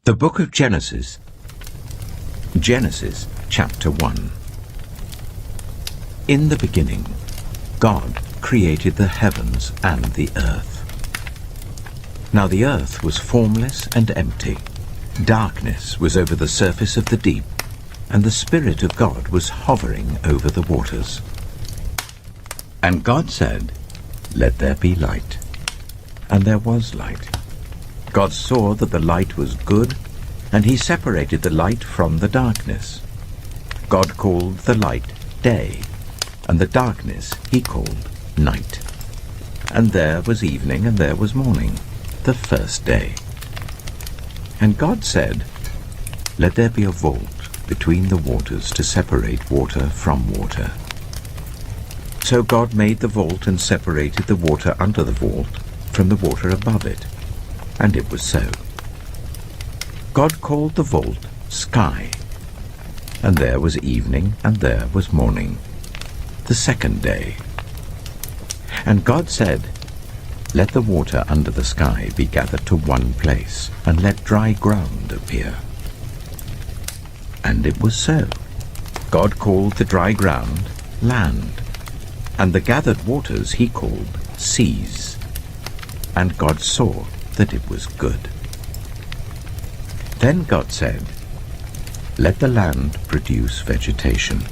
The Book of Genesis. Genesis chapter 1. In the beginning, God created the heavens and the earth. Now the earth was formless and empty. Darkness was over the surface of the deep, and the Spirit of God was hovering over the waters. And God said, "Let there be light." And there was light. God saw that the light was good, and he separated the light from the darkness. God called the light day, and the darkness he called night. And there was evening, and there was morning, the first day. And God said, "Let there be a vault between the waters to separate water from water." So God made the vault and separated the water under the vault from the water above it. And it was so. God called the vault sky. And there was evening, and there was morning, the second day. And God said, "Let the water under the sky be gathered to one place, and let dry ground appear." And it was so. God called the dry ground land, and the gathered waters he called seas. And God saw that it was good. Then God said, "Let the land produce vegetation,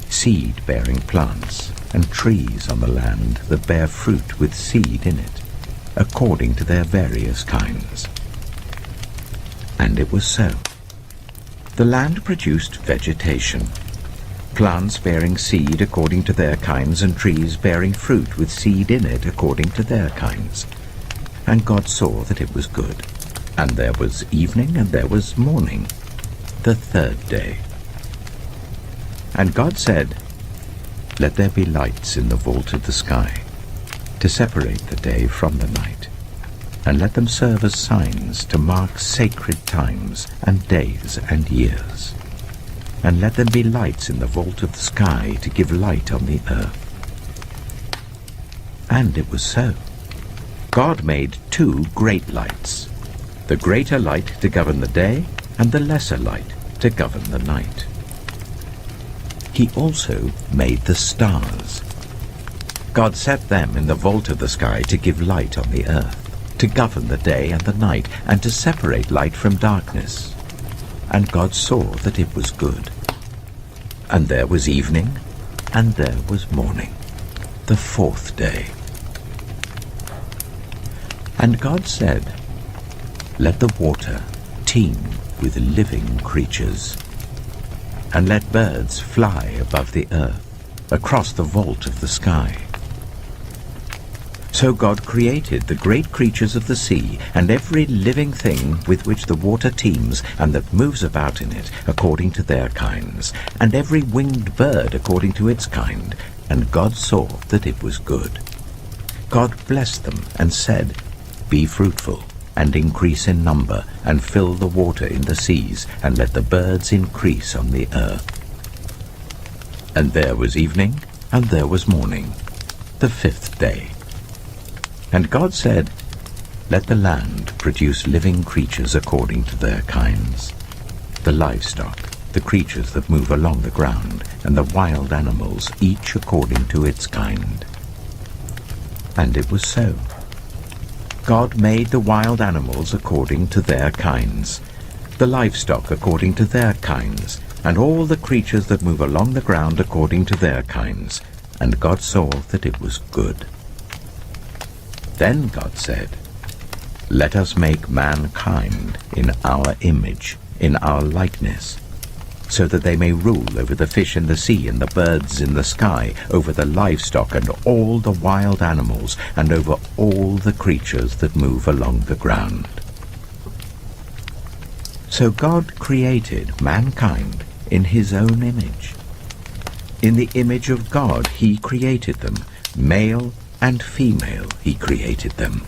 seed-bearing plants, and trees on the land that bear fruit with seed in it, according to their various kinds." And it was so. The land produced vegetation, plants bearing seed according to their kinds, and trees bearing fruit with seed in it according to their kinds. And God saw that it was good. And there was evening, and there was morning, the third day. And God said, "Let there be lights in the vault of the sky, to separate the day from the night, and let them serve as signs to mark sacred times and days and years. And let them be lights in the vault of the sky to give light on the earth." And it was so. God made two great lights, the greater light to govern the day, and the lesser light to govern the night. He also made the stars. God set them in the vault of the sky to give light on the earth, to govern the day and the night, and to separate light from darkness. And God saw that it was good. And there was evening, and there was morning, the fourth day. And God said, "Let the water teem with living creatures, and let birds fly above the earth, across the vault of the sky." So God created the great creatures of the sea, and every living thing with which the water teems, and that moves about in it, according to their kinds, and every winged bird according to its kind. And God saw that it was good. God blessed them and said, "Be fruitful, and increase in number, and fill the water in the seas, and let the birds increase on the earth." And there was evening, and there was morning, the fifth day. And God said, "Let the land produce living creatures according to their kinds, the livestock, the creatures that move along the ground, and the wild animals, each according to its kind." And it was so. God made the wild animals according to their kinds, the livestock according to their kinds, and all the creatures that move along the ground according to their kinds. And God saw that it was good. Then God said, "Let us make mankind in our image, in our likeness, so that they may rule over the fish in the sea and the birds in the sky, over the livestock and all the wild animals, and over all the creatures that move along the ground." So God created mankind in his own image. In the image of God he created them, male and female he created them.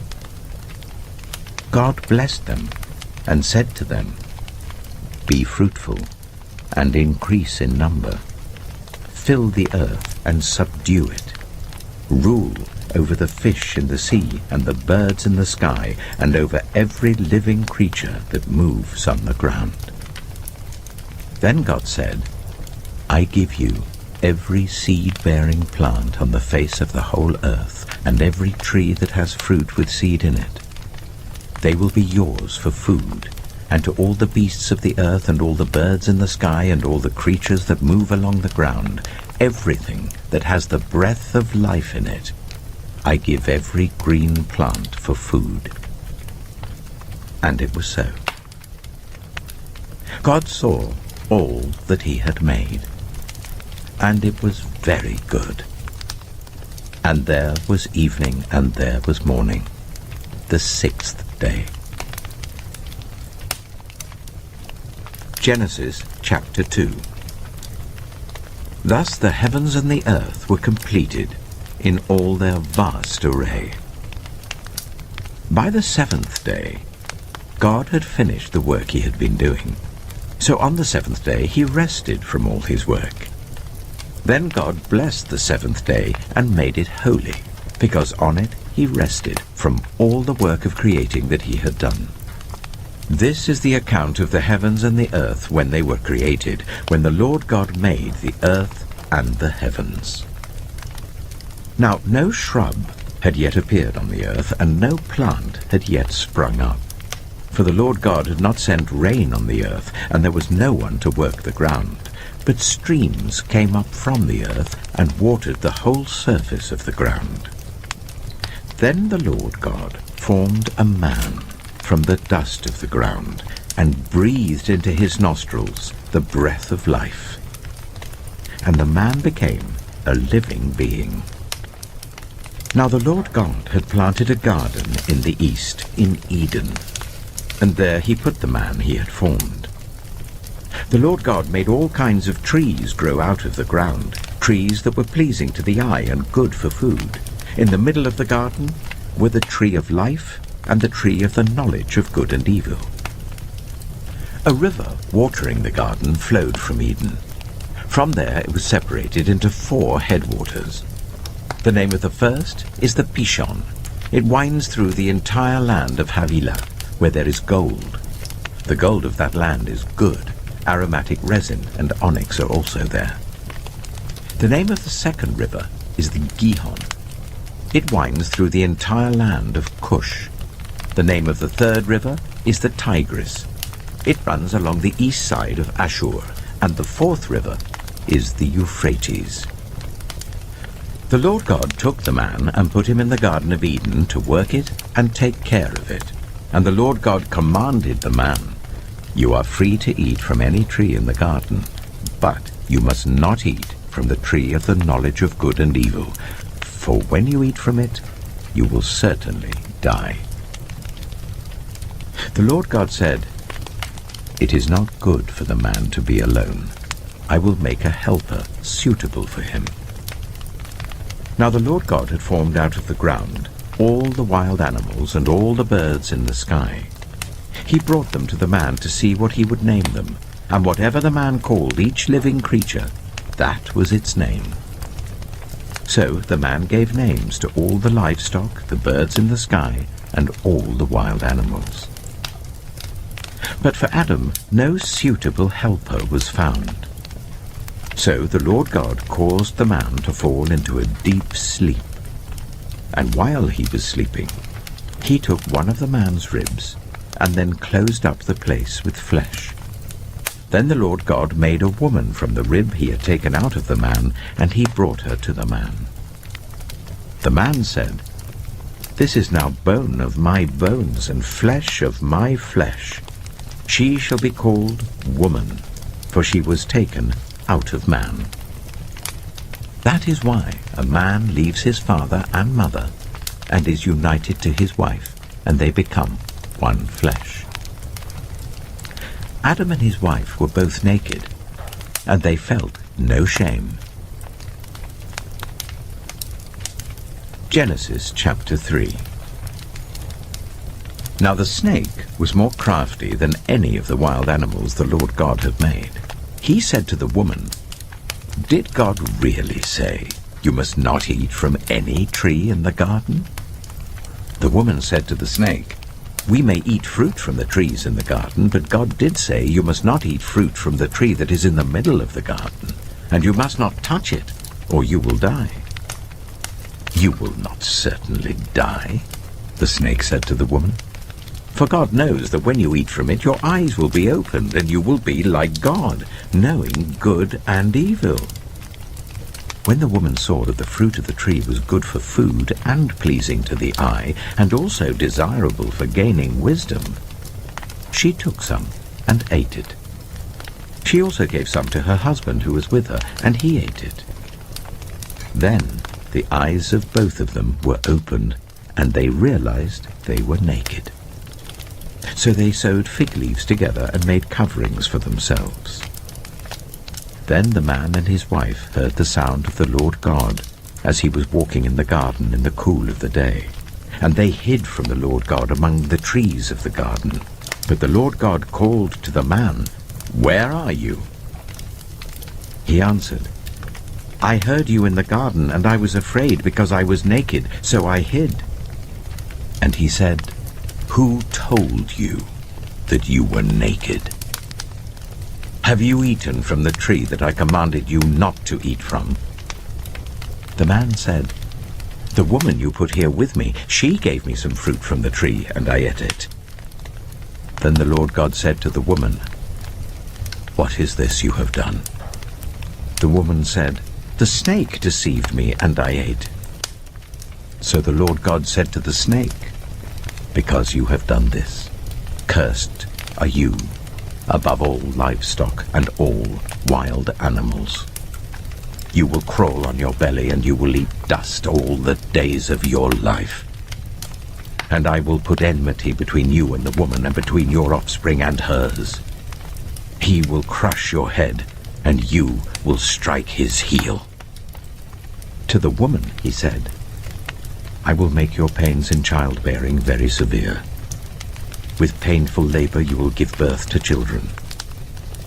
God blessed them and said to them, "Be fruitful, and increase in number. Fill the earth and subdue it. Rule over the fish in the sea and the birds in the sky, and over every living creature that moves on the ground. Then God said, I give you every seed-bearing plant on the face of the whole earth, and every tree that has fruit with seed in it. They will be yours for food, and to all the beasts of the earth, and all the birds in the sky, and all the creatures that move along the ground, everything that has the breath of life in it, I give every green plant for food. And it was so. God saw all that he had made, and it was very good. And there was evening, and there was morning, the sixth day. Genesis chapter 2. Thus the heavens and the earth were completed in all their vast array. By the seventh day, God had finished the work he had been doing. So on the seventh day he rested from all his work. Then God blessed the seventh day and made it holy, because on it he rested from all the work of creating that he had done. This is the account of the heavens and the earth when they were created, when the Lord God made the earth and the heavens. Now no shrub had yet appeared on the earth, and no plant had yet sprung up. For the Lord God had not sent rain on the earth, and there was no one to work the ground. But streams came up from the earth and watered the whole surface of the ground. Then the Lord God formed a man from the dust of the ground, and breathed into his nostrils the breath of life. And the man became a living being. Now the Lord God had planted a garden in the east, in Eden, and there he put the man he had formed. The Lord God made all kinds of trees grow out of the ground, trees that were pleasing to the eye and good for food. In the middle of the garden were the tree of life and the tree of the knowledge of good and evil. A river watering the garden flowed from Eden. From there it was separated into 4 headwaters. The name of the first is the Pishon. It winds through the entire land of Havilah, where there is gold. The gold of that land is good. Aromatic resin and onyx are also there. The name of the second river is the Gihon. It winds through the entire land of Cush. The name of the third river is the Tigris. It runs along the east side of Ashur, and the fourth river is the Euphrates. The Lord God took the man and put him in the Garden of Eden to work it and take care of it. And the Lord God commanded the man, You are free to eat from any tree in the garden, but you must not eat from the tree of the knowledge of good and evil, for when you eat from it, you will certainly die. The Lord God said, It is not good for the man to be alone. I will make a helper suitable for him. Now the Lord God had formed out of the ground all the wild animals and all the birds in the sky. He brought them to the man to see what he would name them, and whatever the man called each living creature, that was its name. So the man gave names to all the livestock, the birds in the sky, and all the wild animals. But for Adam no suitable helper was found. So the Lord God caused the man to fall into a deep sleep. And while he was sleeping, he took one of the man's ribs and then closed up the place with flesh. Then the Lord God made a woman from the rib he had taken out of the man, and he brought her to the man. The man said, This is now bone of my bones and flesh of my flesh. She shall be called woman, for she was taken out of man. That is why a man leaves his father and mother and is united to his wife, and they become one flesh. Adam and his wife were both naked, and they felt no shame. Genesis chapter 3. Now the snake was more crafty than any of the wild animals the Lord God had made. He said to the woman, Did God really say, You must not eat from any tree in the garden?" The woman said to the snake, "We may eat fruit from the trees in the garden, but God did say, 'You must not eat fruit from the tree that is in the middle of the garden, and you must not touch it, or you will die.'" "You will not certainly die," the snake said to the woman. "For God knows that when you eat from it, your eyes will be opened, and you will be like God, knowing good and evil." When the woman saw that the fruit of the tree was good for food and pleasing to the eye, and also desirable for gaining wisdom, she took some and ate it. She also gave some to her husband who was with her, and he ate it. Then the eyes of both of them were opened, and they realized they were naked. So they sewed fig leaves together and made coverings for themselves. Then the man and his wife heard the sound of the Lord God as he was walking in the garden in the cool of the day. And they hid from the Lord God among the trees of the garden. But the Lord God called to the man, "Where are you?" He answered, "I heard you in the garden, and I was afraid because I was naked, so I hid." And he said, "Who told you that you were naked? Have you eaten from the tree that I commanded you not to eat from?" The man said, "The woman you put here with me, she gave me some fruit from the tree, and I ate it." Then the Lord God said to the woman, "What is this you have done?" The woman said, "The snake deceived me, and I ate." So the Lord God said to the snake, "Because you have done this, cursed are you above all livestock and all wild animals. You will crawl on your belly, and you will eat dust all the days of your life. And I will put enmity between you and the woman, and between your offspring and hers. He will crush your head, and you will strike his heel." To the woman he said, "I will make your pains in childbearing very severe. With painful labor you will give birth to children.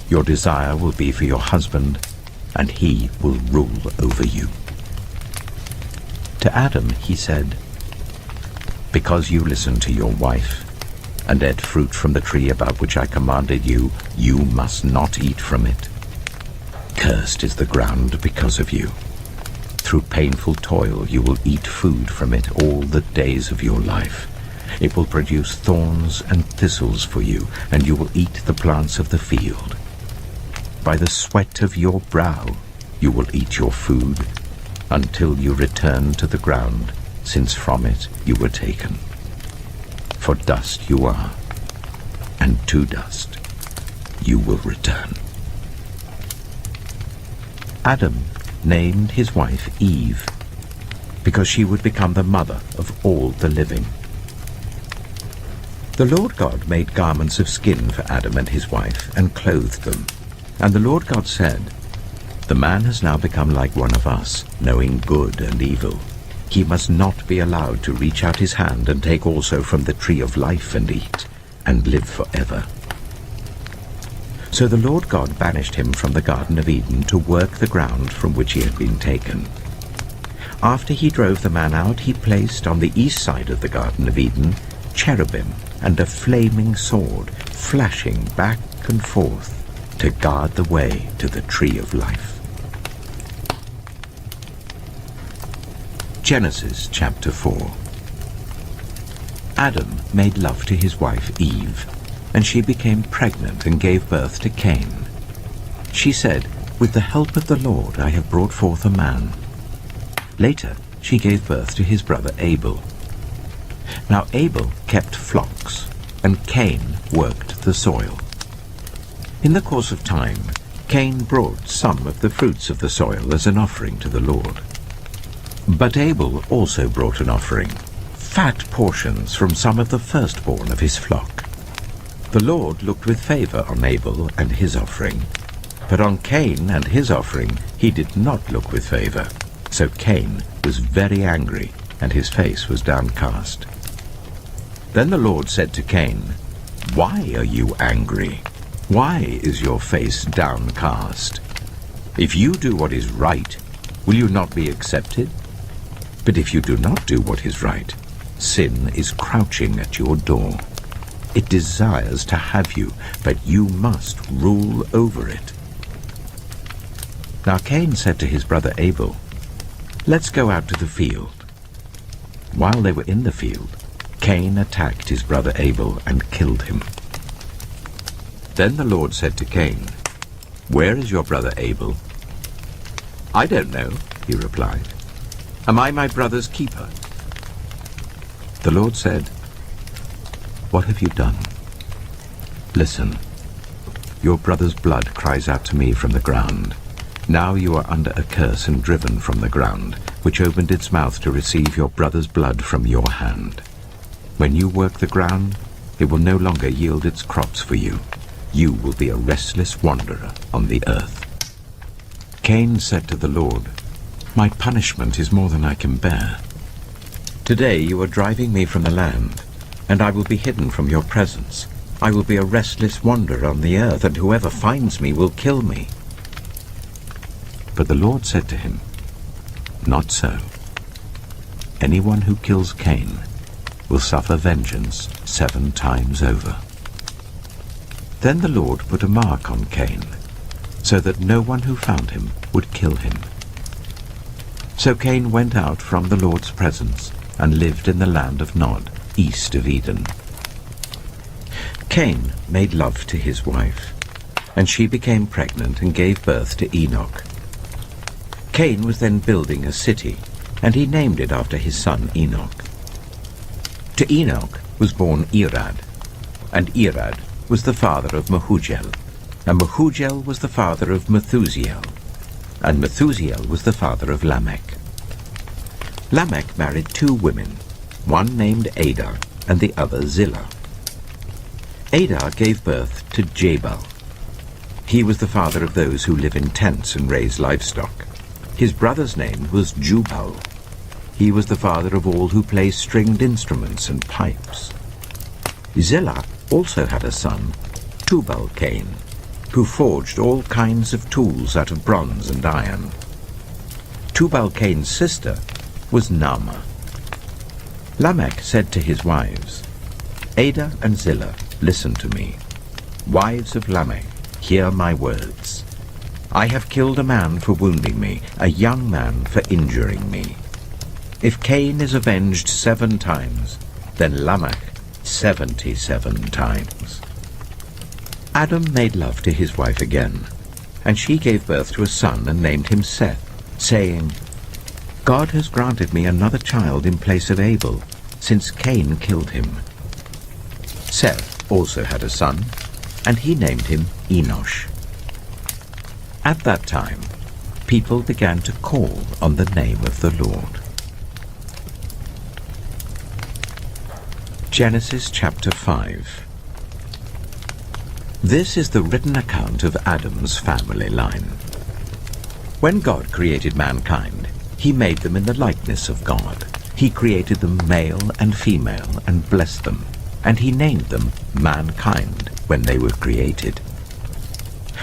Your desire will be for your husband, and he will rule over you." To Adam he said, "Because you listened to your wife, and ate fruit from the tree about which I commanded you, you must not eat from it. Cursed is the ground because of you. Through painful toil you will eat food from it all the days of your life. It will produce thorns and thistles for you, and you will eat the plants of the field. By the sweat of your brow you will eat your food, until you return to the ground, since from it you were taken. For dust you are, and to dust you will return." Adam named his wife Eve, because she would become the mother of all the living. The Lord God made garments of skin for Adam and his wife, and clothed them. And the Lord God said, "The man has now become like one of us, knowing good and evil. He must not be allowed to reach out his hand and take also from the tree of life and eat, and live forever." So the Lord God banished him from the Garden of Eden to work the ground from which he had been taken. After he drove the man out, he placed on the east side of the Garden of Eden cherubim and a flaming sword, flashing back and forth to guard the way to the tree of life. Genesis chapter 4. Adam made love to his wife Eve, and she became pregnant and gave birth to Cain. She said, "With the help of the Lord I have brought forth a man." Later she gave birth to his brother Abel. Now Abel kept flocks, and Cain worked the soil. In the course of time, Cain brought some of the fruits of the soil as an offering to the Lord. But Abel also brought an offering, fat portions from some of the firstborn of his flock. The Lord looked with favor on Abel and his offering, but on Cain and his offering he did not look with favor. So Cain was very angry, and his face was downcast. Then the Lord said to Cain, "Why are you angry? Why is your face downcast? If you do what is right, Will you not be accepted? But if you do not do what is right, sin is crouching at your door. It desires to have you, but you must rule over it. Now Cain said to his brother Abel, "Let's go out to the field." While they were in the field, Cain attacked his brother Abel and killed him. Then the Lord said to Cain, "Where is your brother Abel?" "I don't know," he replied. "Am I my brother's keeper?" The Lord said, "What have you done? Listen, your brother's blood cries out to me from the ground. Now you are under a curse and driven from the ground, which opened its mouth to receive your brother's blood from your hand. When you work the ground, it will no longer yield its crops for you. You will be a restless wanderer on the earth." Cain said to the Lord, "My punishment is more than I can bear. Today you are driving me from the land, and I will be hidden from your presence. I will be a restless wanderer on the earth, and whoever finds me will kill me." But the Lord said to him, "Not so. Anyone who kills Cain will suffer vengeance 7 times over." Then the Lord put a mark on Cain, so that no one who found him would kill him. So Cain went out from the Lord's presence and lived in the land of Nod, east of Eden. Cain made love to his wife, and she became pregnant and gave birth to Enoch. Cain was then building a city, and he named it after his son Enoch. To Enoch was born Irad, and Irad was the father of Mehujael, and Mehujael was the father of Methusael, and Methusael was the father of Lamech. Lamech married 2 women, one named Ada and the other Zillah. Ada gave birth to Jabal. He was the father of those who live in tents and raise livestock. His brother's name was Jubal. He was the father of all who play stringed instruments and pipes. Zillah also had a son, Tubal-Cain, who forged all kinds of tools out of bronze and iron. Tubal-Cain's sister was Naamah. Lamech said to his wives, "Ada and Zillah, listen to me. Wives of Lamech, hear my words. I have killed a man for wounding me, a young man for injuring me. If Cain is avenged 7 times, then Lamech 77 times." Adam made love to his wife again, and she gave birth to a son and named him Seth, saying, "God has granted me another child in place of Abel, since Cain killed him." Seth also had a son, and he named him Enosh. At that time, people began to call on the name of the Lord. Genesis chapter 5. This is the written account of Adam's family line. When God created mankind, he made them in the likeness of God. He created them male and female and blessed them, and he named them mankind when they were created.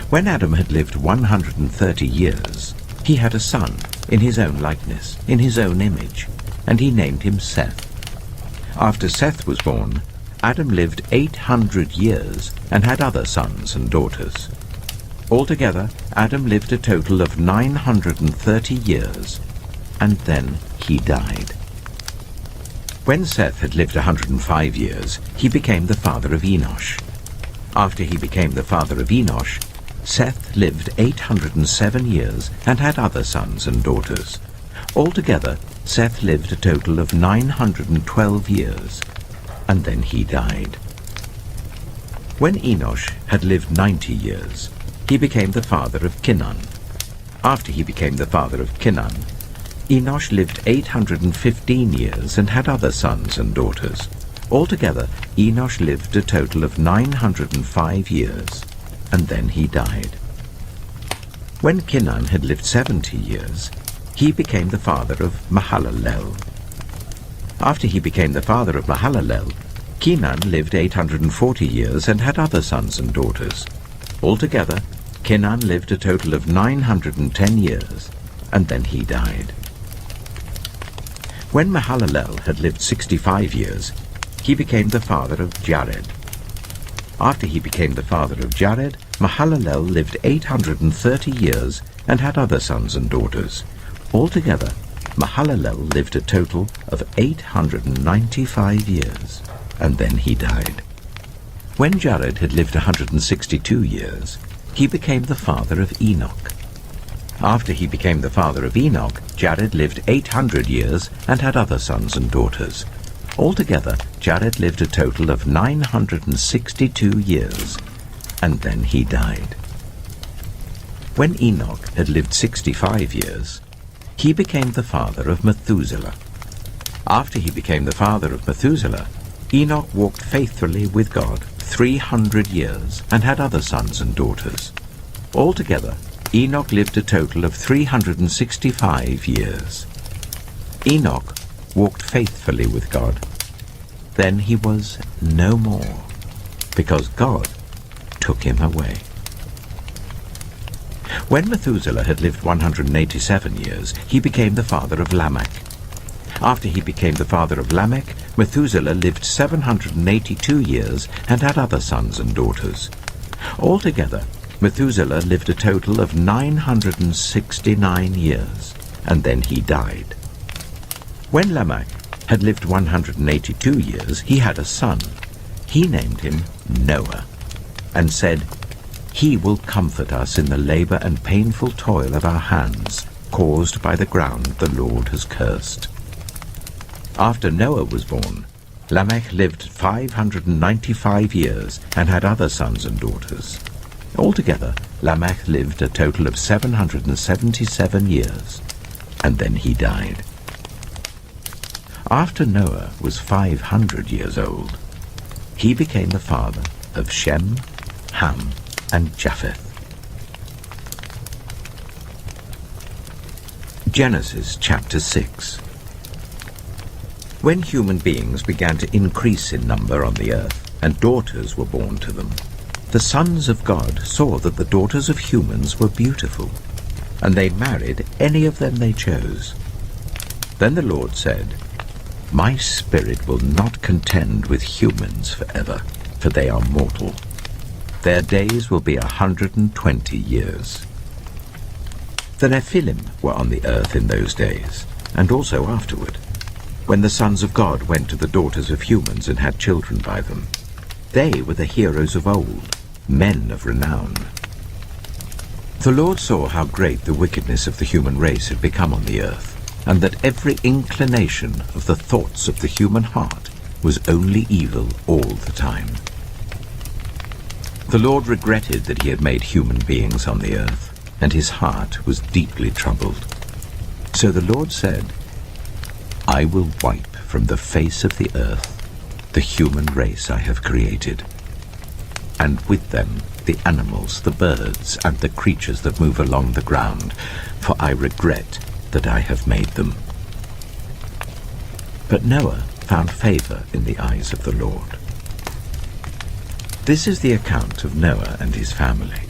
When Adam had lived 130 years, he had a son in his own likeness, in his own image, and he named him Seth. After Seth was born, Adam lived 800 years and had other sons and daughters. Altogether, Adam lived a total of 930 years, and then he died. When Seth had lived 105 years, he became the father of Enosh. After he became the father of Enosh, Seth lived 807 years and had other sons and daughters. Altogether, Seth lived a total of 912 years, and then he died. When Enosh had lived 90 years, he became the father of Kinan. After he became the father of Kinan, Enosh lived 815 years and had other sons and daughters. Altogether, Enosh lived a total of 905 years, and then he died. When Kinan had lived 70 years, he became the father of Mahalalel. After he became the father of Mahalalel, Kinan lived 840 years and had other sons and daughters. Altogether, Kinan lived a total of 910 years, and then he died. When Mahalalel had lived 65 years, he became the father of Jared. After he became the father of Jared, Mahalalel lived 830 years and had other sons and daughters. Altogether, Mahalalel lived a total of 895 years, and then he died. When Jared had lived 162 years, he became the father of Enoch. After he became the father of Enoch, Jared lived 800 years and had other sons and daughters. Altogether, Jared lived a total of 962 years, and then he died. When Enoch had lived 65 years, he became the father of Methuselah. After he became the father of Methuselah, Enoch walked faithfully with God 300 years and had other sons and daughters. Altogether, Enoch lived a total of 365 years. Enoch walked faithfully with God. Then he was no more, because God took him away. When Methuselah had lived 187 years, he became the father of Lamech. After he became the father of Lamech, Methuselah lived 782 years and had other sons and daughters. Altogether, Methuselah lived a total of 969 years, and then he died. When Lamech had lived 182 years, he had a son. He named him Noah, and said, "He will comfort us in the labor and painful toil of our hands, caused by the ground the Lord has cursed." After Noah was born, Lamech lived 595 years and had other sons and daughters. Altogether, Lamech lived a total of 777 years, and then he died. After Noah was 500 years old, he became the father of Shem, Ham, and Japheth. Genesis chapter 6. When human beings began to increase in number on the earth, and daughters were born to them, the sons of God saw that the daughters of humans were beautiful, and they married any of them they chose. Then the Lord said, "My spirit will not contend with humans forever, for they are mortal. Their days will be 120 years. The Nephilim were on the earth in those days, and also afterward, when the sons of God went to the daughters of humans and had children by them. They were the heroes of old, men of renown. The Lord saw how great the wickedness of the human race had become on the earth, and that every inclination of the thoughts of the human heart was only evil all the time. The Lord regretted that he had made human beings on the earth, and his heart was deeply troubled. So the Lord said, "I will wipe from the face of the earth the human race I have created, and with them the animals, the birds, and the creatures that move along the ground, for I regret that I have made them." But Noah found favor in the eyes of the Lord. This is the account of Noah and his family.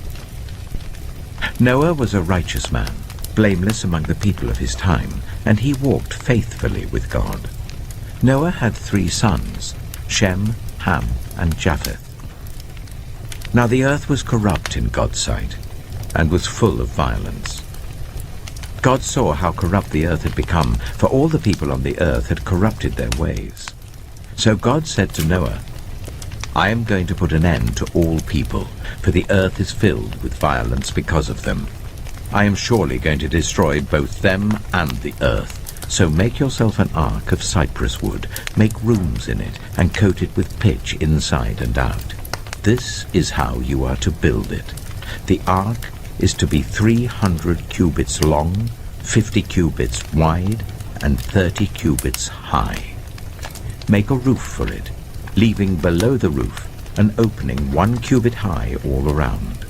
Noah was a righteous man, blameless among the people of his time, and he walked faithfully with God. Noah had 3 sons, Shem, Ham, and Japheth. Now the earth was corrupt in God's sight, and was full of violence. God saw how corrupt the earth had become, for all the people on the earth had corrupted their ways. So God said to Noah, "I am going to put an end to all people, for the earth is filled with violence because of them. I am surely going to destroy both them and the earth. So make yourself an ark of cypress wood, make rooms in it, and coat it with pitch inside and out. This is how you are to build it. The ark is to be 300 cubits long, 50 cubits wide, and 30 cubits high. Make a roof for it, leaving below the roof an opening 1 cubit high all around.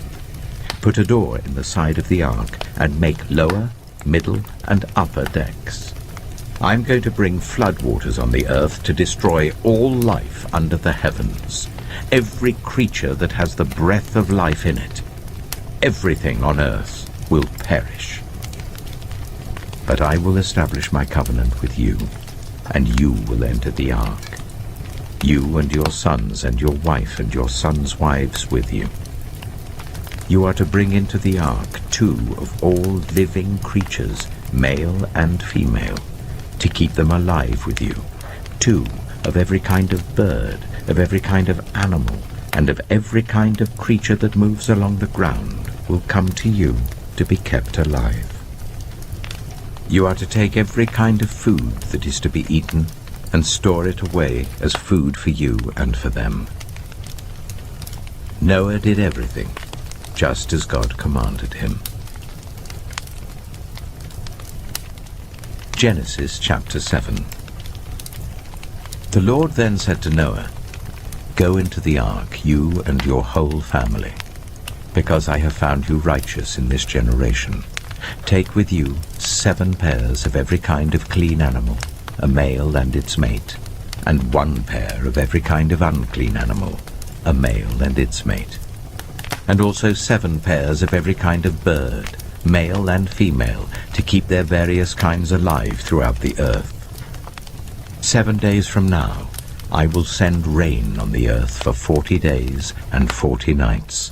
Put a door in the side of the ark, and make lower, middle, and upper decks. I'm going to bring floodwaters on the earth to destroy all life under the heavens, every creature that has the breath of life in it. Everything on earth will perish." But I will establish my covenant with you, and you will enter the ark, you and your sons and your wife and your sons' wives with you. You are to bring into the ark 2 of all living creatures, male and female, to keep them alive with you. 2 of every kind of bird, of every kind of animal, and of every kind of creature that moves along the ground will come to you to be kept alive. You are to take every kind of food that is to be eaten and store it away as food for you and for them. Noah did everything just as God commanded him. Genesis chapter 7. The Lord then said to Noah, "Go into the ark, you and your whole family, because I have found you righteous in this generation. Take with you 7 pairs of every kind of clean animal, a male and its mate, and 1 pair of every kind of unclean animal, a male and its mate, and also 7 pairs of every kind of bird, male and female, to keep their various kinds alive throughout the earth. 7 days from now I will send rain on the earth for 40 days and 40 nights,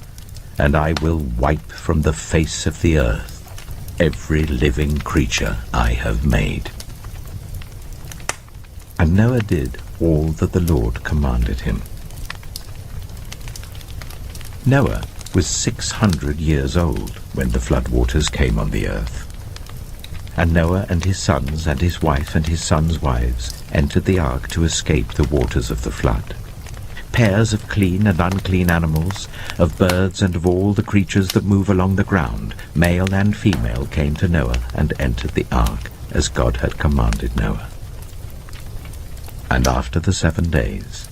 and I will wipe from the face of the earth every living creature I have made." And Noah did all that the Lord commanded him. Noah was 600 years old when the floodwaters came on the earth. And Noah and his sons and his wife and his sons' wives entered the ark to escape the waters of the flood. Pairs of clean and unclean animals, of birds and of all the creatures that move along the ground, male and female, came to Noah and entered the ark, as God had commanded Noah. And after the 7 days,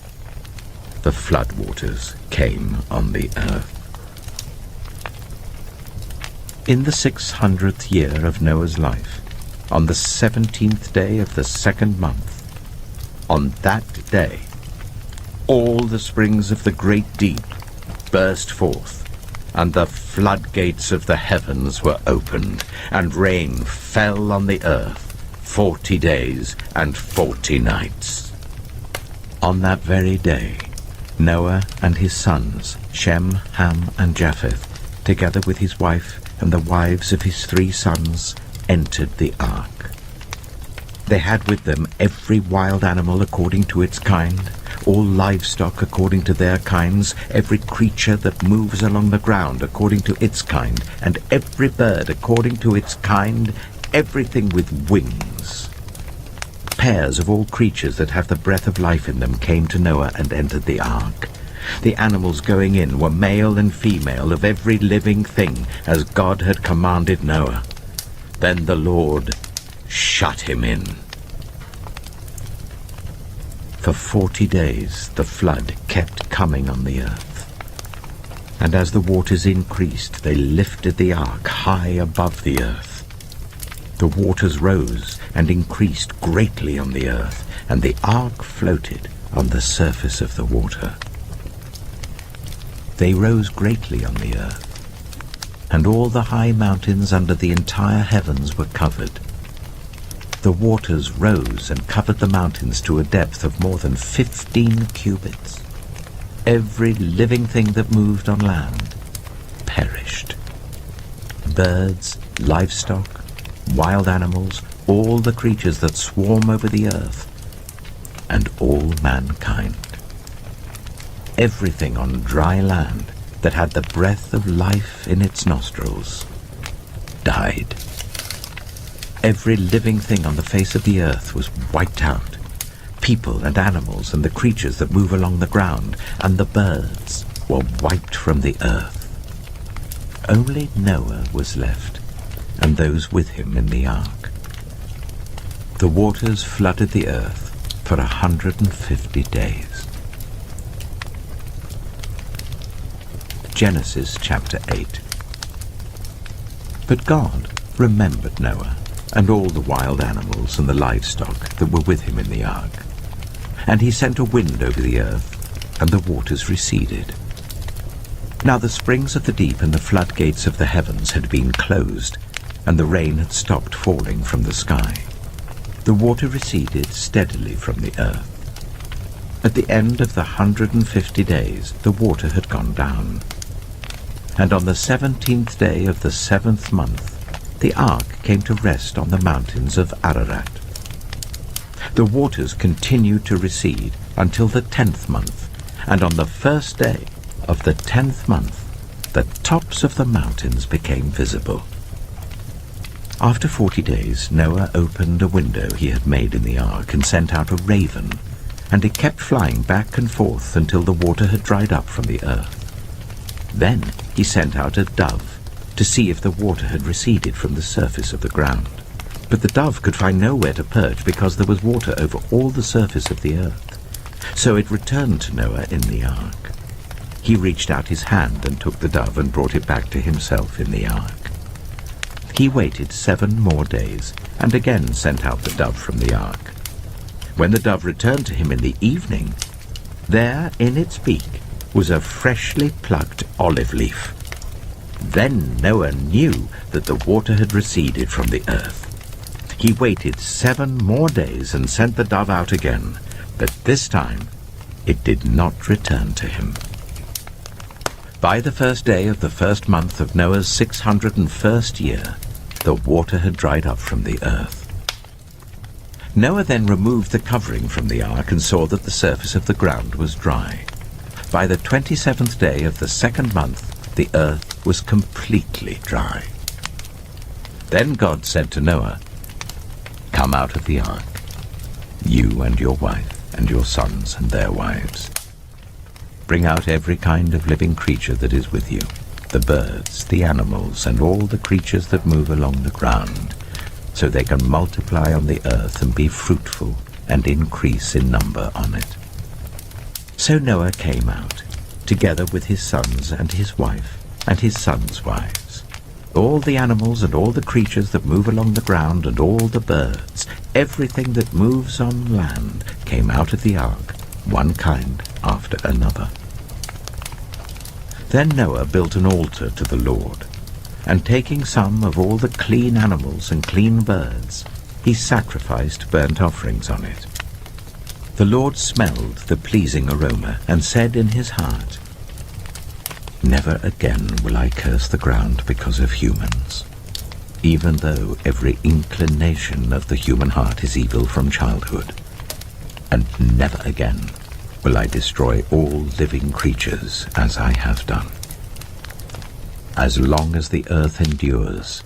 the floodwaters came on the earth. In the 600th year of Noah's life, on the 17th day of the 2nd month, on that day, all the springs of the great deep burst forth, and the floodgates of the heavens were opened, and rain fell on the earth 40 days and 40 nights. On that very day, Noah and his sons, Shem, Ham, and Japheth, together with his wife and the wives of his 3 sons, entered the ark. They had with them every wild animal according to its kind, all livestock according to their kinds, every creature that moves along the ground according to its kind, and every bird according to its kind, everything with wings. Pairs of all creatures that have the breath of life in them came to Noah and entered the ark. The animals going in were male and female of every living thing, as God had commanded Noah. Then the Lord shut him in. For 40 days the flood kept coming on the earth. And as the waters increased, they lifted the ark high above the earth. The waters rose and increased greatly on the earth, and the ark floated on the surface of the water. They rose greatly on the earth, and all the high mountains under the entire heavens were covered. The waters rose and covered the mountains to a depth of more than 15 cubits. Every living thing that moved on land perished. Birds, livestock, wild animals, all the creatures that swarm over the earth, and all mankind. Everything on dry land that had the breath of life in its nostrils died. Every living thing on the face of the earth was wiped out. People and animals and the creatures that move along the ground and the birds were wiped from the earth. Only Noah was left, and those with him in the ark. The waters flooded the earth for 150 days. Genesis chapter 8. But God remembered Noah and all the wild animals and the livestock that were with him in the ark. And he sent a wind over the earth, and the waters receded. Now the springs of the deep and the floodgates of the heavens had been closed, and the rain had stopped falling from the sky. The water receded steadily from the earth. At the end of the 150 days, the water had gone down. And on the 17th day of the 7th month, the ark came to rest on the mountains of Ararat. The waters continued to recede until the 10th month, and on the first day of the 10th month, the tops of the mountains became visible. After 40 days, Noah opened a window he had made in the ark and sent out a raven, and it kept flying back and forth until the water had dried up from the earth. Then he sent out a dove to see if the water had receded from the surface of the ground. But the dove could find nowhere to perch because there was water over all the surface of the earth. So it returned to Noah in the ark. He reached out his hand and took the dove and brought it back to himself in the ark. He waited 7 more days and again sent out the dove from the ark. When the dove returned to him in the evening, there in its beak was a freshly plucked olive leaf. Then Noah knew that the water had receded from the earth. He waited 7 more days and sent the dove out again, but this time it did not return to him. By the first day of the 1st month of Noah's 601st year, the water had dried up from the earth. Noah then removed the covering from the ark and saw that the surface of the ground was dry. By the 27th day of the 2nd month, the earth was completely dry. Then God said to Noah, "Come out of the ark, you and your wife and your sons and their wives. Bring out every kind of living creature that is with you, the birds, the animals, and all the creatures that move along the ground, so they can multiply on the earth and be fruitful and increase in number on it." So Noah came out, together with his sons and his wife and his sons' wives. All the animals and all the creatures that move along the ground and all the birds, everything that moves on land, came out of the ark, one kind after another. Then Noah built an altar to the Lord, and taking some of all the clean animals and clean birds, he sacrificed burnt offerings on it. The Lord smelled the pleasing aroma and said in his heart, "Never again will I curse the ground because of humans, even though every inclination of the human heart is evil from childhood. And never again will I destroy all living creatures as I have done. As long as the earth endures,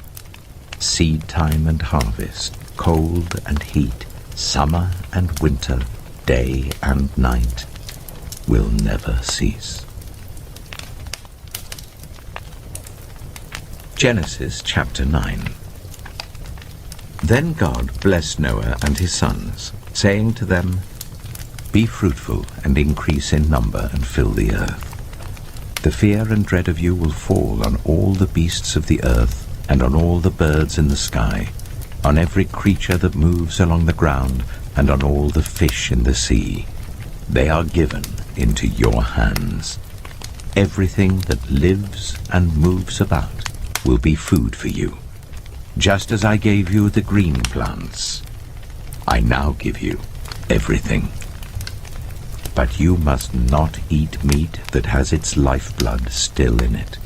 seed time and harvest, cold and heat, summer and winter, day and night, will never cease." Genesis chapter 9. Then God blessed Noah and his sons, saying to them, "Be fruitful and increase in number and fill the earth. The fear and dread of you will fall on all the beasts of the earth and on all the birds in the sky, on every creature that moves along the ground and on all the fish in the sea. They are given into your hands. Everything that lives and moves about will be food for you. Just as I gave you the green plants, I now give you everything. But you must not eat meat that has its lifeblood still in it.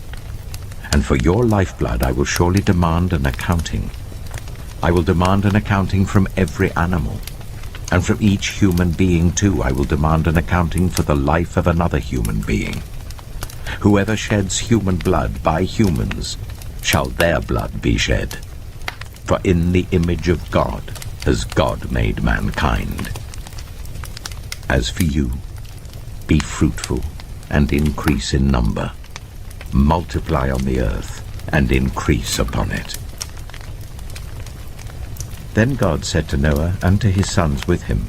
And for your lifeblood I will surely demand an accounting. I will demand an accounting from every animal, and from each human being too I will demand an accounting for the life of another human being. Whoever sheds human blood by humans, shall their blood be shed. For in the image of God has God made mankind. As for you, be fruitful and increase in number. Multiply on the earth and increase upon it." Then God said to Noah and to his sons with him,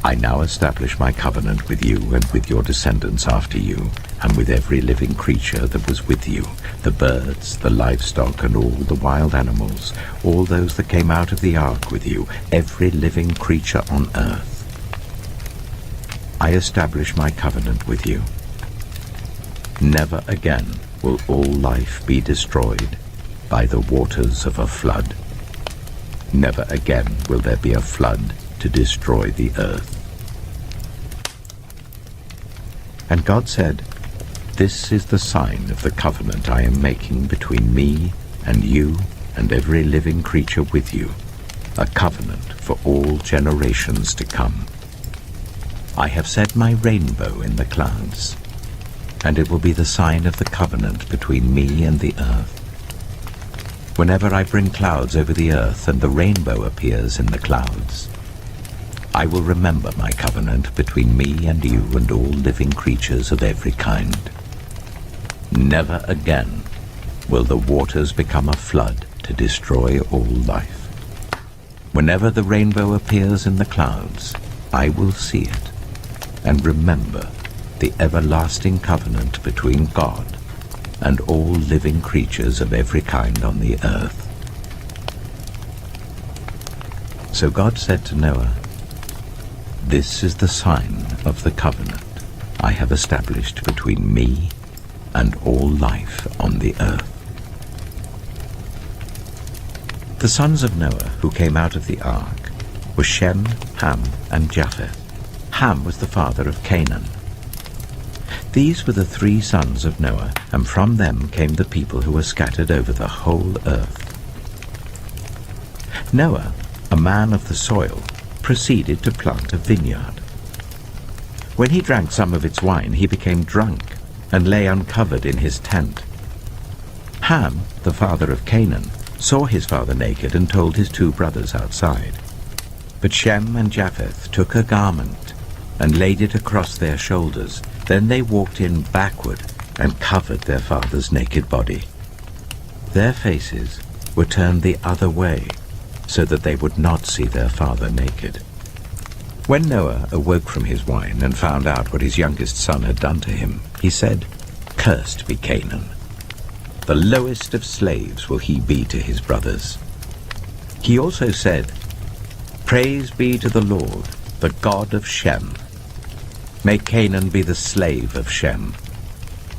"I now establish my covenant with you and with your descendants after you, and with every living creature that was with you, the birds, the livestock, and all the wild animals, all those that came out of the ark with you, every living creature on earth. I establish my covenant with you. Never again will all life be destroyed by the waters of a flood. Never again will there be a flood to destroy the earth. And God said, "This is the sign of the covenant I am making between me and you and every living creature with you, a covenant for all generations to come. I have set my rainbow in the clouds, and it will be the sign of the covenant between me and the earth. Whenever I bring clouds over the earth and the rainbow appears in the clouds, I will remember my covenant between me and you and all living creatures of every kind. Never again will the waters become a flood to destroy all life. Whenever the rainbow appears in the clouds, I will see it and remember the everlasting covenant between God and all living creatures of every kind on the earth." So God said to Noah, "This is the sign of the covenant I have established between me and all life on the earth." The sons of Noah who came out of the ark were Shem, Ham, and Japheth. Ham was the father of Canaan. These were the 3 sons of Noah, and from them came the people who were scattered over the whole earth. Noah, a man of the soil, proceeded to plant a vineyard. When he drank some of its wine, he became drunk and lay uncovered in his tent. Ham, the father of Canaan, saw his father naked and told his 2 brothers outside. But Shem and Japheth took a garment and laid it across their shoulders. Then they walked in backward and covered their father's naked body. Their faces were turned the other way, so that they would not see their father naked. When Noah awoke from his wine and found out what his youngest son had done to him, he said, "Cursed be Canaan. The lowest of slaves will he be to his brothers." He also said, "Praise be to the Lord, the God of Shem. May Canaan be the slave of Shem.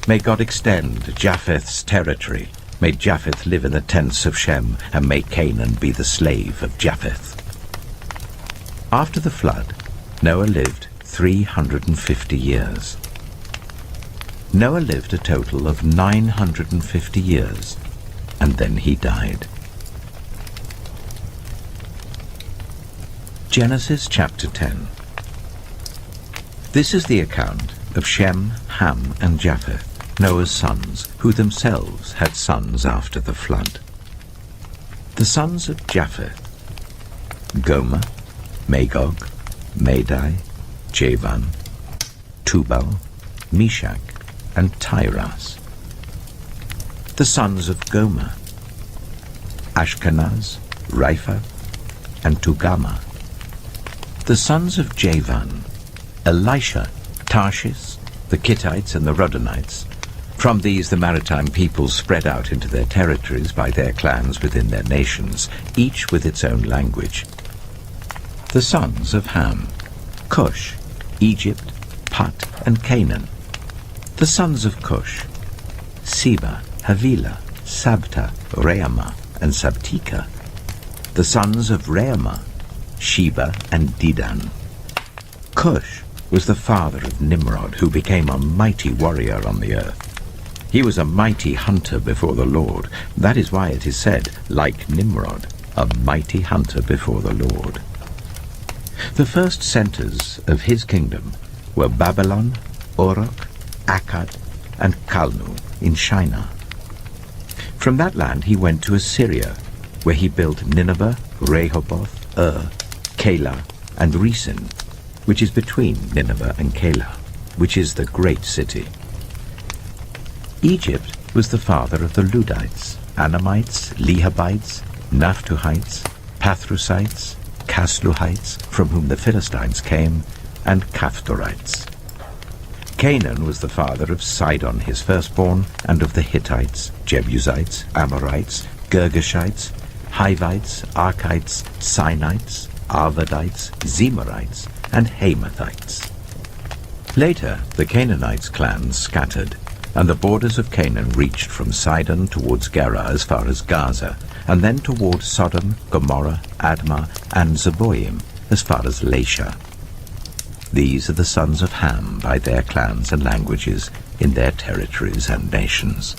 May God extend Japheth's territory. May Japheth live in the tents of Shem, and may Canaan be the slave of Japheth." After the flood, Noah lived 350 years. Noah lived a total of 950 years, and then he died. Genesis chapter 10. This is the account of Shem, Ham, and Japheth, Noah's sons, who themselves had sons after the flood. The sons of Japheth: Gomer, Magog, Madai, Javan, Tubal, Meshach, and Tyras. The sons of Gomer: Ashkenaz, Riphath, and Togarmah. The sons of Javan: Elisha, Tarshish, the Kittites, and the Rodanites. From these the maritime peoples spread out into their territories by their clans within their nations, each with its own language. The sons of Ham: Cush, Egypt, Put, and Canaan. The sons of Cush: Seba, Havilah, Sabta, Reamah, and Sabtika. The sons of Reamah: Sheba and Dedan. Cush was the father of Nimrod, who became a mighty warrior on the earth. He was a mighty hunter before the Lord. That is why it is said, like Nimrod, a mighty hunter before the Lord. The first centers of his kingdom were Babylon, Uruk, Akkad, and Calnu in Shinar. From that land he went to Assyria, where he built Nineveh, Rehoboth, Calah, and Resen, which is between Nineveh and Calah, which is the great city. Egypt was the father of the Ludites, Anamites, Lehabites, Naphtuhites, Pathrusites, Casluhites, from whom the Philistines came, and Caphtorites. Canaan was the father of Sidon his firstborn, and of the Hittites, Jebusites, Amorites, Girgashites, Hivites, Archites, Sinites, Arvadites, Zemarites, and Hamathites. Later the Canaanites' clans scattered, And the borders of Canaan reached from Sidon towards Gerar as far as Gaza, and then toward Sodom, Gomorrah, Admah, and Zeboim as far as Lasha. These are the sons of Ham by their clans and languages, in their territories and nations.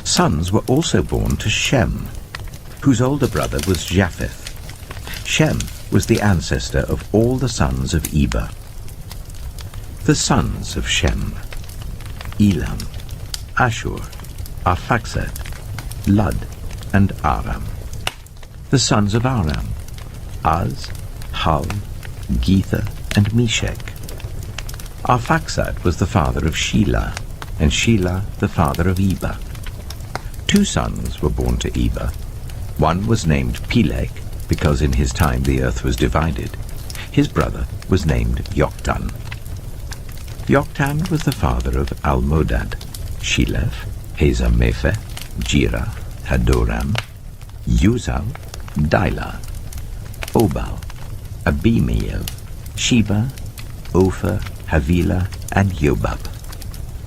Sons were also born to Shem, whose older brother was Japheth. Shem was the ancestor of all the sons of Eber. The sons of Shem: Elam, Ashur, Arphaxad, Lud, and Aram. The sons of Aram: Az, Hul, Gether, and Meshech. Arphaxad was the father of Shelah, and Shelah the father of Eber. 2 sons were born to Eber. One was named Peleg, because in his time the earth was divided. His brother was named Joktan. Joktan was the father of Almodad, Sheleph, Hazarmepher, Jirah, Hadoram, Uzal, Dilah, Obal, Abimael, Sheba, Ophir, Havilah, and Jobab.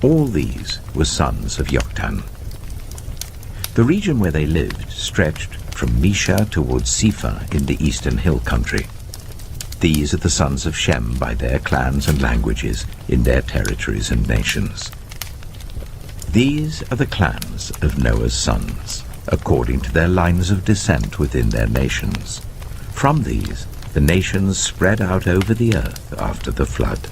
All these were sons of Joktan. The region where they lived stretched from Mesha towards Sephar in the eastern hill country. These are the sons of Shem by their clans and languages, in their territories and nations. These are the clans of Noah's sons, according to their lines of descent within their nations. From these, the nations spread out over the earth after the flood.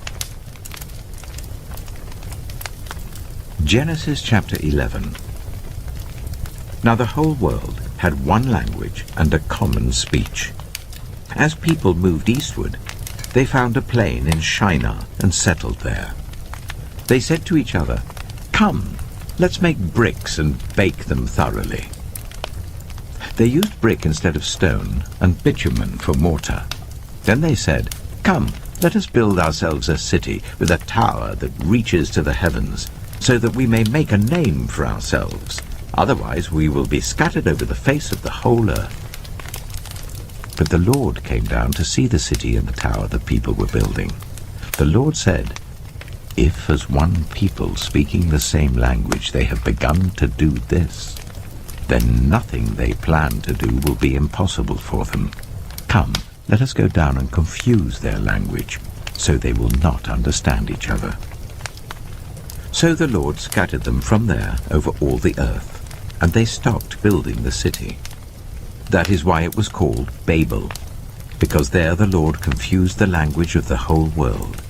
Genesis chapter 11. Now the whole world had one language and a common speech. As people moved eastward, they found a plain in Shinar and settled there. They said to each other, "Come, let's make bricks and bake them thoroughly." They used brick instead of stone, and bitumen for mortar. Then they said, "Come, let us build ourselves a city with a tower that reaches to the heavens, so that we may make a name for ourselves. Otherwise we will be scattered over the face of the whole earth." But the Lord came down to see the city and the tower the people were building. The Lord said, "If as one people speaking the same language they have begun to do this, then nothing they plan to do will be impossible for them. Come, let us go down and confuse their language, so they will not understand each other." So the Lord scattered them from there over all the earth, and they stopped building the city. That is why it was called Babel, because there the Lord confused the language of the whole world.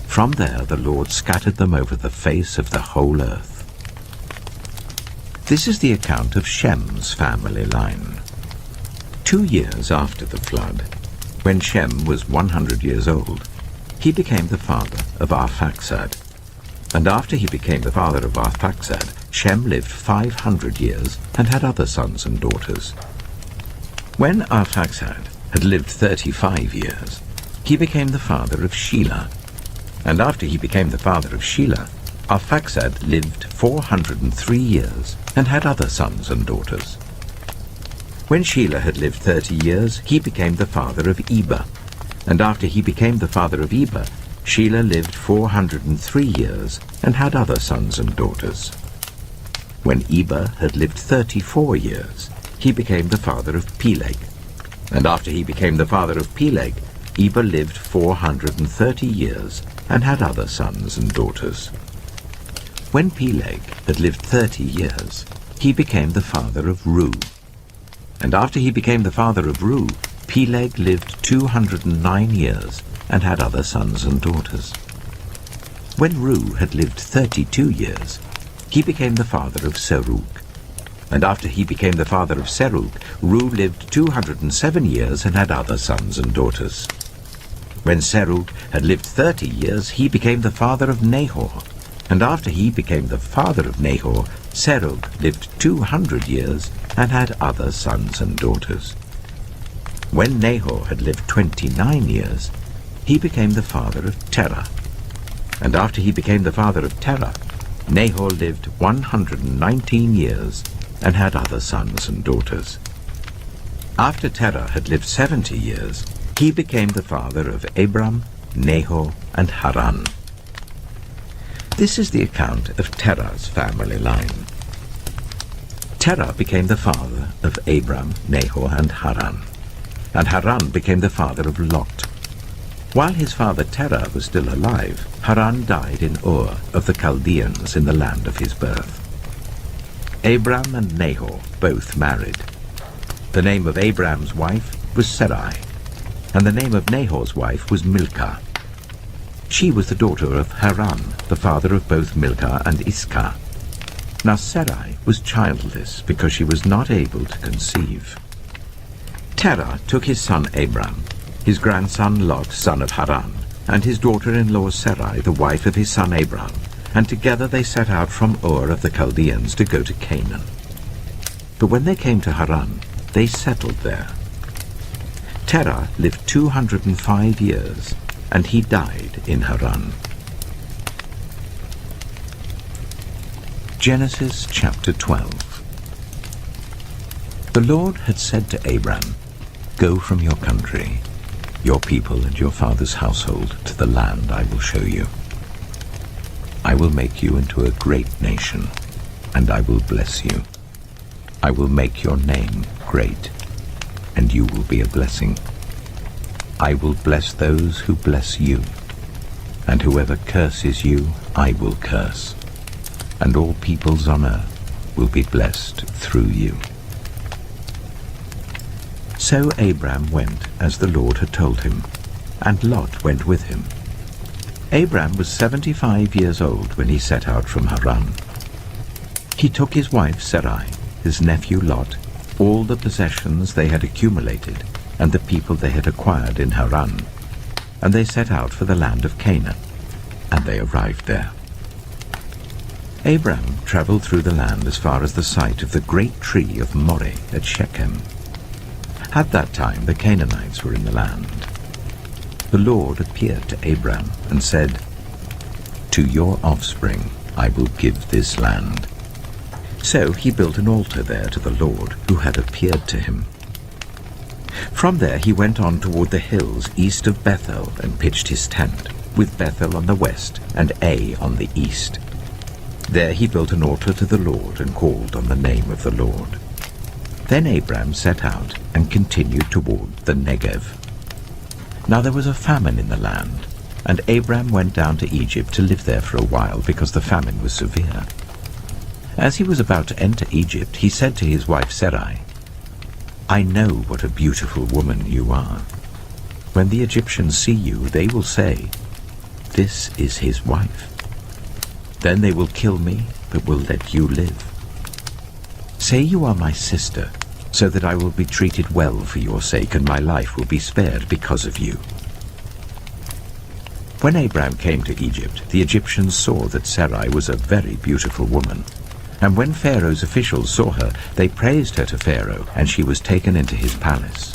From there the Lord scattered them over the face of the whole earth. This is the account of Shem's family line. 2 years after the flood, when Shem was 100 years old, he became the father of Arphaxad. And after he became the father of Arphaxad, Shem lived 500 years and had other sons and daughters. When Arphaxad had lived 35 years, he became the father of Shelah. And after he became the father of Shelah, Arphaxad lived 403 years and had other sons and daughters. When Shelah had lived 30 years, he became the father of Eber. And after he became the father of Eber, Shelah lived 403 years and had other sons and daughters. When Eber had lived 34 years, he became the father of Peleg. And after he became the father of Peleg, Eber lived 430 years and had other sons and daughters. When Peleg had lived 30 years, he became the father of Reu. And after he became the father of Reu, Peleg lived 209 years and had other sons and daughters. When Reu had lived 32 years, he became the father of Serug. And after he became the father of Serug, Reu lived 207 years and had other sons and daughters. When Serug had lived 30 years, he became the father of Nahor. And after he became the father of Nahor, Serug lived 200 years and had other sons and daughters. When Nahor had lived 29 years, he became the father of Terah. And after he became the father of Terah, Nahor lived 119 years and had other sons and daughters. After Terah had lived 70 years, he became the father of Abram, Nahor, and Haran. This is the account of Terah's family line. Terah became the father of Abram, Nahor, and Haran. And Haran became the father of Lot. While his father Terah was still alive, Haran died in Ur of the Chaldeans in the land of his birth. Abram and Nahor both married. The name of Abram's wife was Sarai, and the name of Nahor's wife was Milcah. She was the daughter of Haran, the father of both Milcah and Iscah. Now Sarai was childless because she was not able to conceive. Terah took his son Abram, his grandson Lot, son of Haran, and his daughter-in-law Sarai, the wife of his son Abram, and together they set out from Ur of the Chaldeans to go to Canaan. But when they came to Haran, they settled there. Terah lived 205 years, and he died in Haran. Genesis chapter 12. The Lord had said to Abram, "Go from your country, your people and your father's household to the land I will show you. I will make you into a great nation, and I will bless you. I will make your name great, and you will be a blessing. I will bless those who bless you, and whoever curses you I will curse, and all peoples on earth will be blessed through you." So Abram went as the Lord had told him, and Lot went with him. Abram was 75 years old when he set out from Haran. He took his wife Sarai, his nephew Lot, all the possessions they had accumulated, and the people they had acquired in Haran, and they set out for the land of Canaan, and they arrived there. Abram travelled through the land as far as the site of the great tree of Moreh at Shechem. At that time the Canaanites were in the land. The Lord appeared to Abram and said, "To your offspring I will give this land." So he built an altar there to the Lord who had appeared to him. From there he went on toward the hills east of Bethel and pitched his tent, with Bethel on the west and Ai on the east. There he built an altar to the Lord and called on the name of the Lord. Then Abram set out and continued toward the Negev. Now there was a famine in the land, and Abram went down to Egypt to live there for a while because the famine was severe. As he was about to enter Egypt, he said to his wife Sarai, "I know what a beautiful woman you are. When the Egyptians see you, they will say, 'This is his wife.' Then they will kill me, but will let you live. Say you are my sister, so that I will be treated well for your sake, and my life will be spared because of you." When Abram came to Egypt, the Egyptians saw that Sarai was a very beautiful woman. And when Pharaoh's officials saw her, they praised her to Pharaoh, and she was taken into his palace.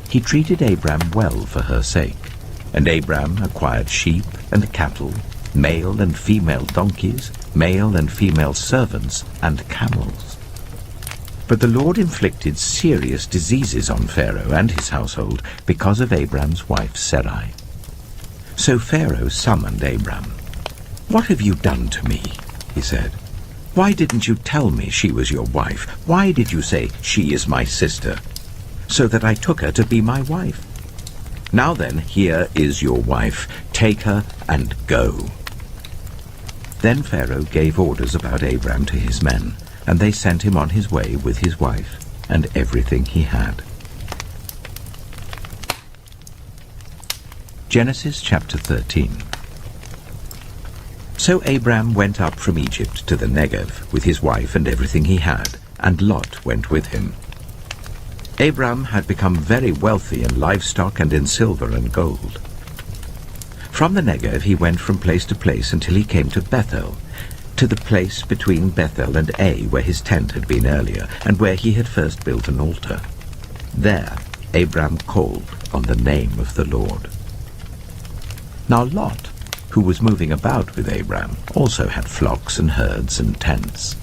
He treated Abram well for her sake, and Abram acquired sheep and cattle, male and female donkeys, male and female servants, and camels. But the Lord inflicted serious diseases on Pharaoh and his household because of Abram's wife Sarai. So Pharaoh summoned Abram. "What have you done to me?" he said. "Why didn't you tell me she was your wife? Why did you say, 'She is my sister,' so that I took her to be my wife? Now then, here is your wife. Take her and go." Then Pharaoh gave orders about Abram to his men, and they sent him on his way with his wife and everything he had. Genesis chapter 13. So Abram went up from Egypt to the Negev with his wife and everything he had, and Lot went with him. Abram had become very wealthy in livestock and in silver and gold. From the Negev he went from place to place until he came to Bethel, to the place between Bethel and Ai where his tent had been earlier, and where he had first built an altar. There Abram called on the name of the Lord. Now Lot, who was moving about with Abram, also had flocks and herds and tents.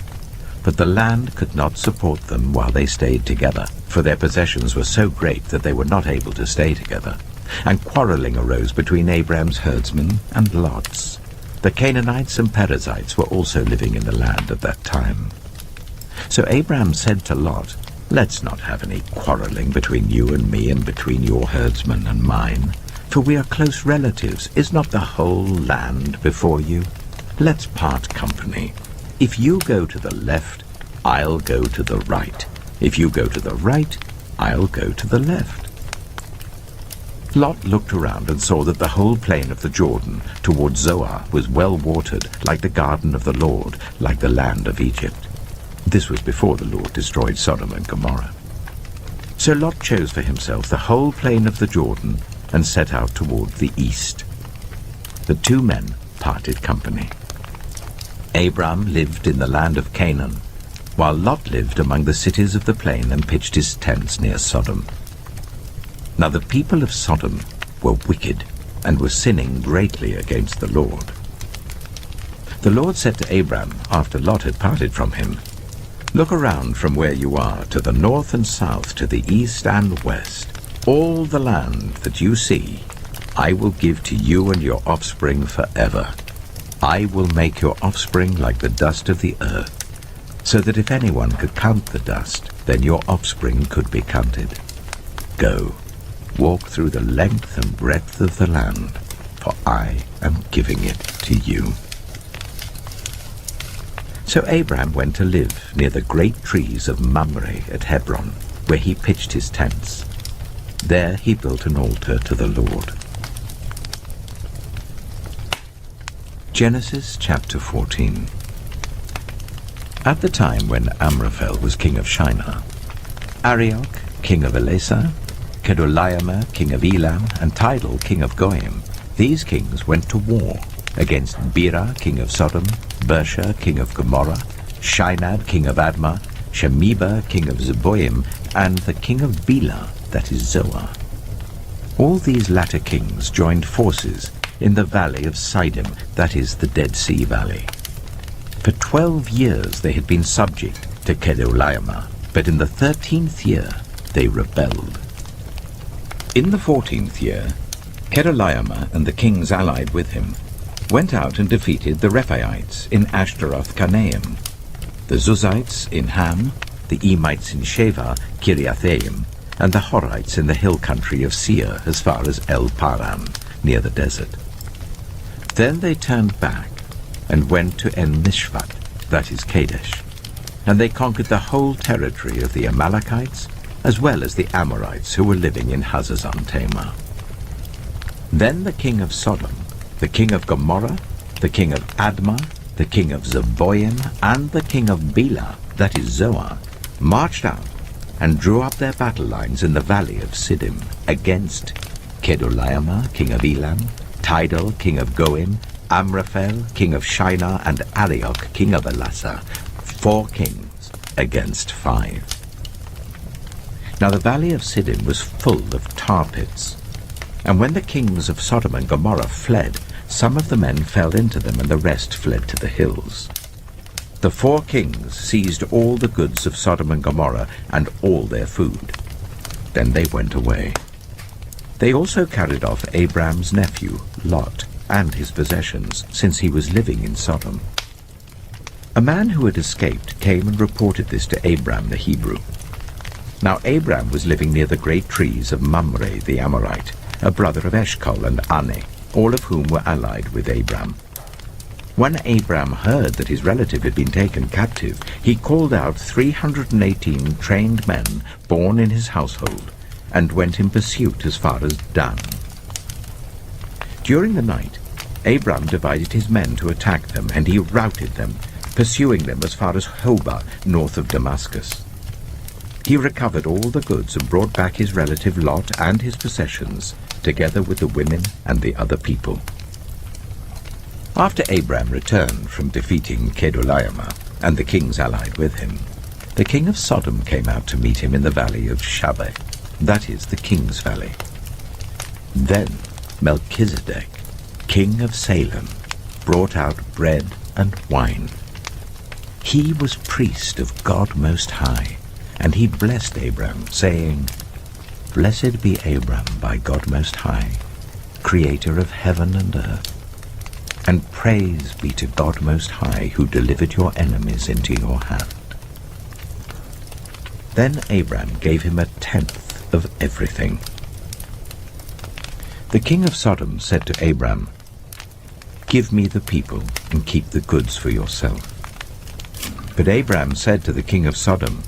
But the land could not support them while they stayed together, for their possessions were so great that they were not able to stay together. And quarreling arose between Abram's herdsmen and Lot's. The Canaanites and Perizzites were also living in the land at that time. So Abram said to Lot, "Let's not have any quarreling between you and me and between your herdsmen and mine, for we are close relatives. Is not the whole land before you? Let's part company. If you go to the left, I'll go to the right. If you go to the right, I'll go to the left." Lot looked around and saw that the whole plain of the Jordan toward Zoar was well watered, like the garden of the Lord, like the land of Egypt. This was before the Lord destroyed Sodom and Gomorrah. So Lot chose for himself the whole plain of the Jordan and set out toward the east. The two men parted company. Abram lived in the land of Canaan, while Lot lived among the cities of the plain and pitched his tents near Sodom. Now the people of Sodom were wicked and were sinning greatly against the Lord. The Lord said to Abram, after Lot had parted from him, "Look around from where you are, to the north and south, to the east and west. All the land that you see, I will give to you and your offspring forever. I will make your offspring like the dust of the earth, so that if anyone could count the dust, then your offspring could be counted. Go, walk through the length and breadth of the land, for I am giving it to you." So Abram went to live near the great trees of Mamre at Hebron, where he pitched his tents. There he built an altar to the Lord. Genesis chapter 14. At the time when Amraphel was king of Shinar, Arioch, king of Elasah, Kedorlaomer, king of Elam, and Tidal, king of Goyim, these kings went to war against Bera, king of Sodom, Bersha, king of Gomorrah, Shinab, king of Admah, Shemeba, king of Zeboim, and the king of Bela, that is Zoar. All these latter kings joined forces in the valley of Siddim, that is the Dead Sea Valley. For 12 years they had been subject to Kedorlaomer, but in the 13th year they rebelled. In the 14th year, Kedorlaomer and the kings allied with him went out and defeated the Rephaites in Ashtaroth-Karnaim, the Zuzites in Ham, the Emites in Sheva, Kiriathaim, and the Horites in the hill country of Seir as far as El-Paran, near the desert. Then they turned back and went to En-Mishpat, that is Kadesh, and they conquered the whole territory of the Amalekites, as well as the Amorites who were living in Hazazon-Tamar. Then the king of Sodom, the king of Gomorrah, the king of Admah, the king of Zeboim, and the king of Bela, that is Zoar, marched out and drew up their battle lines in the valley of Siddim against Kedorlaomer, king of Elam, Tidal, king of Goim, Amraphel, king of Shinar, and Arioch, king of Elasah, 4 kings against 5. Now the valley of Siddim was full of tar pits, and when the kings of Sodom and Gomorrah fled, some of the men fell into them, and the rest fled to the hills. The 4 kings seized all the goods of Sodom and Gomorrah and all their food. Then they went away. They also carried off Abram's nephew, Lot, and his possessions, since he was living in Sodom. A man who had escaped came and reported this to Abram the Hebrew. Now Abram was living near the great trees of Mamre the Amorite, a brother of Eshcol and Ane, all of whom were allied with Abram. When Abram heard that his relative had been taken captive, he called out 318 trained men born in his household, and went in pursuit as far as Dan. During the night, Abram divided his men to attack them, and he routed them, pursuing them as far as Hobah, north of Damascus. He recovered all the goods and brought back his relative Lot and his possessions, together with the women and the other people. After Abram returned from defeating Kedorlaomer and the kings allied with him, the king of Sodom came out to meet him in the valley of Shaveh, that is the king's valley. Then Melchizedek, king of Salem, brought out bread and wine. He was priest of God Most High, and he blessed Abram, saying, "Blessed be Abram by God Most High, creator of heaven and earth. and praise be to God Most High, who delivered your enemies into your hand." Then Abram gave him 1/10 of everything. The king of Sodom said to Abram, "Give me the people and keep the goods for yourself." But Abram said to the king of Sodom,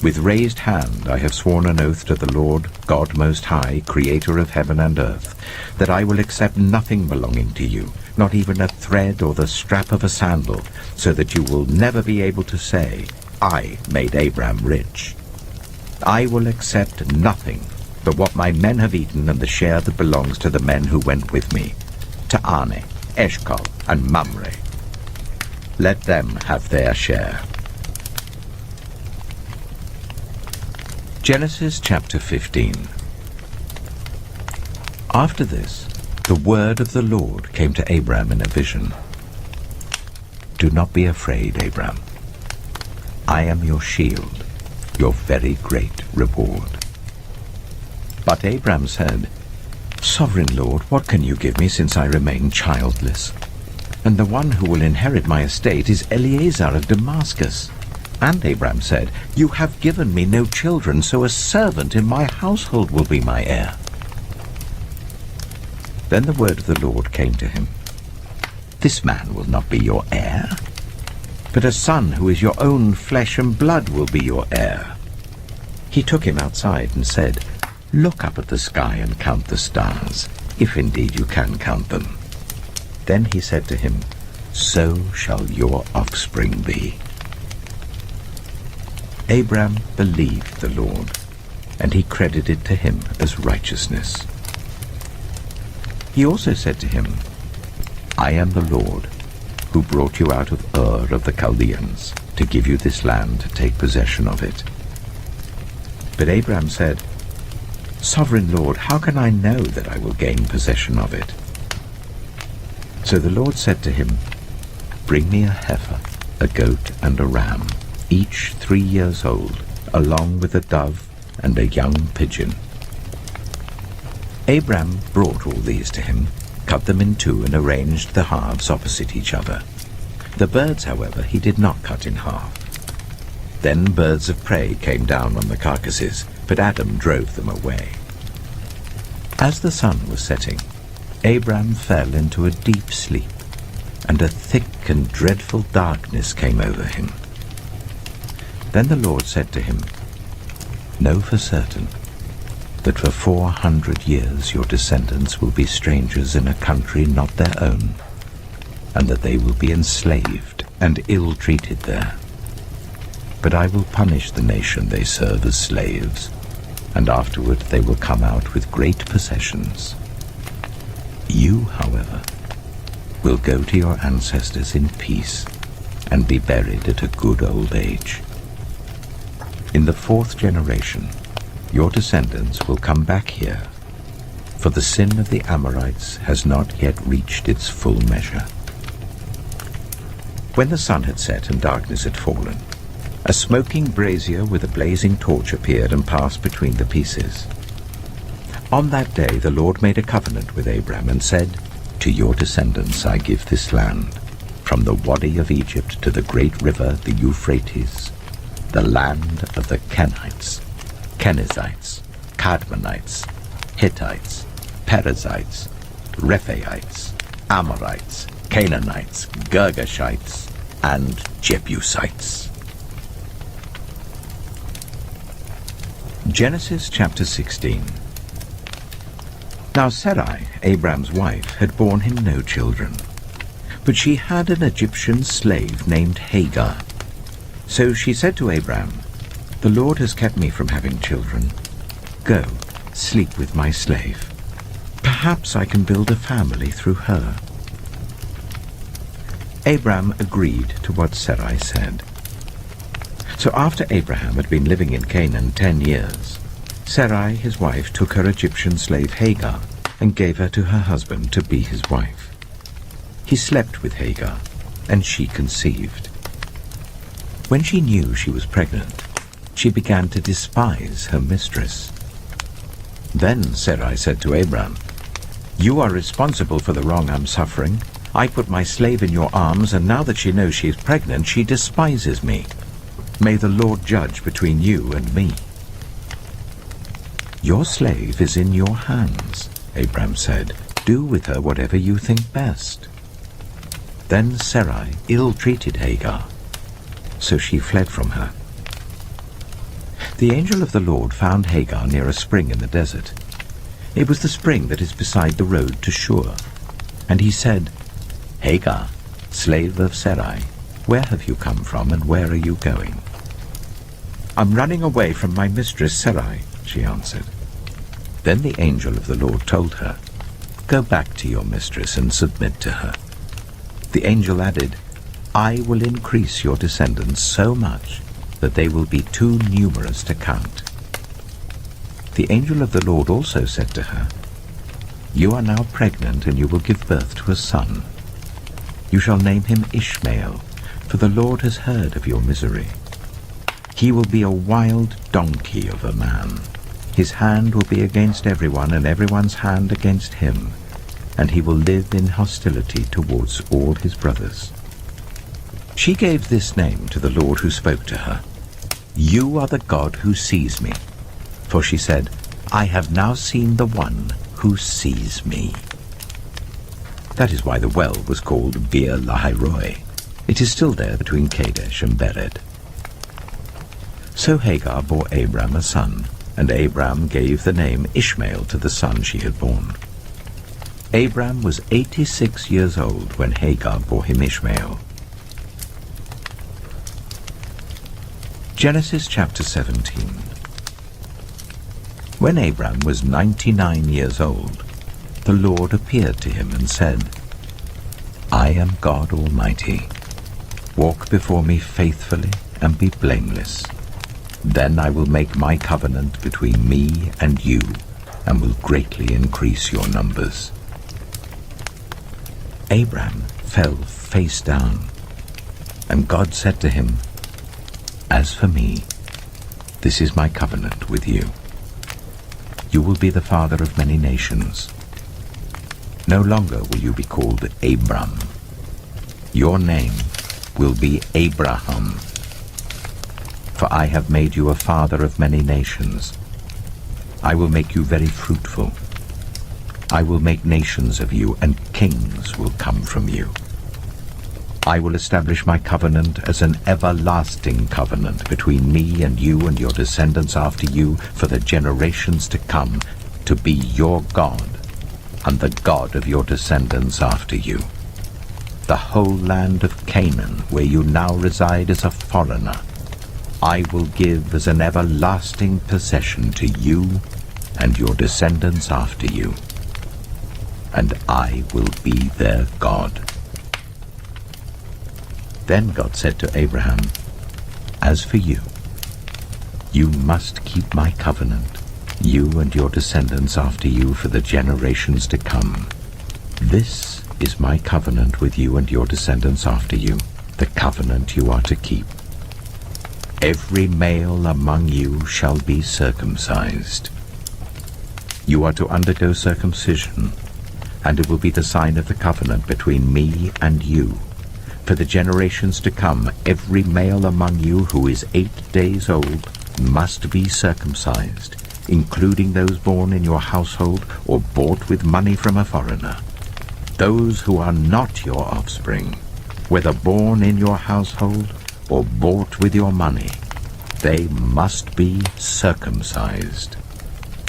"With raised hand I have sworn an oath to the Lord, God Most High, creator of heaven and earth, that I will accept nothing belonging to you, not even a thread or the strap of a sandal, so that you will never be able to say, 'I made Abram rich.' I will accept nothing but what my men have eaten and the share that belongs to the men who went with me, to Ane, Eshcol, and Mamre. Let them have their share." Genesis chapter 15. After this, the word of the Lord came to Abram in a vision. "Do not be afraid, Abram. I am your shield, your very great reward." But Abram said, "Sovereign Lord, what can you give me since I remain childless? And the one who will inherit my estate is Eliezer of Damascus." And Abram said, "You have given me no children, so a servant in my household will be my heir." Then the word of the Lord came to him, "This man will not be your heir, but a son who is your own flesh and blood will be your heir." He took him outside and said, "Look up at the sky and count the stars, if indeed you can count them." Then he said to him, "So shall your offspring be." Abram believed the Lord, and he credited to him as righteousness. He also said to him, "I am the Lord, who brought you out of Ur of the Chaldeans, to give you this land to take possession of it." But Abram said, "Sovereign Lord, how can I know that I will gain possession of it?" So the Lord said to him, "Bring me a heifer, a goat, and a ram, each 3 years old, along with a dove and a young pigeon." Abram brought all these to him, cut them in two, and arranged the halves opposite each other. The birds, however, he did not cut in half. Then birds of prey came down on the carcasses, but Adam drove them away. As the sun was setting, Abram fell into a deep sleep, and a thick and dreadful darkness came over him. Then the Lord said to him, "Know for certain that for 400 years your descendants will be strangers in a country not their own, and that they will be enslaved and ill-treated there. But I will punish the nation they serve as slaves, and afterward they will come out with great possessions. You, however, will go to your ancestors in peace and be buried at a good old age. In the 4th generation, your descendants will come back here, for the sin of the Amorites has not yet reached its full measure." When the sun had set and darkness had fallen, a smoking brazier with a blazing torch appeared and passed between the pieces. On that day the Lord made a covenant with Abram and said, "To your descendants I give this land, from the Wadi of Egypt to the great river, the Euphrates, the land of the Kenites, Kenizzites, Cadmonites, Hittites, Perizzites, Rephaites, Amorites, Canaanites, Girgashites, and Jebusites." Genesis chapter 16. Now Sarai, Abram's wife, had borne him no children, but she had an Egyptian slave named Hagar. So she said to Abram, "The Lord has kept me from having children. Go, sleep with my slave. Perhaps I can build a family through her." Abram agreed to what Sarai said. So after Abraham had been living in Canaan 10 years, Sarai, his wife, took her Egyptian slave Hagar and gave her to her husband to be his wife. He slept with Hagar, and she conceived. When she knew she was pregnant, she began to despise her mistress. Then Sarai said to Abram, "You are responsible for the wrong I'm suffering. I put my slave in your arms, and now that she knows she is pregnant, she despises me. May the Lord judge between you and me." "Your slave is in your hands," Abram said. "Do with her whatever you think best." Then Sarai ill-treated Hagar, so she fled from her. The angel of the Lord found Hagar near a spring in the desert. It was the spring that is beside the road to Shur. And he said, "Hagar, slave of Sarai, where have you come from and where are you going?" "I'm running away from my mistress Sarai," she answered. Then the angel of the Lord told her, "Go back to your mistress and submit to her." The angel added, "I will increase your descendants so much that they will be too numerous to count." The angel of the Lord also said to her, "You are now pregnant, and you will give birth to a son. You shall name him Ishmael, for the Lord has heard of your misery. He will be a wild donkey of a man. His hand will be against everyone, and everyone's hand against him, and he will live in hostility towards all his brothers." She gave this name to the Lord who spoke to her, "You are the God who sees me." For she said, "I have now seen the one who sees me." That is why the well was called Bir Lahai-Roi. It is still there between Kadesh and Bered. So Hagar bore Abram a son, and Abram gave the name Ishmael to the son she had born. Abram was 86 years old when Hagar bore him Ishmael. Genesis chapter 17. When Abram was 99 years old, the Lord appeared to him and said, "I am God Almighty. Walk before me faithfully and be blameless. Then I will make my covenant between me and you, and will greatly increase your numbers." Abram fell face down, and God said to him, "As for me, this is my covenant with you. You will be the father of many nations. No longer will you be called Abram. Your name will be Abraham. For I have made you a father of many nations. I will make you very fruitful. I will make nations of you, and kings will come from you. I will establish my covenant as an everlasting covenant between me and you and your descendants after you for the generations to come, to be your God and the God of your descendants after you. The whole land of Canaan, where you now reside as a foreigner, I will give as an everlasting possession to you and your descendants after you, and I will be their God." Then God said to Abraham, "As for you, you must keep my covenant, you and your descendants after you for the generations to come. This is my covenant with you and your descendants after you, the covenant you are to keep. Every male among you shall be circumcised. You are to undergo circumcision, and it will be the sign of the covenant between me and you. For the generations to come, every male among you who is 8 days old must be circumcised, including those born in your household or bought with money from a foreigner. Those who are not your offspring, whether born in your household or bought with your money, they must be circumcised.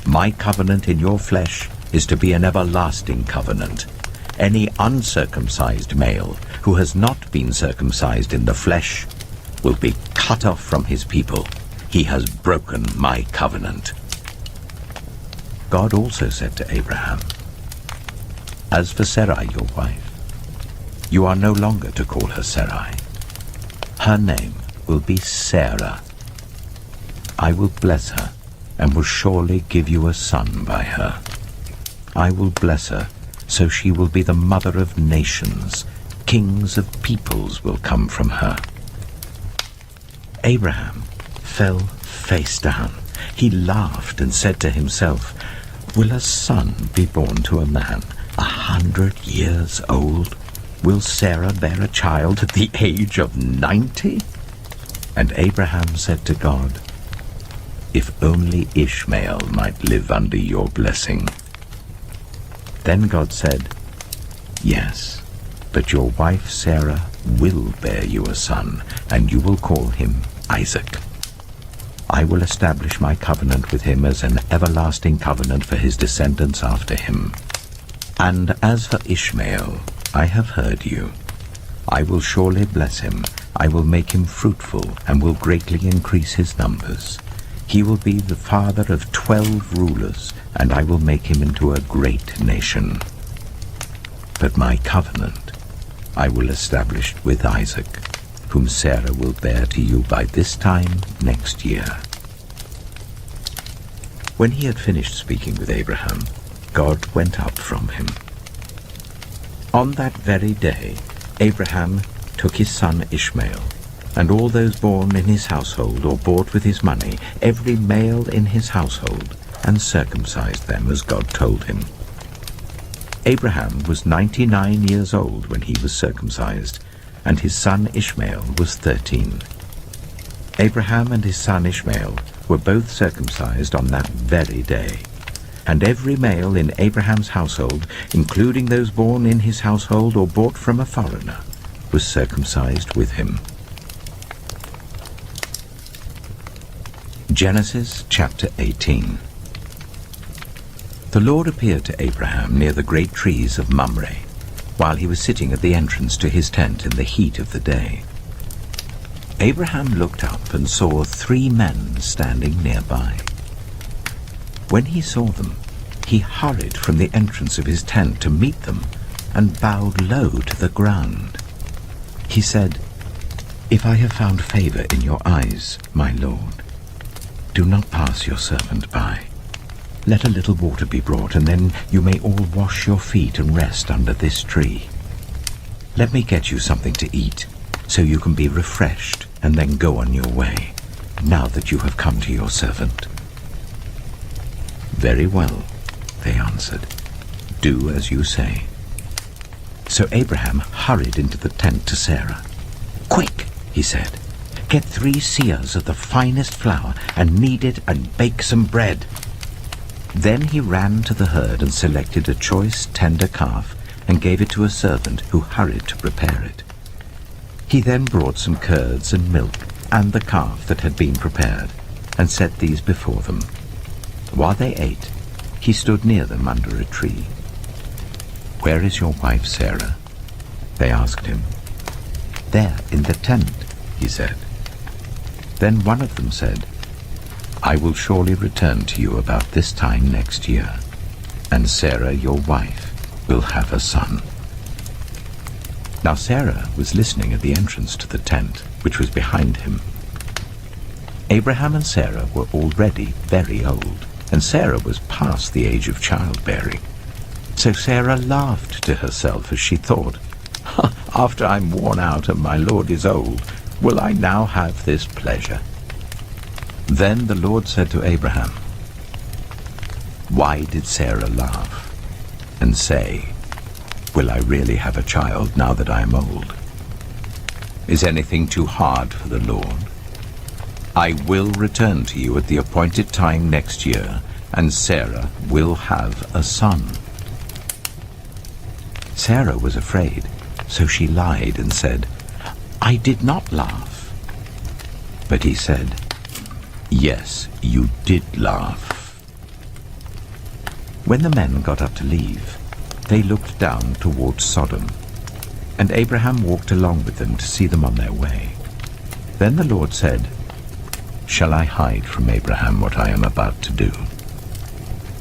My covenant in your flesh is to be an everlasting covenant. Any uncircumcised male who has not been circumcised in the flesh will be cut off from his people. He has broken my covenant." God also said to Abraham, "As for Sarai, your wife, you are no longer to call her Sarai. Her name will be Sarah. I will bless her and will surely give you a son by her. I will bless her, so she will be the mother of nations. Kings of peoples will come from her." Abraham fell face down. He laughed and said to himself, "Will a son be born to a man 100 years old? Will Sarah bear a child at the age of 90? And Abraham said to God, If only Ishmael might live under your blessing. Then God said, Yes, but your wife Sarah will bear you a son, and you will call him Isaac. I will establish my covenant with him as an everlasting covenant for his descendants after him. And as for Ishmael, I have heard you. I will surely bless him. I will make him fruitful, and will greatly increase his numbers. He will be the father of 12 rulers, and I will make him into a great nation. But my covenant I will establish with Isaac, whom Sarah will bear to you by this time next year. When he had finished speaking with Abraham, God went up from him. On that very day, Abraham took his son Ishmael, and all those born in his household or bought with his money, every male in his household, and circumcised them as God told him. Abraham was 99 years old when he was circumcised, and his son Ishmael was 13. Abraham and his son Ishmael were both circumcised on that very day, and every male in Abraham's household, including those born in his household or bought from a foreigner, was circumcised with him. Genesis chapter 18. The Lord appeared to Abraham near the great trees of Mamre, while he was sitting at the entrance to his tent in the heat of the day. Abraham looked up and saw 3 men standing nearby. When he saw them, he hurried from the entrance of his tent to meet them and bowed low to the ground. He said, If I have found favor in your eyes, my Lord, do not pass your servant by. Let a little water be brought, and then you may all wash your feet and rest under this tree. Let me get you something to eat, so you can be refreshed and then go on your way, now that you have come to your servant. Very well, they answered. Do as you say. So Abraham hurried into the tent to Sarah. Quick, he said, get 3 seahs of the finest flour and knead it and bake some bread. Then he ran to the herd and selected a choice tender calf and gave it to a servant who hurried to prepare it. He then brought some curds and milk and the calf that had been prepared and set these before them. While they ate, he stood near them under a tree. Where is your wife Sarah? They asked him. There in the tent, he said. Then one of them said, I will surely return to you about this time next year, and Sarah, your wife, will have a son. Now Sarah was listening at the entrance to the tent, which was behind him. Abraham and Sarah were already very old, and Sarah was past the age of childbearing. So Sarah laughed to herself as she thought, After I'm worn out and my Lord is old, will I now have this pleasure? Then the Lord said to Abraham, Why did Sarah laugh and say, Will I really have a child now that I am old? Is anything too hard for the Lord? I will return to you at the appointed time next year, and Sarah will have a son. Sarah was afraid, so she lied and said, I did not laugh. But he said, Yes, you did laugh. When the men got up to leave, they looked down towards Sodom, and Abraham walked along with them to see them on their way. Then the Lord said, Shall I hide from Abraham what I am about to do?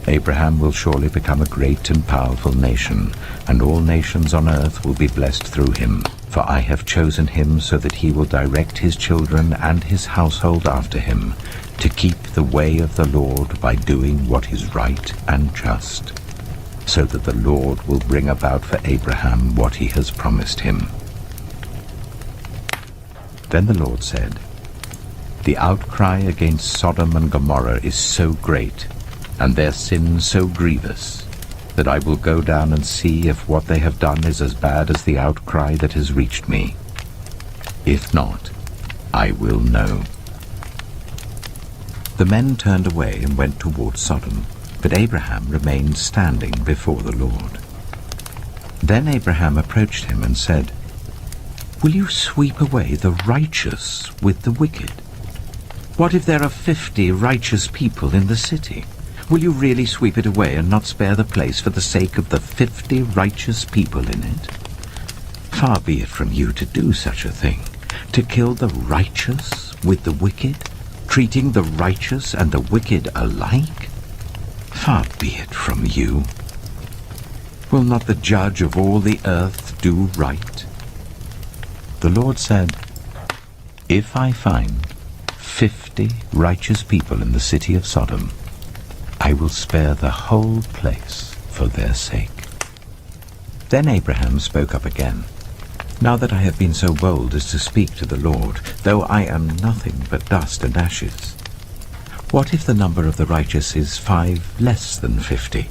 Abraham will surely become a great and powerful nation, and all nations on earth will be blessed through him. For I have chosen him so that he will direct his children and his household after him, to keep the way of the Lord by doing what is right and just, so that the Lord will bring about for Abraham what he has promised him. Then the Lord said, The outcry against Sodom and Gomorrah is so great, and their sin so grievous, that I will go down and see if what they have done is as bad as the outcry that has reached me. If not, I will know." The men turned away and went toward Sodom, but Abraham remained standing before the Lord. Then Abraham approached him and said, "Will you sweep away the righteous with the wicked? What if there are 50 righteous people in the city? Will you really sweep it away and not spare the place for the sake of the 50 righteous people in it? Far be it from you to do such a thing, to kill the righteous with the wicked, treating the righteous and the wicked alike? Far be it from you. Will not the judge of all the earth do right?" The Lord said, "If I find 50 righteous people in the city of Sodom, I will spare the whole place for their sake." Then Abraham spoke up again. "Now that I have been so bold as to speak to the Lord, though I am nothing but dust and ashes, what if the number of the righteous is 5 less than 50?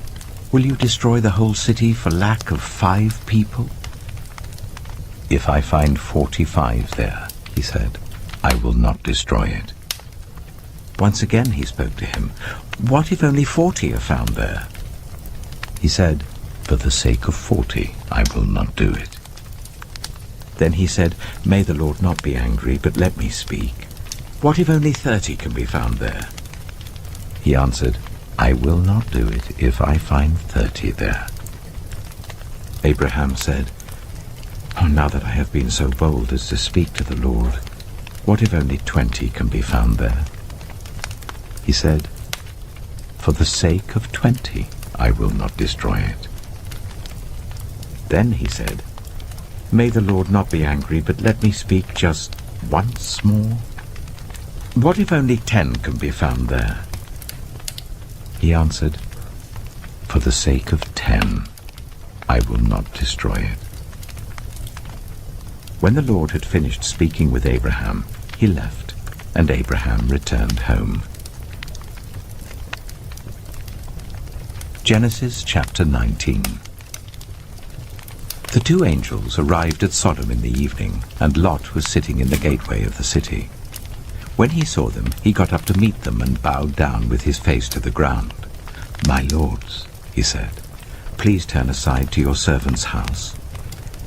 Will you destroy the whole city for lack of 5 people?" "If I find 45 there," he said, "I will not destroy it." Once again he spoke to him. "What if only 40 are found there?" He said, "For the sake of 40, I will not do it." Then he said, "May the Lord not be angry, but let me speak. What if only 30 can be found there?" He answered, "I will not do it if I find 30 there." Abraham said, "Oh, now that I have been so bold as to speak to the Lord, what if only 20 can be found there?" He said, "For the sake of 20, I will not destroy it." Then he said, "May the Lord not be angry, but let me speak just once more. What if only 10 can be found there?" He answered, "For the sake of 10, I will not destroy it." When the Lord had finished speaking with Abraham, he left, and Abraham returned home. Genesis chapter 19. The 2 angels arrived at Sodom in the evening, and Lot was sitting in the gateway of the city. When he saw them, he got up to meet them and bowed down with his face to the ground. "My lords," he said, "please turn aside to your servant's house.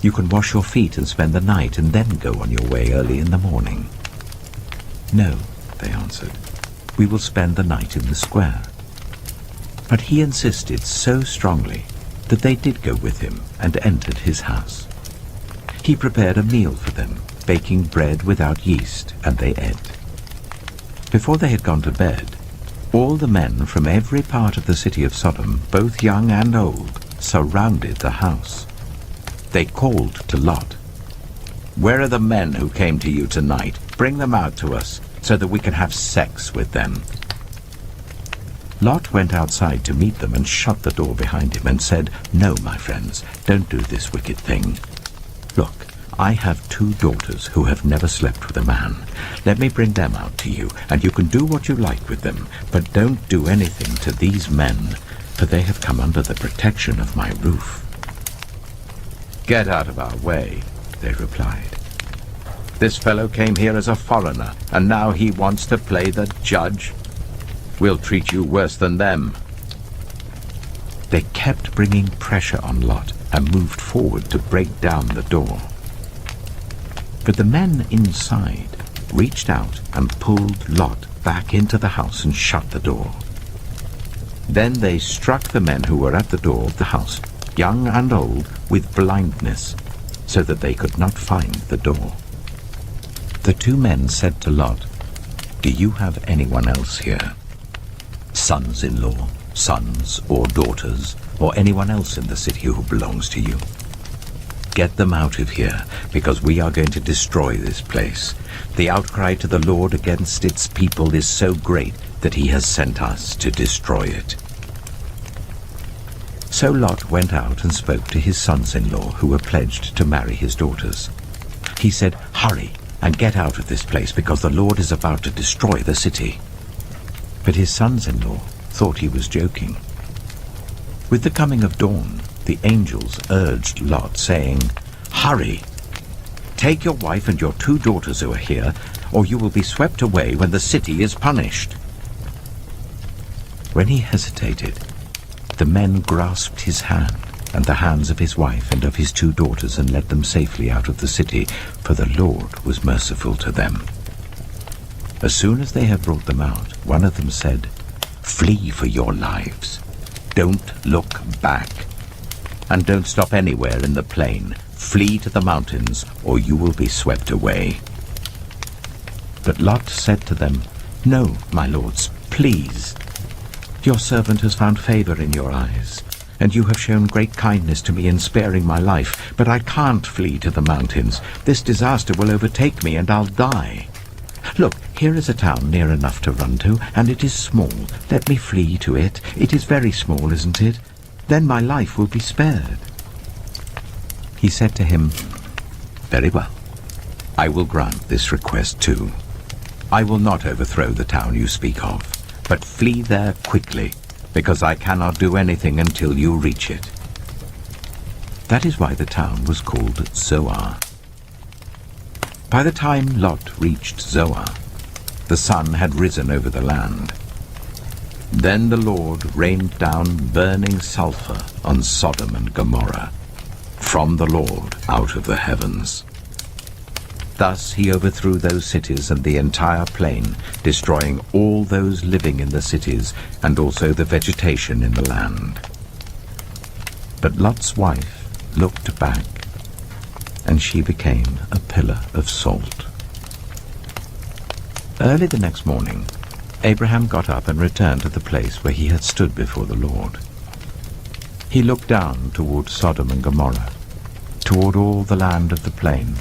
You can wash your feet and spend the night and then go on your way early in the morning." "No," they answered, "we will spend the night in the square." But he insisted so strongly that they did go with him and entered his house. He prepared a meal for them, baking bread without yeast, and they ate. Before they had gone to bed, all the men from every part of the city of Sodom, both young and old, surrounded the house. They called to Lot, "Where are the men who came to you tonight? Bring them out to us, so that we can have sex with them." Lot went outside to meet them and shut the door behind him and said, "No, my friends, don't do this wicked thing. Look, I have 2 daughters who have never slept with a man. Let me bring them out to you, and you can do what you like with them, but don't do anything to these men, for they have come under the protection of my roof." "Get out of our way," they replied. "This fellow came here as a foreigner, and now he wants to play the judge. We'll treat you worse than them." They kept bringing pressure on Lot and moved forward to break down the door. But the men inside reached out and pulled Lot back into the house and shut the door. Then they struck the men who were at the door of the house, young and old, with blindness, so that they could not find the door. The 2 men said to Lot, "Do you have anyone else here? Sons-in-law, sons or daughters, or anyone else in the city who belongs to you? Get them out of here, because we are going to destroy this place. The outcry to the Lord against its people is so great that he has sent us to destroy it." So Lot went out and spoke to his sons-in-law who were pledged to marry his daughters. He said, "Hurry and get out of this place, because the Lord is about to destroy the city." But his sons-in-law thought he was joking. With the coming of dawn, the angels urged Lot, saying, "Hurry! Take your wife and your 2 daughters who are here, or you will be swept away when the city is punished." When he hesitated, the men grasped his hand and the hands of his wife and of his 2 daughters and led them safely out of the city, for the Lord was merciful to them. As soon as they had brought them out, one of them said, "Flee for your lives. Don't look back. And don't stop anywhere in the plain. Flee to the mountains, or you will be swept away." But Lot said to them, "No, my lords, please. Your servant has found favor in your eyes, and you have shown great kindness to me in sparing my life, but I can't flee to the mountains. This disaster will overtake me, and I'll die. Look, here is a town near enough to run to, and it is small. Let me flee to it. It is very small, isn't it? Then my life will be spared." He said to him, "Very well. I will grant this request too. I will not overthrow the town you speak of, but flee there quickly, because I cannot do anything until you reach it." That is why the town was called Zoar. By the time Lot reached Zoar, the sun had risen over the land. Then the Lord rained down burning sulfur on Sodom and Gomorrah, from the Lord out of the heavens. Thus he overthrew those cities and the entire plain, destroying all those living in the cities and also the vegetation in the land. But Lot's wife looked back, and she became a pillar of salt. Early the next morning, Abraham got up and returned to the place where he had stood before the Lord. He looked down toward Sodom and Gomorrah, toward all the land of the plain,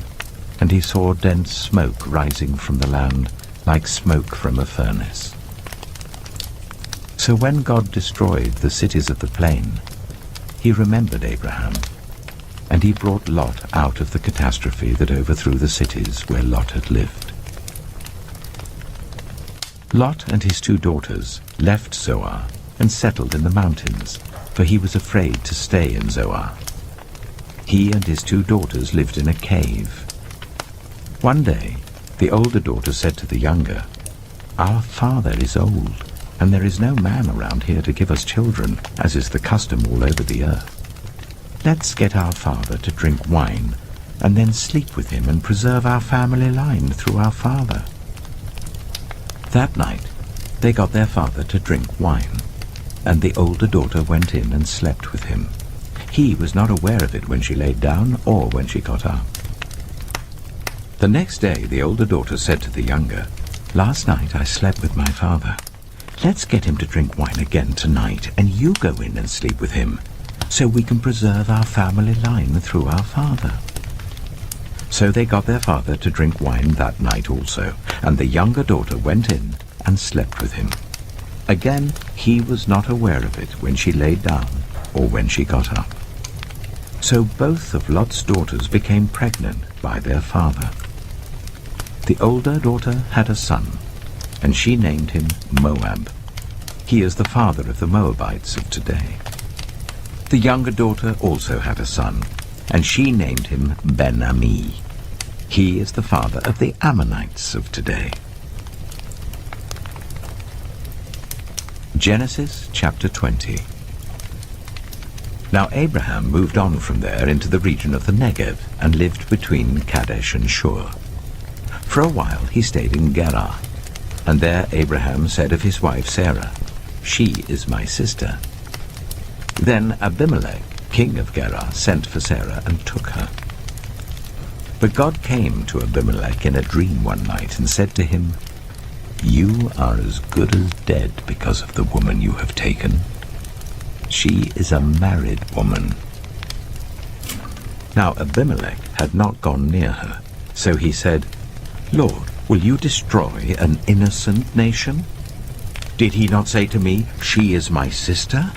and he saw dense smoke rising from the land like smoke from a furnace. So when God destroyed the cities of the plain, he remembered Abraham, and he brought Lot out of the catastrophe that overthrew the cities where Lot had lived. Lot and his 2 daughters left Zoar and settled in the mountains, for he was afraid to stay in Zoar. He and his 2 daughters lived in a cave. One day, the older daughter said to the younger, "Our father is old, and there is no man around here to give us children, as is the custom all over the earth. Let's get our father to drink wine, and then sleep with him and preserve our family line through our father." That night, they got their father to drink wine, and the older daughter went in and slept with him. He was not aware of it when she laid down or when she got up. The next day, the older daughter said to the younger, "Last night I slept with my father. Let's get him to drink wine again tonight, and you go in and sleep with him, so we can preserve our family line through our father." So they got their father to drink wine that night also, and the younger daughter went in and slept with him. Again, he was not aware of it when she laid down or when she got up. So both of Lot's daughters became pregnant by their father. The older daughter had a son, and she named him Moab. He is the father of the Moabites of today. The younger daughter also had a son, and she named him Ben-Ami. He is the father of the Ammonites of today. Genesis chapter 20. Now Abraham moved on from there into the region of the Negev and lived between Kadesh and Shur. For a while he stayed in Gerar, and there Abraham said of his wife Sarah, "She is my sister." Then Abimelech, king of Gerar, sent for Sarah and took her. But God came to Abimelech in a dream one night and said to him, "You are as good as dead because of the woman you have taken. She is a married woman." Now Abimelech had not gone near her, so he said, "Lord, will you destroy an innocent nation? Did he not say to me, 'She is my sister'?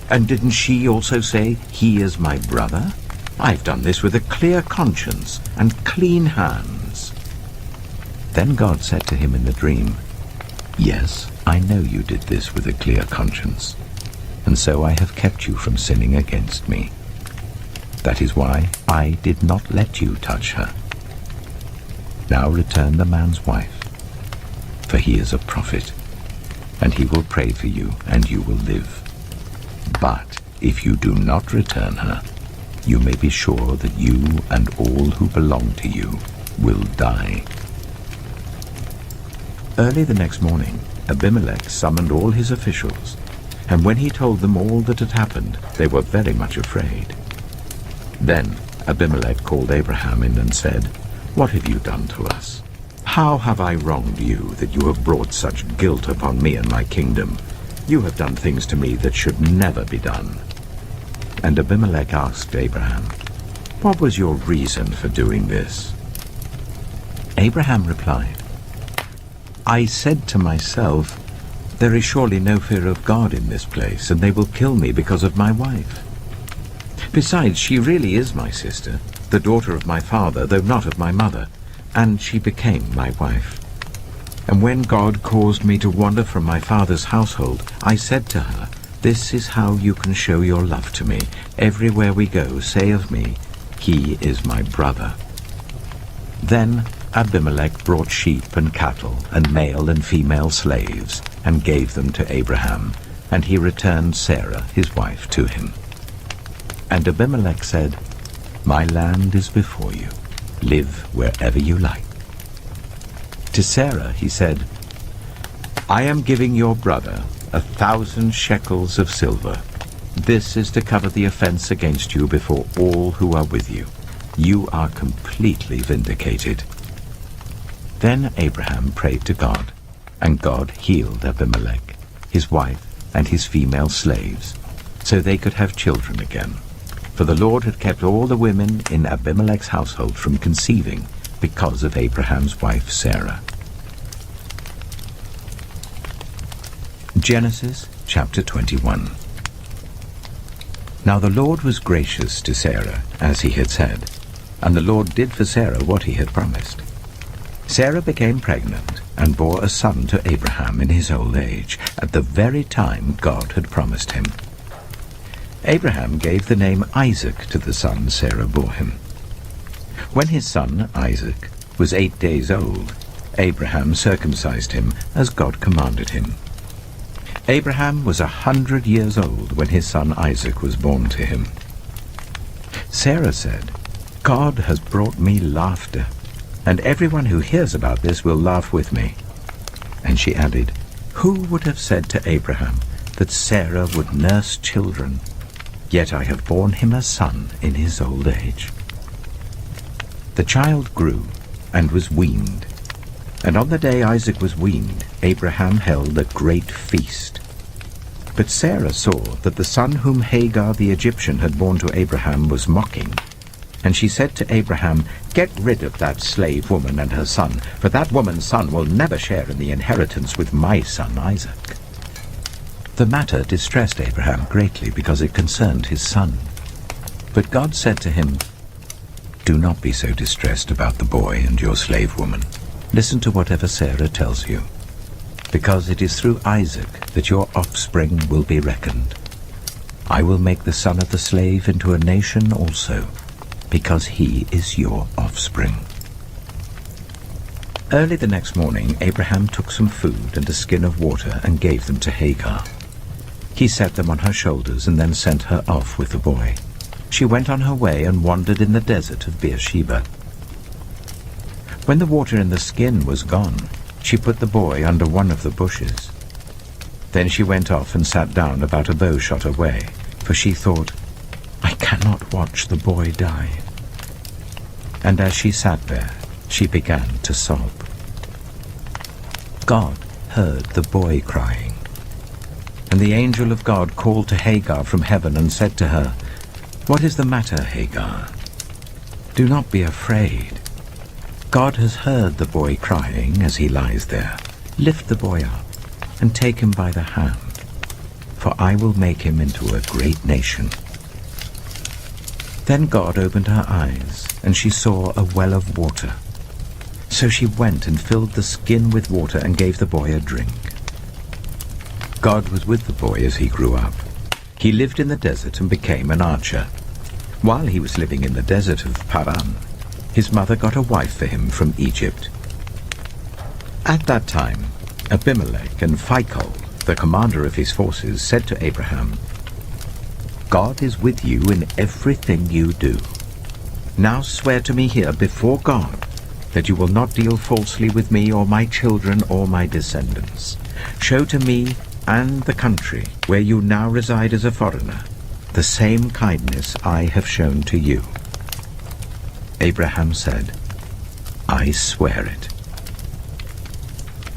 And didn't she also say, 'He is my brother'? I've done this with a clear conscience and clean hands." Then God said to him in the dream, "Yes, I know you did this with a clear conscience. and so I have kept you from sinning against me. That is why I did not let you touch her. Now return the man's wife, for he is a prophet, and he will pray for you, and you will live. But if you do not return her, you may be sure that you and all who belong to you will die." Early the next morning, Abimelech summoned all his officials, and when he told them all that had happened, they were very much afraid. Then Abimelech called Abraham in and said, "What have you done to us? How have I wronged you that you have brought such guilt upon me and my kingdom? You have done things to me that should never be done." And Abimelech asked Abraham, "What was your reason for doing this?" Abraham replied, "I said to myself, there is surely no fear of God in this place, and they will kill me because of my wife. Besides, she really is my sister, the daughter of my father, though not of my mother, and she became my wife. And when God caused me to wander from my father's household, I said to her, 'This is how you can show your love to me. Everywhere we go, say of me, he is my brother.' Then Abimelech brought sheep and cattle and male and female slaves and gave them to Abraham, and he returned Sarah, his wife, to him. And Abimelech said, 'My land is before you. Live wherever you like.' To Sarah he said, 'I am giving your brother 1,000 shekels of silver. This is to cover the offense against you before all who are with you. You are completely vindicated.' Then Abraham prayed to God, and God healed Abimelech, his wife, and his female slaves, so they could have children again. For the Lord had kept all the women in Abimelech's household from conceiving because of Abraham's wife Sarah. Genesis chapter 21. Now the Lord was gracious to Sarah, as he had said, and the Lord did for Sarah what he had promised. Sarah became pregnant and bore a son to Abraham in his old age, at the very time God had promised him. Abraham gave the name Isaac to the son Sarah bore him. When his son, Isaac, was 8 days old, Abraham circumcised him as God commanded him. Abraham was 100 years old when his son Isaac was born to him. Sarah said, "God has brought me laughter, and everyone who hears about this will laugh with me." And she added, "Who would have said to Abraham that Sarah would nurse children? Yet I have borne him a son in his old age." The child grew and was weaned, and on the day Isaac was weaned, Abraham held a great feast. But Sarah saw that the son whom Hagar the Egyptian had borne to Abraham was mocking, and she said to Abraham, "Get rid of that slave woman and her son, for that woman's son will never share in the inheritance with my son Isaac." The matter distressed Abraham greatly because it concerned his son. But God said to him, "Do not be so distressed about the boy and your slave woman. Listen to whatever Sarah tells you, because it is through Isaac that your offspring will be reckoned. I will make the son of the slave into a nation also, because he is your offspring." Early the next morning, Abraham took some food and a skin of water and gave them to Hagar. He set them on her shoulders and then sent her off with the boy. She went on her way and wandered in the desert of Beersheba. When the water in the skin was gone, she put the boy under one of the bushes. Then she went off and sat down about a bow shot away, for she thought, "I cannot watch the boy die." And as she sat there, she began to sob. God heard the boy crying. And the angel of God called to Hagar from heaven and said to her, "What is the matter, Hagar? Do not be afraid. God has heard the boy crying as he lies there. Lift the boy up and take him by the hand, for I will make him into a great nation." Then God opened her eyes, and she saw a well of water. So she went and filled the skin with water and gave the boy a drink. God was with the boy as he grew up, He lived in the desert and became an archer. While he was living in the desert of Paran, his mother got a wife for him from Egypt. At that time, Abimelech and Phicol, the commander of his forces, said to Abraham, "God is with you in everything you do. Now swear to me here before God that you will not deal falsely with me or my children or my descendants. Show to me and the country where you now reside as a foreigner the same kindness I have shown to you." Abraham said, "I swear it."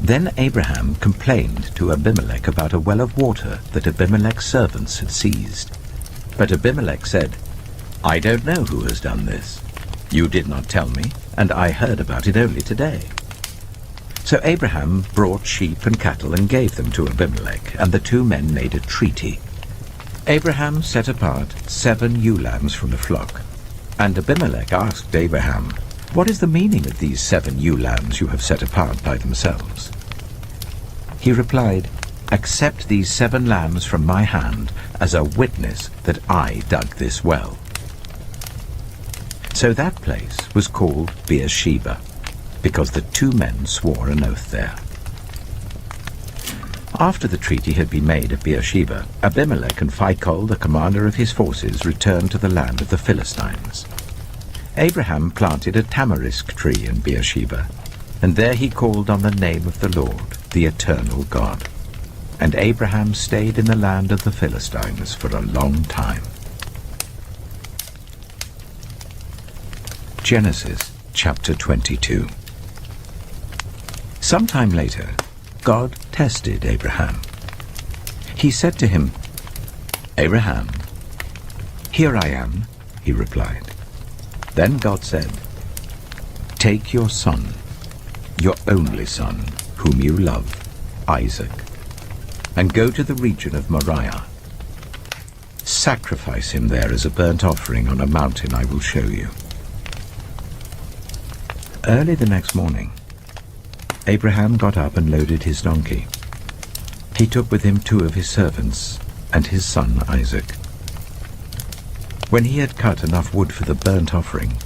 Then Abraham complained to Abimelech about a well of water that Abimelech's servants had seized. But Abimelech said, "I don't know who has done this. You did not tell me, and I heard about it only today." So Abraham brought sheep and cattle and gave them to Abimelech, and the two men made a treaty. Abraham set apart 7 ewe lambs from the flock, and Abimelech asked Abraham, "What is the meaning of these 7 ewe lambs you have set apart by themselves?" He replied, "Accept these 7 lambs from my hand as a witness that I dug this well." So that place was called Beersheba, because the two men swore an oath there. After the treaty had been made at Beersheba, Abimelech and Phicol, the commander of his forces, returned to the land of the Philistines. Abraham planted a tamarisk tree in Beersheba, and there he called on the name of the Lord, the eternal God. And Abraham stayed in the land of the Philistines for a long time. Genesis chapter 22. Sometime later, God tested Abraham. He said to him, "Abraham." "Here I am," he replied. Then God said, "Take your son, your only son, whom you love, Isaac, and go to the region of Moriah. Sacrifice him there as a burnt offering on a mountain I will show you." Early the next morning, Abraham got up and loaded his donkey. He took with him 2 of his servants and his son Isaac. When he had cut enough wood for the burnt offering,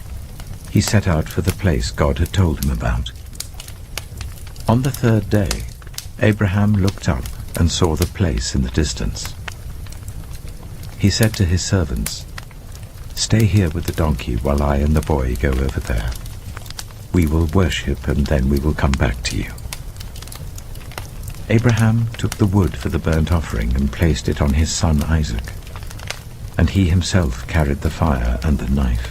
he set out for the place God had told him about. On the 3rd day, Abraham looked up and saw the place in the distance. He said to his servants, "Stay here with the donkey while I and the boy go over there. We will worship, and then we will come back to you." Abraham took the wood for the burnt offering and placed it on his son Isaac, and he himself carried the fire and the knife.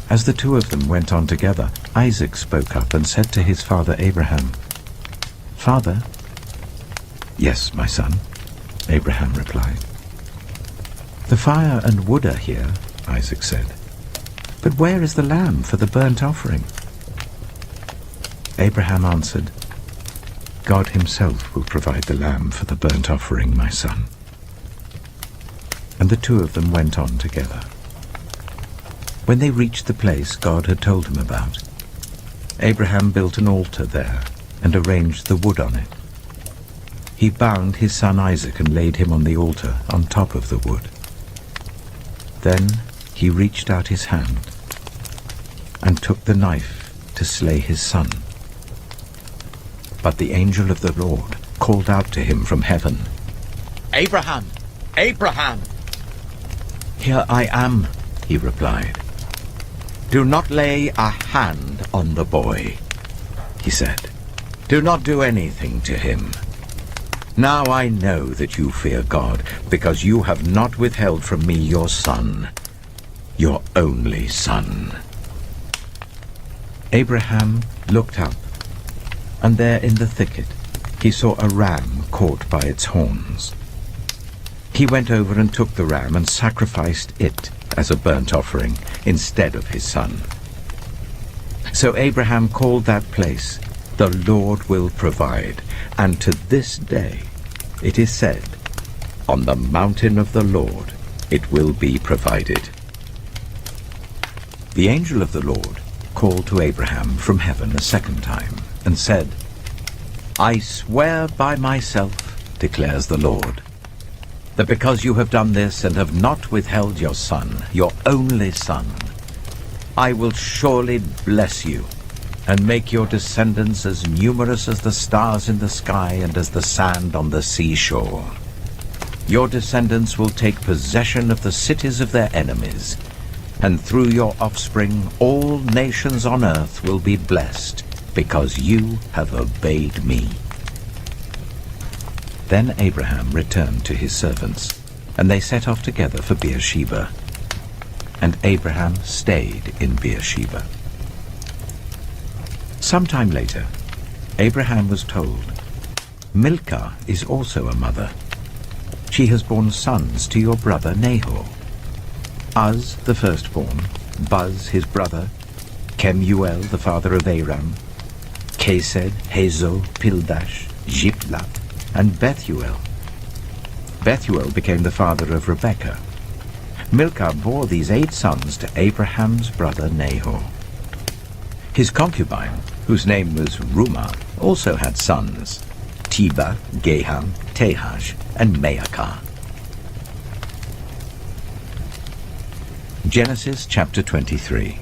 As the 2 of them went on together, Isaac spoke up and said to his father Abraham, "Father?" "Yes, my son," Abraham replied. "The fire and wood are here," Isaac said. "But where is the lamb for the burnt offering?" Abraham answered, "God himself will provide the lamb for the burnt offering, my son." And the 2 of them went on together. When they reached the place God had told him about, Abraham built an altar there and arranged the wood on it. He bound his son Isaac and laid him on the altar on top of the wood. Then he reached out his hand and took the knife to slay his son. But the angel of the Lord called out to him from heaven, "Abraham! Abraham!" "Here I am," he replied. "Do not lay a hand on the boy," he said. "Do not do anything to him. Now I know that you fear God, because you have not withheld from me your son, your only son." Abraham looked up, and there in the thicket he saw a ram caught by its horns. He went over and took the ram and sacrificed it as a burnt offering instead of his son. So Abraham called that place, "The Lord will provide," and to this day it is said, "On the mountain of the Lord it will be provided." The angel of the Lord called to Abraham from heaven a second time and said, "I swear by myself, declares the Lord, that because you have done this and have not withheld your son, your only son, I will surely bless you and make your descendants as numerous as the stars in the sky and as the sand on the seashore. Your descendants will take possession of the cities of their enemies, and through your offspring all nations on earth will be blessed, because you have obeyed me." Then Abraham returned to his servants, and they set off together for Beersheba. And Abraham stayed in Beersheba. Some time later, Abraham was told, "Milcah is also a mother. She has borne sons to your brother Nahor. Uz, the firstborn, Buz, his brother, Kemuel, the father of Aram, Kesed, Hazo, Pildash, Jipla, and Bethuel. Bethuel became the father of Rebekah. Milcah bore these 8 sons to Abraham's brother Nahor. His concubine, whose name was Rumah, also had sons, Tebah, Gaham, Tehash, and Maacah." Genesis chapter 23.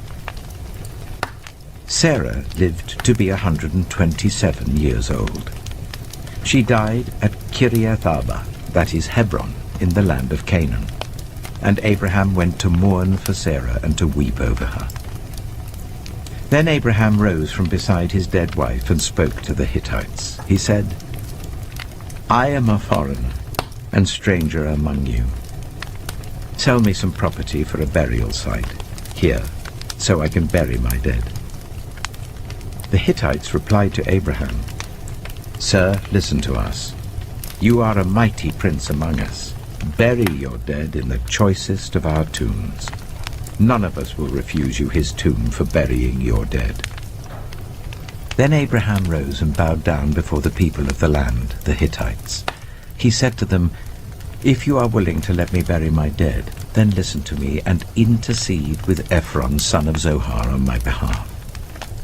Sarah lived to be 127 years old. She died at Kiriath Arba, that is Hebron, in the land of Canaan. And Abraham went to mourn for Sarah and to weep over her. Then Abraham rose from beside his dead wife and spoke to the Hittites. He said, "I am a foreigner and stranger among you. Sell me some property for a burial site here, so I can bury my dead." The Hittites replied to Abraham, "Sir, listen to us. You are a mighty prince among us. Bury your dead in the choicest of our tombs. None of us will refuse you his tomb for burying your dead." Then Abraham rose and bowed down before the people of the land, the Hittites. He said to them, "If you are willing to let me bury my dead, then listen to me and intercede with Ephron, son of Zohar, on my behalf.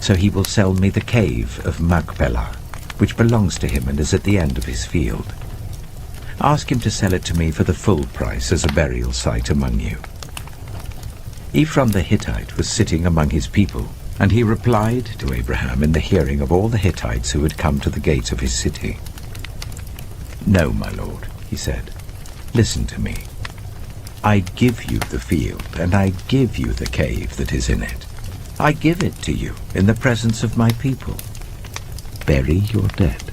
So he will sell me the cave of Machpelah, which belongs to him and is at the end of his field. Ask him to sell it to me for the full price as a burial site among you." Ephron the Hittite was sitting among his people, and he replied to Abraham in the hearing of all the Hittites who had come to the gates of his city. "No, my lord," he said, "listen to me. I give you the field, and I give you the cave that is in it. I give it to you in the presence of my people. Bury your dead."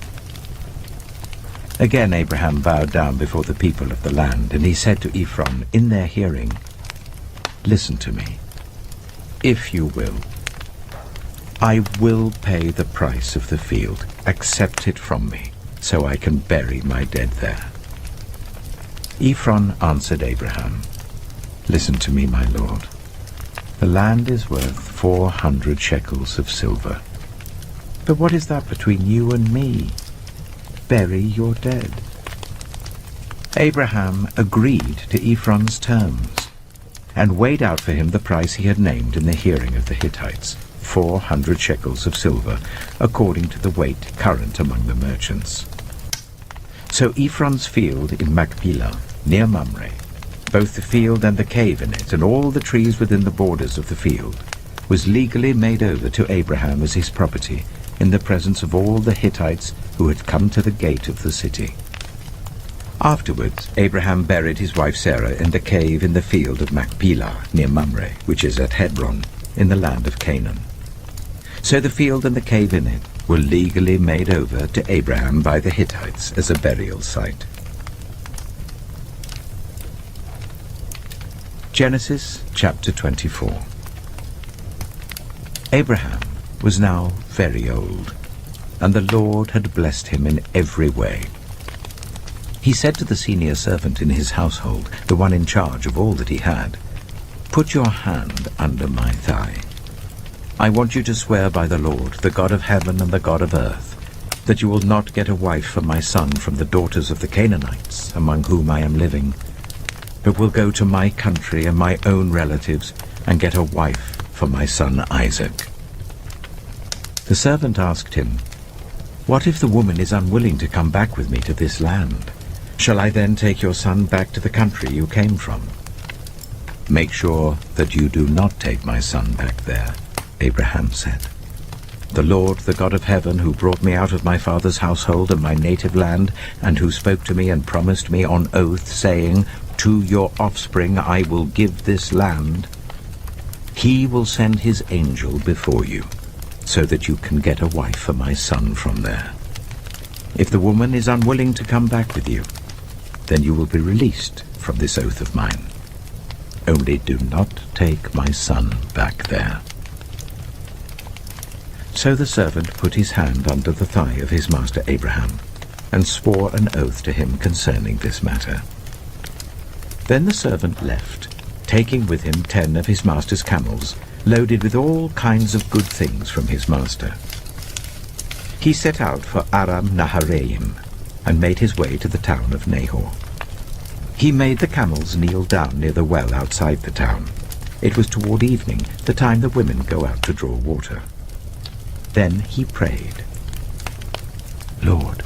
Again Abraham bowed down before the people of the land, and he said to Ephron in their hearing, "Listen to me. If you will, I will pay the price of the field. Accept it from me, so I can bury my dead there." Ephron answered Abraham, "Listen to me, my lord. The land is worth 400 shekels of silver. But what is that between you and me? Bury your dead." Abraham agreed to Ephron's terms, and weighed out for him the price he had named in the hearing of the Hittites, 400 shekels of silver, according to the weight current among the merchants. So Ephron's field in Machpelah, near Mamre, both the field and the cave in it, and all the trees within the borders of the field, was legally made over to Abraham as his property, in the presence of all the Hittites who had come to the gate of the city. Afterwards Abraham buried his wife Sarah in the cave in the field of Machpelah, near Mamre, which is at Hebron, in the land of Canaan. So the field and the cave in it were legally made over to Abraham by the Hittites as a burial site. Genesis chapter 24. Abraham was now very old, and the Lord had blessed him in every way. He said to the senior servant in his household, the one in charge of all that he had, "Put your hand under my thigh. I want you to swear by the Lord, the God of heaven and the God of earth, that you will not get a wife for my son from the daughters of the Canaanites, among whom I am living, but will go to my country and my own relatives and get a wife for my son Isaac." The servant asked him, "What if the woman is unwilling to come back with me to this land? Shall I then take your son back to the country you came from?" "Make sure that you do not take my son back there," Abraham said. "The Lord, the God of heaven, who brought me out of my father's household and my native land, and who spoke to me and promised me on oath, saying, 'To your offspring I will give this land,' he will send his angel before you, so that you can get a wife for my son from there. If the woman is unwilling to come back with you, then you will be released from this oath of mine. Only do not take my son back there." So the servant put his hand under the thigh of his master Abraham, and swore an oath to him concerning this matter. Then the servant left, taking with him 10 of his master's camels, loaded with all kinds of good things from his master. He set out for Aram Naharaim, and made his way to the town of Nahor. He made the camels kneel down near the well outside the town. It was toward evening, the time the women go out to draw water. Then he prayed, "Lord,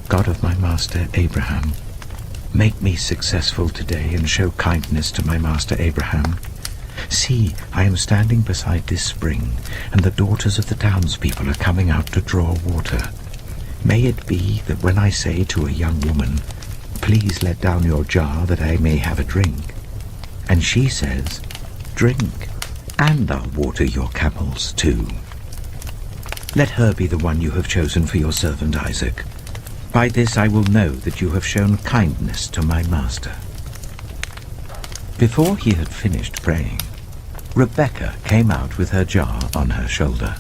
God of my master Abraham, make me successful today and show kindness to my master Abraham. See, I am standing beside this spring, and the daughters of the townspeople are coming out to draw water. May it be that when I say to a young woman, 'Please let down your jar that I may have a drink,' and she says, 'Drink, and I'll water your camels too.' Let her be the one you have chosen for your servant Isaac. By this I will know that you have shown kindness to my master." Before he had finished praying, Rebekah came out with her jar on her shoulder.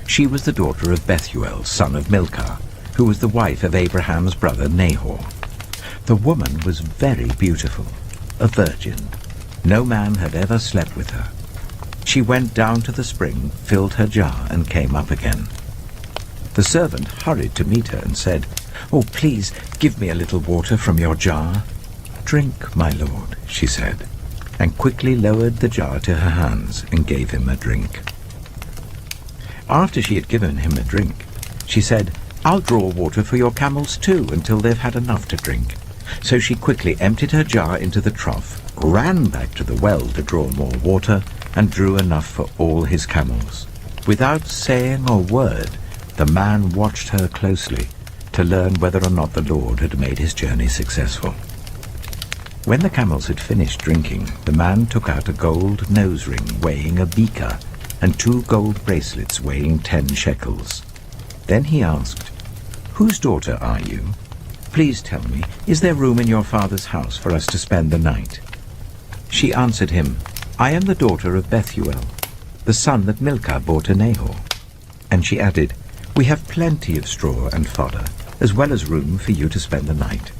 She was the daughter of Bethuel, son of Milcah, who was the wife of Abraham's brother Nahor. The woman was very beautiful, a virgin. No man had ever slept with her. She went down to the spring, filled her jar, and came up again. The servant hurried to meet her and said, "Oh, please, give me a little water from your jar." "Drink, my lord," she said, and quickly lowered the jar to her hands and gave him a drink. After she had given him a drink, she said, "I'll draw water for your camels too until they've had enough to drink." So she quickly emptied her jar into the trough, ran back to the well to draw more water, and drew enough for all his camels. Without saying a word, the man watched her closely to learn whether or not the Lord had made his journey successful. When the camels had finished drinking, the man took out a gold nose ring weighing a beaker and 2 gold bracelets weighing 10 shekels. Then he asked, "Whose daughter are you? Please tell me, is there room in your father's house for us to spend the night?" She answered him, "I am the daughter of Bethuel, the son that Milcah bore to Nahor." And she added, "We have plenty of straw and fodder, as well as room for you to spend the night."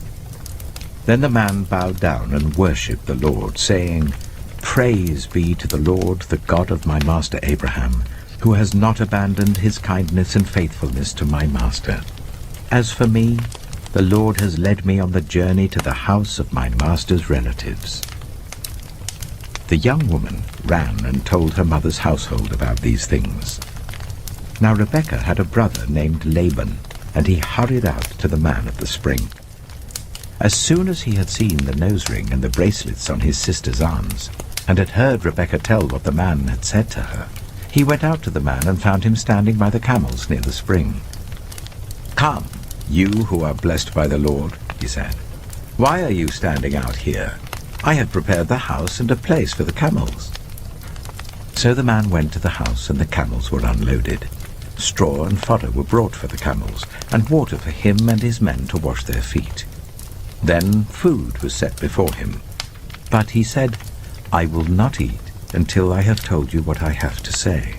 Then the man bowed down and worshipped the Lord, saying, "Praise be to the Lord, the God of my master Abraham, who has not abandoned his kindness and faithfulness to my master. As for me, the Lord has led me on the journey to the house of my master's relatives." The young woman ran and told her mother's household about these things. Now Rebekah had a brother named Laban, and he hurried out to the man at the spring. As soon as he had seen the nose ring and the bracelets on his sister's arms, and had heard Rebekah tell what the man had said to her, he went out to the man and found him standing by the camels near the spring. "Come, you who are blessed by the Lord," he said. "Why are you standing out here? I have prepared the house and a place for the camels." So the man went to the house, and the camels were unloaded. Straw and fodder were brought for the camels, and water for him and his men to wash their feet. Then food was set before him. But he said, "I will not eat until I have told you what I have to say."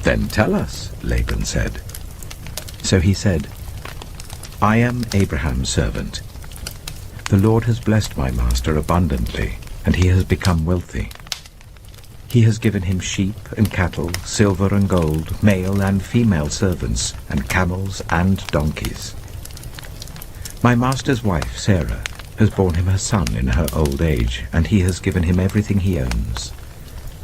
"Then tell us," Laban said. So he said, "I am Abraham's servant. The Lord has blessed my master abundantly, and he has become wealthy. He has given him sheep and cattle, silver and gold, male and female servants, and camels and donkeys. My master's wife, Sarah, has borne him a son in her old age, and he has given him everything he owns.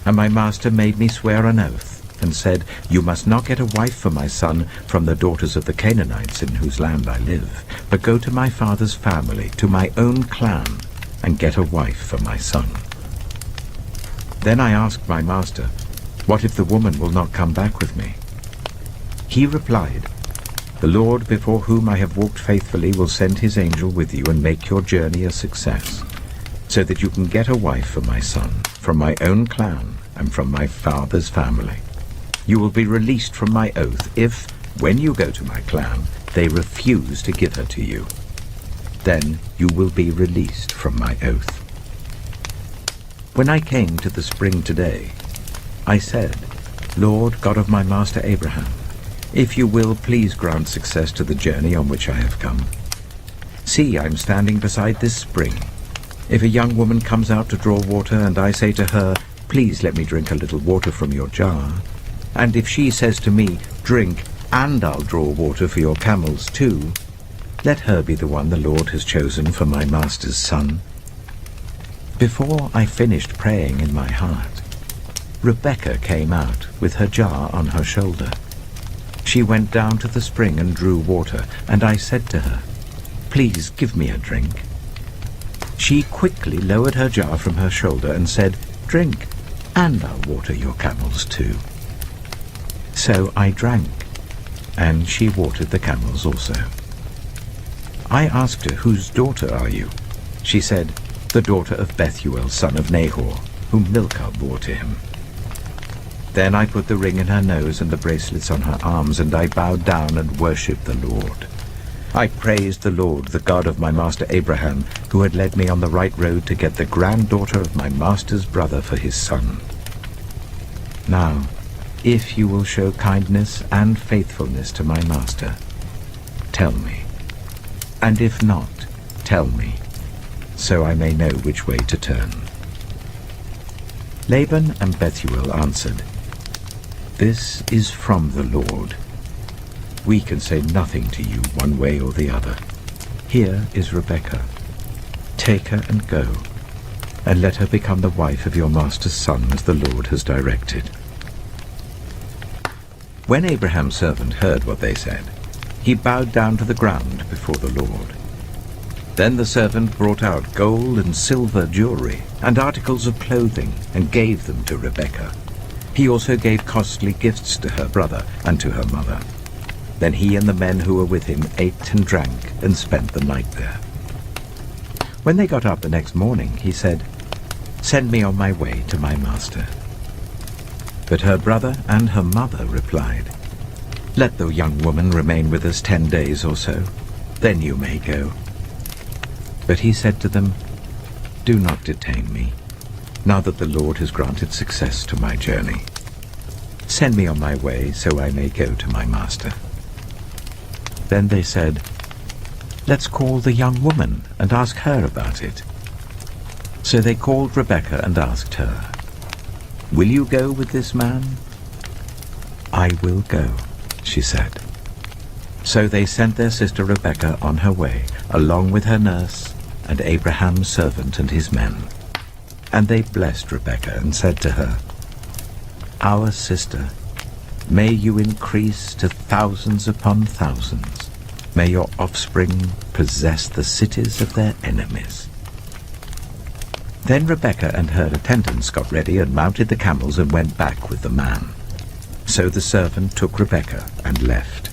And my master made me swear an oath and said, "You must not get a wife for my son from the daughters of the Canaanites in whose land I live, but go to my father's family, to my own clan, and get a wife for my son." Then I asked my master, "What if the woman will not come back with me?" He replied, "The Lord before whom I have walked faithfully will send his angel with you and make your journey a success, so that you can get a wife for my son from my own clan and from my father's family. You will be released from my oath if, when you go to my clan, they refuse to give her to you. Then you will be released from my oath." When I came to the spring today, I said, "Lord, God of my master Abraham, if you will, please grant success to the journey on which I have come. See, I am standing beside this spring. If a young woman comes out to draw water, and I say to her, 'Please let me drink a little water from your jar,' and if she says to me, 'Drink, and I'll draw water for your camels too,' let her be the one the Lord has chosen for my master's son." Before I finished praying in my heart, Rebekah came out with her jar on her shoulder. She went down to the spring and drew water, and I said to her, "Please give me a drink." She quickly lowered her jar from her shoulder and said, "Drink, and I'll water your camels too." So I drank, and she watered the camels also. I asked her, "Whose daughter are you?" She said, "The daughter of Bethuel, son of Nahor, whom Milcah bore to him." Then I put the ring in her nose and the bracelets on her arms, and I bowed down and worshipped the Lord. I praised the Lord, the God of my master Abraham, who had led me on the right road to get the granddaughter of my master's brother for his son. Now, if you will show kindness and faithfulness to my master, tell me. And if not, tell me, so I may know which way to turn." Laban and Bethuel answered, "This is from the Lord. We can say nothing to you one way or the other. Here is Rebekah. Take her and go, and let her become the wife of your master's son, as the Lord has directed." When Abraham's servant heard what they said, he bowed down to the ground before the Lord. Then the servant brought out gold and silver jewelry and articles of clothing and gave them to Rebekah. He also gave costly gifts to her brother and to her mother. Then he and the men who were with him ate and drank and spent the night there. When they got up the next morning, he said, "Send me on my way to my master." But her brother and her mother replied, "Let the young woman remain with us 10 days or so, then you may go." But he said to them, "Do not detain me, now that the Lord has granted success to my journey. Send me on my way so I may go to my master." Then they said, "Let's call the young woman and ask her about it." So they called Rebekah and asked her, "Will you go with this man?" "I will go," she said. So they sent their sister Rebekah on her way, along with her nurse and Abraham's servant and his men. And they blessed Rebekah and said to her, "Our sister, may you increase to thousands upon thousands. May your offspring possess the cities of their enemies." Then Rebekah and her attendants got ready and mounted the camels and went back with the man. So the servant took Rebekah and left.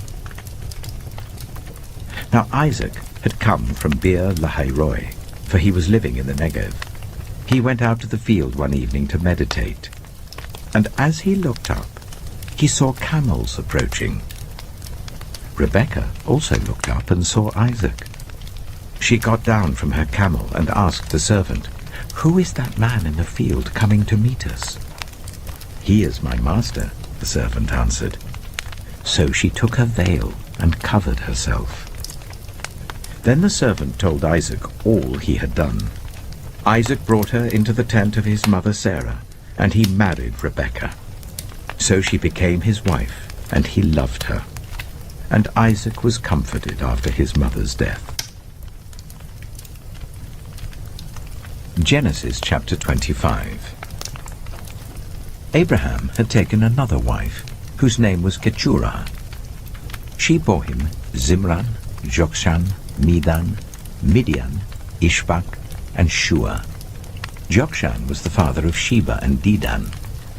Now Isaac had come from Beer Lahai-roi, for he was living in the Negev. He went out to the field one evening to meditate, and as he looked up, he saw camels approaching. Rebekah also looked up and saw Isaac. She got down from her camel and asked the servant, "Who is that man in the field coming to meet us?" "He is my master," the servant answered. So she took her veil and covered herself. Then the servant told Isaac all he had done. Isaac brought her into the tent of his mother Sarah, and he married Rebekah. So she became his wife, and he loved her. And Isaac was comforted after his mother's death. Genesis chapter 25. Abraham had taken another wife, whose name was Keturah. She bore him Zimran, Jokshan, Medan, Midian, Ishbak, and Shua. Jokshan was the father of Sheba and Dedan.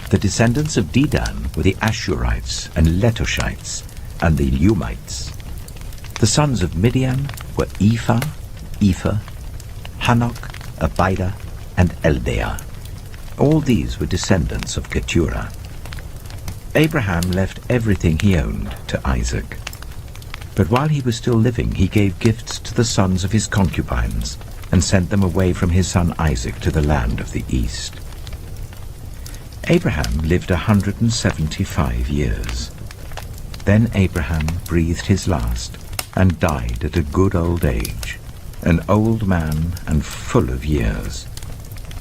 The descendants of Dedan were the Ashurites and Letoshites and the Lumites. The sons of Midian were Ephah, Ephah, Hanok, Abida, and Eldaah. All these were descendants of Keturah. Abraham left everything he owned to Isaac. But while he was still living, he gave gifts to the sons of his concubines and sent them away from his son Isaac to the land of the east. Abraham lived 175 years. Then Abraham breathed his last and died at a good old age, an old man and full of years,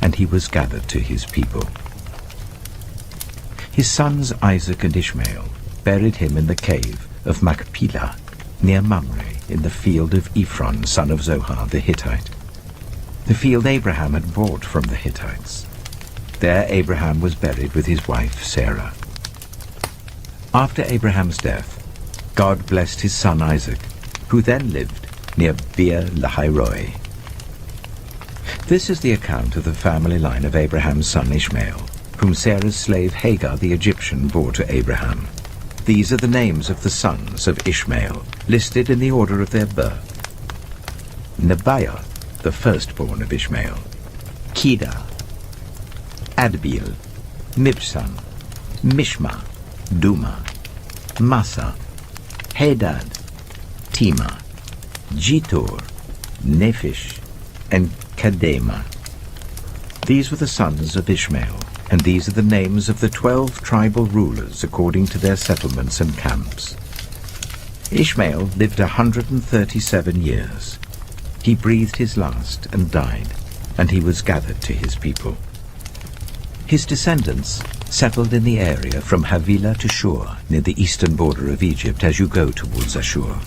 and he was gathered to his people. His sons Isaac and Ishmael buried him in the cave of Machpelah, near Mamre, in the field of Ephron, son of Zohar the Hittite, the field Abraham had bought from the Hittites. There Abraham was buried with his wife Sarah. After Abraham's death, God blessed his son Isaac, who then lived near Beer Lahairoi. This is the account of the family line of Abraham's son Ishmael, whom Sarah's slave Hagar the Egyptian bore to Abraham. These are the names of the sons of Ishmael, listed in the order of their birth. Nebaioth, the firstborn of Ishmael, Kedah, Adbeel, Mibsam, Mishma, Duma, Massa, Hadad, Tema, Jitor, Nephish, and Kedema. These were the sons of Ishmael, and these are the names of the 12 tribal rulers according to their settlements and camps. Ishmael lived 137 years. He breathed his last and died, and he was gathered to his people. His descendants settled in the area from Havilah to Shur, near the eastern border of Egypt as you go towards Ashur.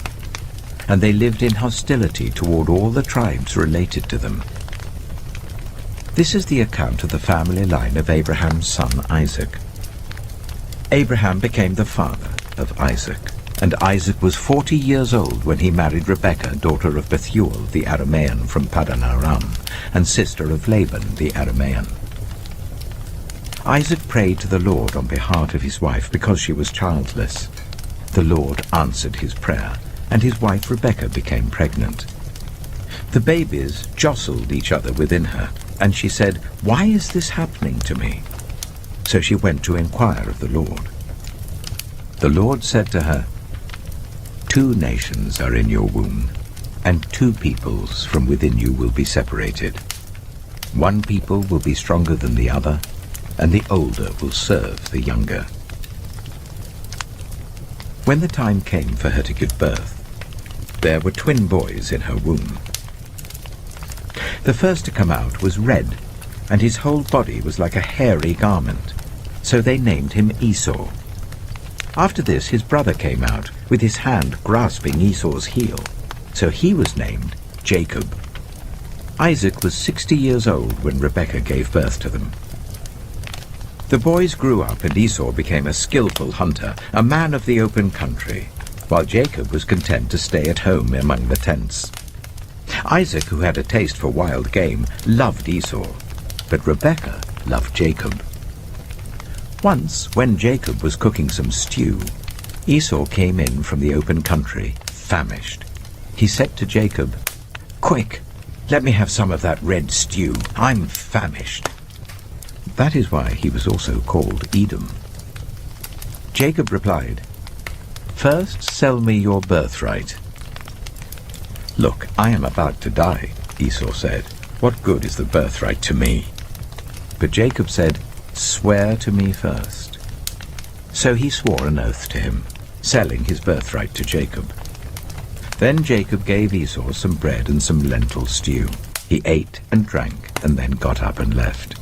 And they lived in hostility toward all the tribes related to them. This is the account of the family line of Abraham's son Isaac. Abraham became the father of Isaac, and Isaac was 40 years old when he married Rebekah, daughter of Bethuel the Aramean from Paddan Aram, and sister of Laban the Aramean. Isaac prayed to the Lord on behalf of his wife because she was childless. The Lord answered his prayer, and his wife Rebekah became pregnant. The babies jostled each other within her, and she said, "Why is this happening to me?" So she went to inquire of the Lord. The Lord said to her, "2 nations are in your womb, and 2 peoples from within you will be separated. 1 people will be stronger than the other, and the older will serve the younger." When the time came for her to give birth, there were twin boys in her womb. The first to come out was red, and his whole body was like a hairy garment, so they named him Esau. After this his brother came out, with his hand grasping Esau's heel, so he was named Jacob. Isaac was 60 years old when Rebekah gave birth to them. The boys grew up, and Esau became a skillful hunter, a man of the open country, while Jacob was content to stay at home among the tents. Isaac, who had a taste for wild game, loved Esau, but Rebekah loved Jacob. Once, when Jacob was cooking some stew, Esau came in from the open country, famished. He said to Jacob, "Quick, let me have some of that red stew. I'm famished." That is why he was also called Edom. Jacob replied, "First sell me your birthright." "Look, I am about to die," Esau said. "What good is the birthright to me?" But Jacob said, "Swear to me first." So he swore an oath to him, selling his birthright to Jacob. Then Jacob gave Esau some bread and some lentil stew. He ate and drank, and then got up and left.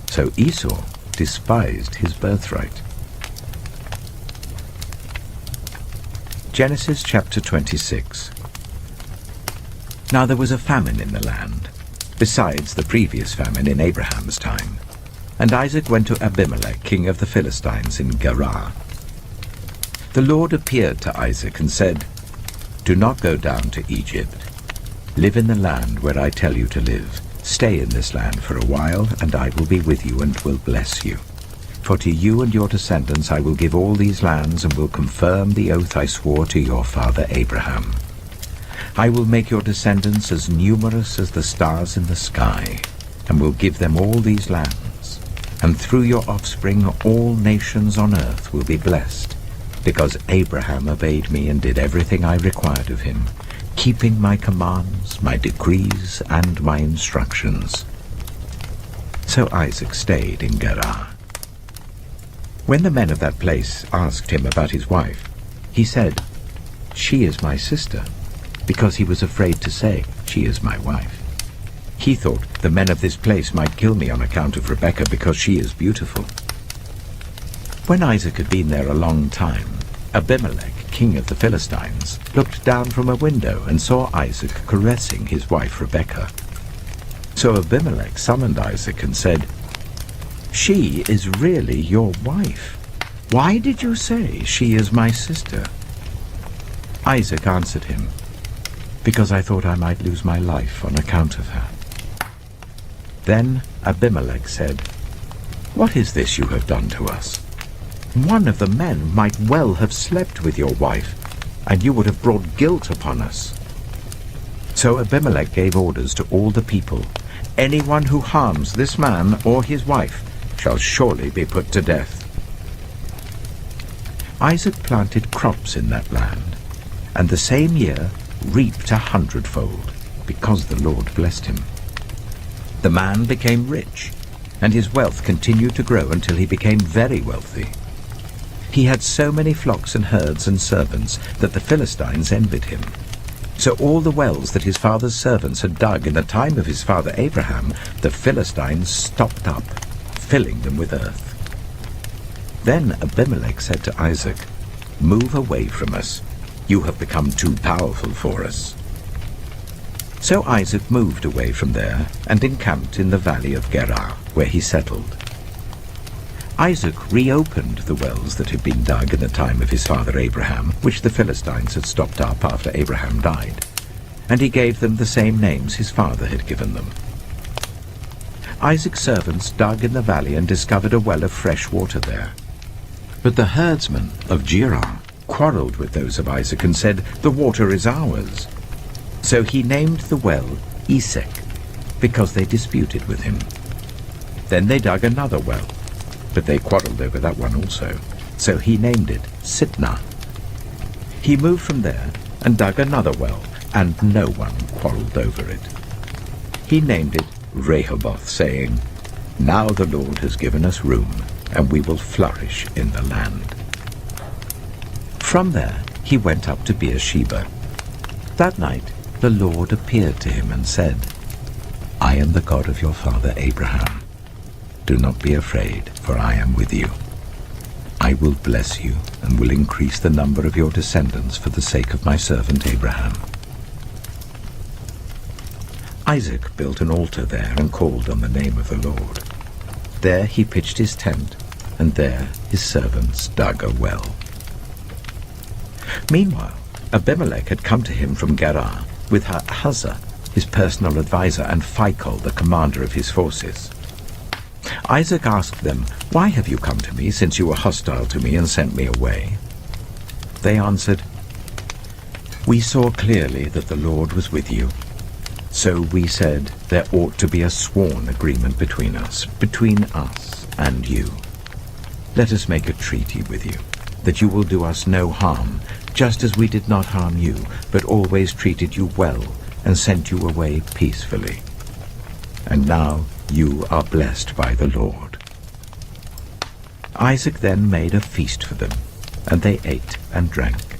So Esau despised his birthright. Genesis chapter 26. Now there was a famine in the land, besides the previous famine in Abraham's time. And Isaac went to Abimelech, king of the Philistines, in Gerar. The Lord appeared to Isaac and said, "Do not go down to Egypt. Live in the land where I tell you to live. Stay in this land for a while, and I will be with you and will bless you. For to you and your descendants I will give all these lands and will confirm the oath I swore to your father Abraham. I will make your descendants as numerous as the stars in the sky, and will give them all these lands. And through your offspring all nations on earth will be blessed, because Abraham obeyed me and did everything I required of him, keeping my commands, my decrees, and my instructions." So Isaac stayed in Gerar. When the men of that place asked him about his wife, he said, "She is my sister," because he was afraid to say, "She is my wife." He thought, "The men of this place might kill me on account of Rebekah, because she is beautiful." When Isaac had been there a long time, Abimelech, king of the Philistines, looked down from a window and saw Isaac caressing his wife Rebekah. So Abimelech summoned Isaac and said, "She is really your wife. Why did you say, 'She is my sister'?" Isaac answered him, "Because I thought I might lose my life on account of her." Then Abimelech said, "What is this you have done to us? One of the men might well have slept with your wife, and you would have brought guilt upon us." So Abimelech gave orders to all the people, "Anyone who harms this man or his wife shall surely be put to death." Isaac planted crops in that land, and the same year reaped 100-fold, because the Lord blessed him. The man became rich, and his wealth continued to grow until he became very wealthy. He had so many flocks and herds and servants that the Philistines envied him. So all the wells that his father's servants had dug in the time of his father Abraham, the Philistines stopped up, filling them with earth. Then Abimelech said to Isaac, "Move away from us. You have become too powerful for us." So Isaac moved away from there and encamped in the valley of Gerar, where he settled. Isaac reopened the wells that had been dug in the time of his father Abraham, which the Philistines had stopped up after Abraham died, and he gave them the same names his father had given them. Isaac's servants dug in the valley and discovered a well of fresh water there. But the herdsmen of Gerar quarreled with those of Isaac and said, "The water is ours." So he named the well Esek, because they disputed with him. Then they dug another well, but they quarreled over that one also. So he named it Sitnah. He moved from there and dug another well, and no one quarreled over it. He named it Rehoboth, saying, "Now the Lord has given us room, and we will flourish in the land." From there he went up to Beersheba. That night the Lord appeared to him and said, "I am the God of your father Abraham. Do not be afraid, for I am with you. I will bless you and will increase the number of your descendants for the sake of my servant Abraham." Isaac built an altar there and called on the name of the Lord. There he pitched his tent, and there his servants dug a well. Meanwhile, Abimelech had come to him from Gerar with Ahuzah, his personal advisor, and Phicol, the commander of his forces. Isaac asked them, "Why have you come to me, since you were hostile to me and sent me away?" They answered, "We saw clearly that the Lord was with you. So we said there ought to be a sworn agreement between us and you. Let us make a treaty with you, that you will do us no harm, just as we did not harm you, but always treated you well and sent you away peacefully. And now you are blessed by the Lord." Isaac then made a feast for them, and they ate and drank.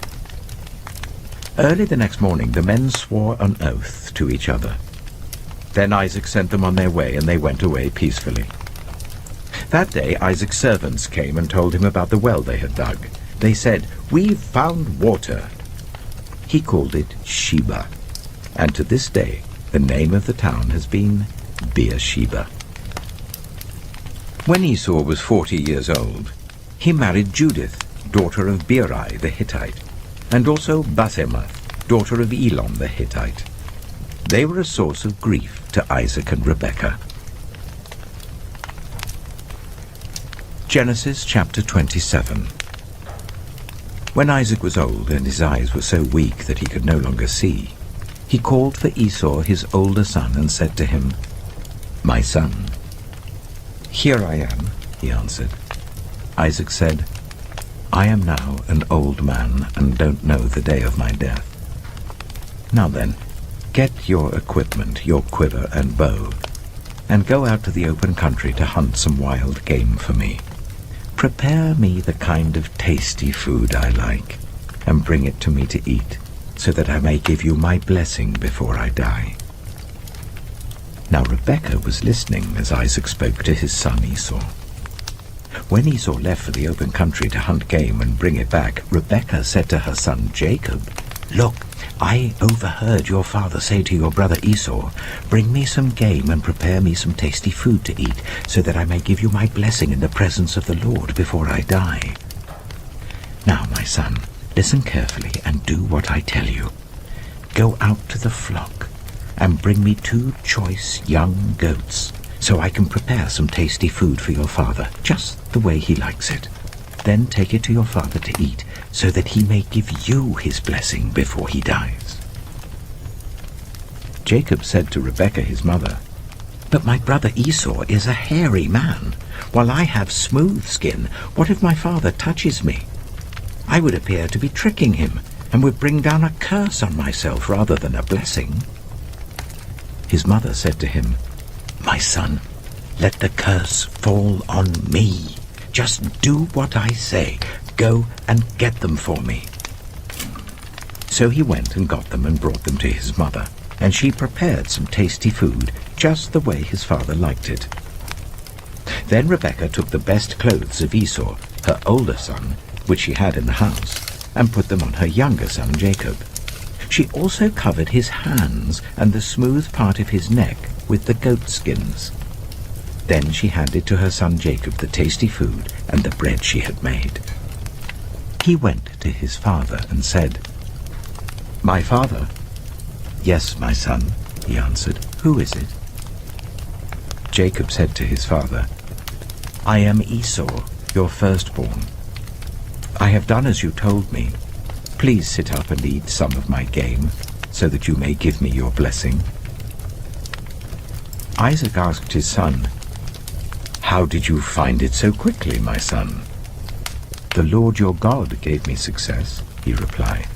Early the next morning the men swore an oath to each other. Then Isaac sent them on their way, and they went away peacefully. That day Isaac's servants came and told him about the well they had dug. They said, "We've found water." He called it Sheba, and to this day the name of the town has been Beersheba. When Esau was 40 years old, he married Judith, daughter of Beeri the Hittite, and also Basemath, daughter of Elon the Hittite. They were a source of grief to Isaac and Rebekah. Genesis chapter 27. When Isaac was old and his eyes were so weak that he could no longer see, he called for Esau his older son and said to him, "My son." "Here I am," he answered. Isaac said, "I am now an old man and don't know the day of my death. Now then, get your equipment, your quiver and bow, and go out to the open country to hunt some wild game for me. Prepare me the kind of tasty food I like, and bring it to me to eat, so that I may give you my blessing before I die." Now Rebekah was listening as Isaac spoke to his son Esau. When Esau left for the open country to hunt game and bring it back, Rebekah said to her son Jacob, "Look, I overheard your father say to your brother Esau, 'Bring me some game and prepare me some tasty food to eat, so that I may give you my blessing in the presence of the Lord before I die.' Now, my son, listen carefully and do what I tell you. Go out to the flock and bring me 2 choice young goats, so I can prepare some tasty food for your father, just the way he likes it. Then take it to your father to eat, so that he may give you his blessing before he dies." Jacob said to Rebekah his mother, "But my brother Esau is a hairy man, while I have smooth skin. What if my father touches me? I would appear to be tricking him, and would bring down a curse on myself rather than a blessing." His mother said to him, "My son, let the curse fall on me. Just do what I say. Go and get them for me." So he went and got them and brought them to his mother, and she prepared some tasty food, just the way his father liked it. Then Rebekah took the best clothes of Esau, her older son, which she had in the house, and put them on her younger son Jacob. She also covered his hands and the smooth part of his neck with the goat skins. Then she handed to her son Jacob the tasty food and the bread she had made. He went to his father and said, "My father?" "Yes, my son," he answered. "Who is it?" Jacob said to his father, "I am Esau, your firstborn. I have done as you told me. Please sit up and eat some of my game, so that you may give me your blessing." Isaac asked his son, "How did you find it so quickly, my son?" "The Lord your God gave me success," he replied.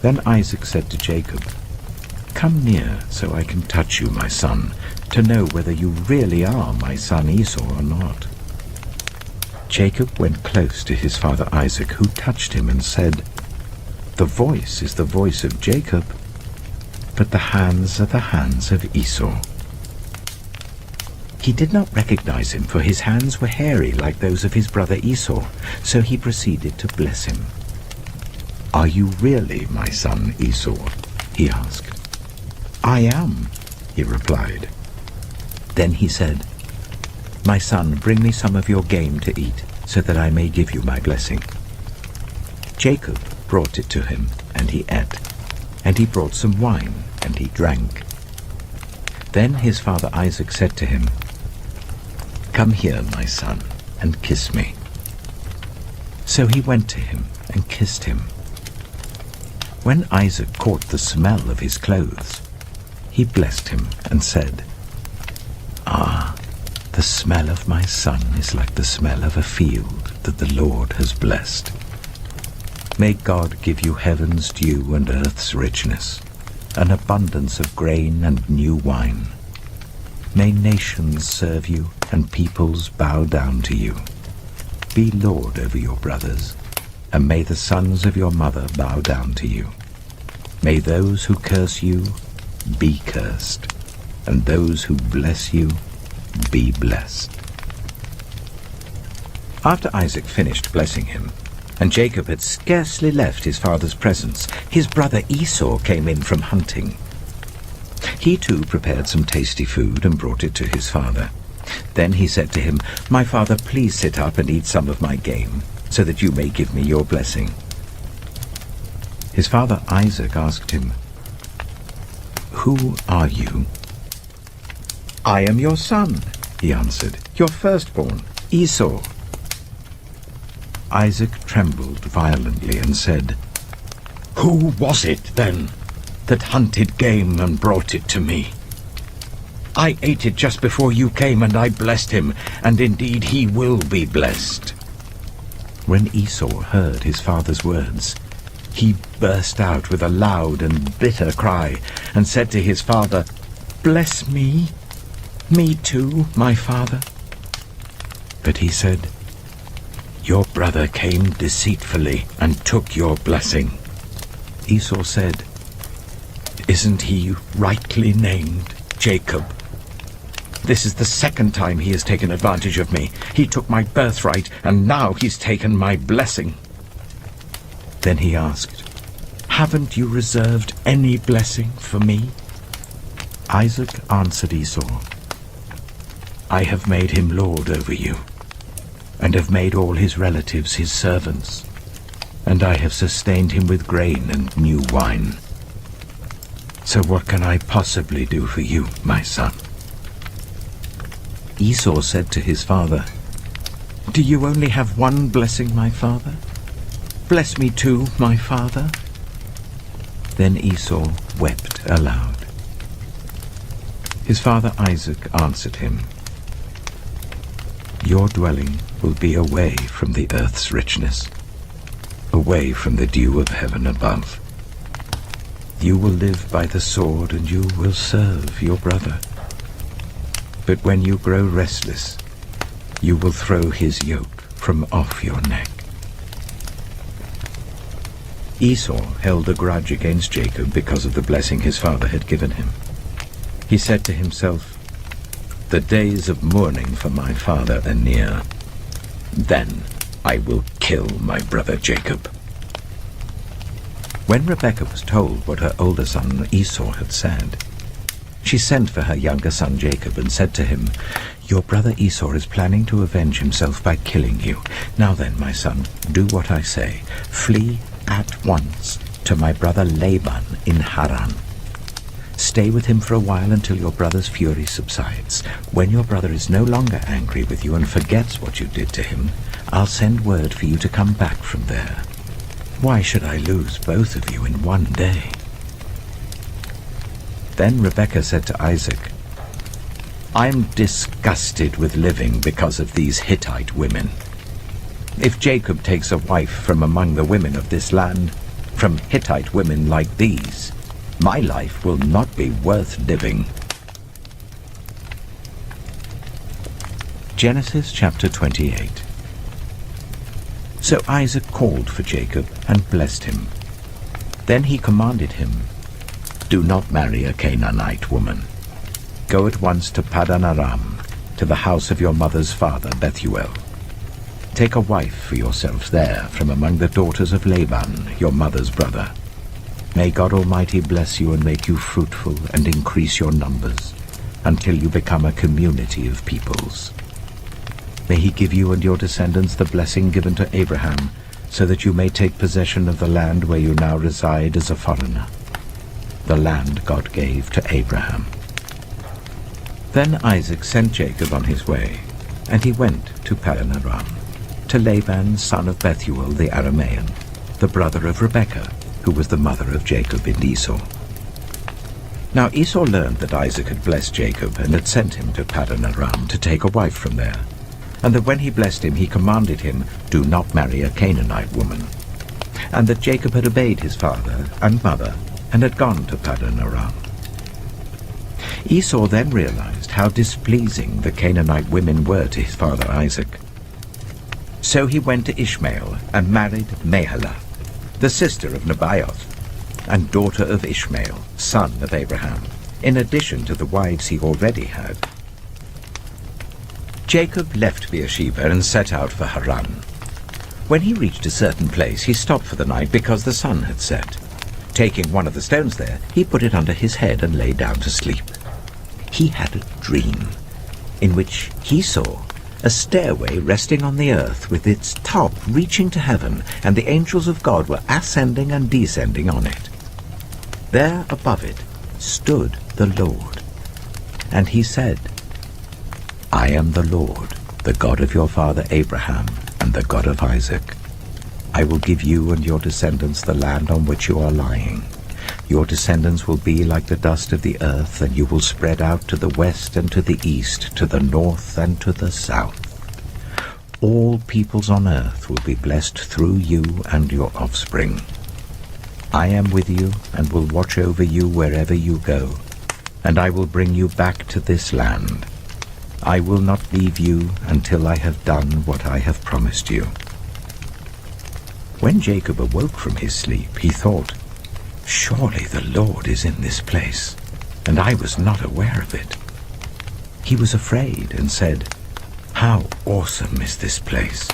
Then Isaac said to Jacob, "Come near so I can touch you, my son, to know whether you really are my son Esau or not." Jacob went close to his father Isaac, who touched him and said, "The voice is the voice of Jacob, but the hands are the hands of Esau." He did not recognize him, for his hands were hairy like those of his brother Esau, so he proceeded to bless him. "Are you really my son Esau?" he asked. "I am," he replied. Then he said, "My son, bring me some of your game to eat, so that I may give you my blessing." Jacob brought it to him, and he ate, and he brought some wine, and he drank. Then his father Isaac said to him, "Come here, my son, and kiss me." So he went to him and kissed him. When Isaac caught the smell of his clothes, he blessed him and said, "Ah, the smell of my son is like the smell of a field that the Lord has blessed. May God give you heaven's dew and earth's richness, an abundance of grain and new wine. May nations serve you and peoples bow down to you. Be Lord over your brothers, and may the sons of your mother bow down to you. May those who curse you be cursed, and those who bless you be blessed." After Isaac finished blessing him, and Jacob had scarcely left his father's presence, his brother Esau came in from hunting. He too prepared some tasty food and brought it to his father. Then he said to him, "My father, please sit up and eat some of my game, so that you may give me your blessing." His father Isaac asked him, "Who are you?" "I am your son," he answered, "your firstborn, Esau." Isaac trembled violently and said, "Who was it, then, that hunted game and brought it to me? I ate it just before you came, and I blessed him, and indeed he will be blessed." When Esau heard his father's words, he burst out with a loud and bitter cry, and said to his father, "Bless me, me too, my father." But he said, "Your brother came deceitfully and took your blessing." Esau said, "Isn't he rightly named Jacob? This is the second time he has taken advantage of me. He took my birthright, and now he's taken my blessing." Then he asked, "Haven't you reserved any blessing for me?" Isaac answered Esau, "I have made him lord over you, and have made all his relatives his servants, and I have sustained him with grain and new wine. So what can I possibly do for you, my son?" Esau said to his father, "Do you only have one blessing, my father? Bless me too, my father." Then Esau wept aloud. His father Isaac answered him, "Your dwelling will be away from the earth's richness, away from the dew of heaven above. You will live by the sword, and you will serve your brother. But when you grow restless, you will throw his yoke from off your neck." Esau held a grudge against Jacob because of the blessing his father had given him. He said to himself, "The days of mourning for my father are near. Then I will kill my brother Jacob." When Rebekah was told what her older son Esau had said, she sent for her younger son Jacob and said to him, "Your brother Esau is planning to avenge himself by killing you. Now then, my son, do what I say. Flee at once to my brother Laban in Haran. Stay with him for a while until your brother's fury subsides. When your brother is no longer angry with you and forgets what you did to him, I'll send word for you to come back from there. Why should I lose both of you in one day?" Then Rebekah said to Isaac, "I'm disgusted with living because of these Hittite women. If Jacob takes a wife from among the women of this land, from Hittite women like these, my life will not be worth living." Genesis chapter 28. So Isaac called for Jacob and blessed him. Then he commanded him, "Do not marry a Canaanite woman. Go at once to Paddan Aram, to the house of your mother's father Bethuel. Take a wife for yourself there from among the daughters of Laban, your mother's brother. May God Almighty bless you and make you fruitful and increase your numbers, until you become a community of peoples. May he give you and your descendants the blessing given to Abraham, so that you may take possession of the land where you now reside as a foreigner, the land God gave to Abraham." Then Isaac sent Jacob on his way, and he went to Paddan Aram, to Laban son of Bethuel the Aramean, the brother of Rebekah, who was the mother of Jacob and Esau. Now Esau learned that Isaac had blessed Jacob and had sent him to Paddan Aram to take a wife from there, and that when he blessed him he commanded him, "Do not marry a Canaanite woman," and that Jacob had obeyed his father and mother and had gone to Paddan Aram. Esau then realized how displeasing the Canaanite women were to his father Isaac. So he went to Ishmael and married Mahalath, the sister of Nebaioth, and daughter of Ishmael, son of Abraham, in addition to the wives he already had. Jacob left Beersheba and set out for Haran. When he reached a certain place, he stopped for the night because the sun had set. Taking one of the stones there, he put it under his head and lay down to sleep. He had a dream. in which he saw a stairway resting on the earth with its top reaching to heaven, and the angels of God were ascending and descending on it. There above it stood the Lord, and he said, I am the Lord, the God of your father Abraham, and the God of Isaac. I will give you and your descendants the land on which you are lying. Your descendants will be like the dust of the earth, and you will spread out to the west and to the east, to the north and to the south. All peoples on earth will be blessed through you and your offspring. I am with you and will watch over you wherever you go, and I will bring you back to this land. I will not leave you until I have done what I have promised you. When Jacob awoke from his sleep, he thought, Surely the Lord is in this place, and I was not aware of it. He was afraid and said, How awesome is this place!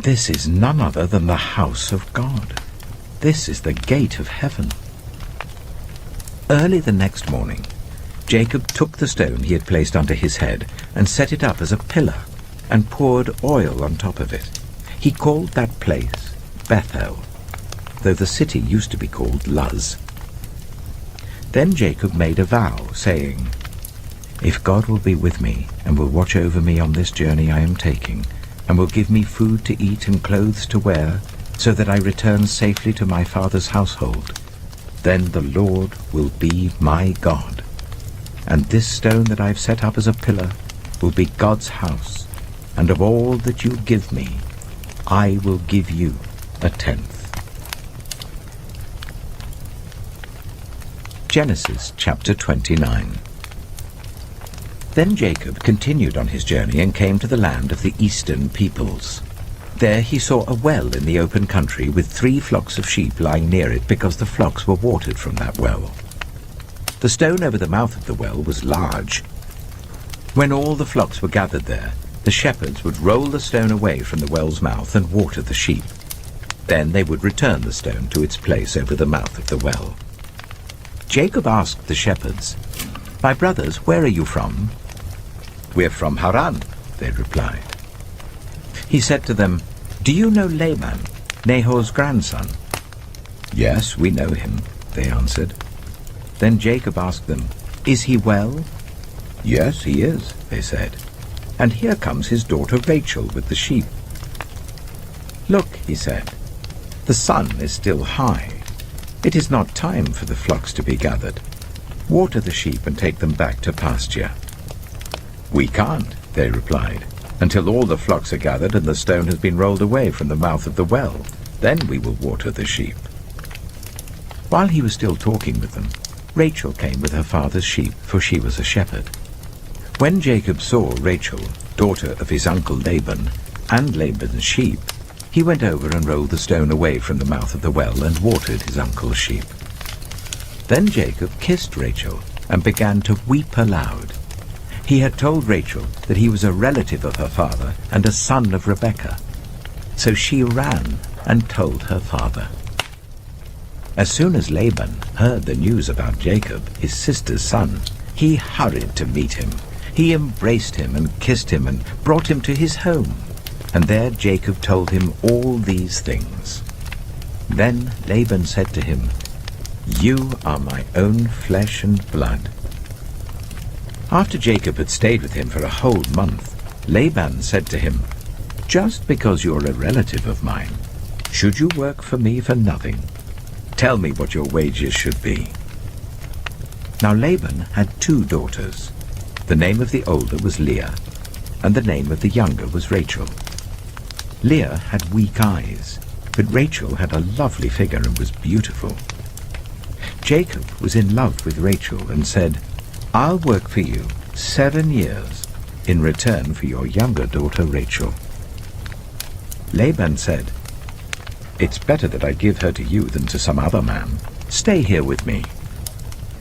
This is none other than the house of God. This is the gate of heaven. Early the next morning, Jacob took the stone he had placed under his head and set it up as a pillar and poured oil on top of it. He called that place Bethel, though the city used to be called Luz. Then Jacob made a vow, saying, If God will be with me and will watch over me on this journey I am taking, and will give me food to eat and clothes to wear, so that I return safely to my father's household, then the Lord will be my God, and this stone that I have set up as a pillar will be God's house, and of all that you give me, I will give you a tenth. Genesis chapter 29. Then Jacob continued on his journey and came to the land of the eastern peoples. There he saw a well in the open country with 3 flocks of sheep lying near it, because the flocks were watered from that well. The stone over the mouth of the well was large. When all the flocks were gathered there, the shepherds would roll the stone away from the well's mouth and water the sheep. Then they would return the stone to its place over the mouth of the well. Jacob asked the shepherds, My brothers, where are you from? We're from Haran, they replied. He said to them, Do you know Laban, Nahor's grandson? Yes, we know him, they answered. Then Jacob asked them, Is he well? Yes, he is, they said. And here comes his daughter Rachel with the sheep. Look, he said, the sun is still high. It is not time for the flocks to be gathered. Water the sheep and take them back to pasture. We can't, they replied, until all the flocks are gathered and the stone has been rolled away from the mouth of the well. Then we will water the sheep. While he was still talking with them, Rachel came with her father's sheep, for she was a shepherd. When Jacob saw Rachel, daughter of his uncle Laban, and Laban's sheep, he went over and rolled the stone away from the mouth of the well and watered his uncle's sheep. Then Jacob kissed Rachel and began to weep aloud. He had told Rachel that he was a relative of her father and a son of Rebekah. So she ran and told her father. As soon as Laban heard the news about Jacob, his sister's son, he hurried to meet him. He embraced him and kissed him and brought him to his home. And there Jacob told him all these things. Then Laban said to him, You are my own flesh and blood. After Jacob had stayed with him for a whole month, Laban said to him, Just because you're a relative of mine, should you work for me for nothing? Tell me what your wages should be. Now Laban had 2 daughters. The name of the older was Leah, and the name of the younger was Rachel. Leah had weak eyes, but Rachel had a lovely figure and was beautiful. Jacob was in love with Rachel and said, I'll work for you 7 years in return for your younger daughter Rachel. Laban said, It's better that I give her to you than to some other man. Stay here with me.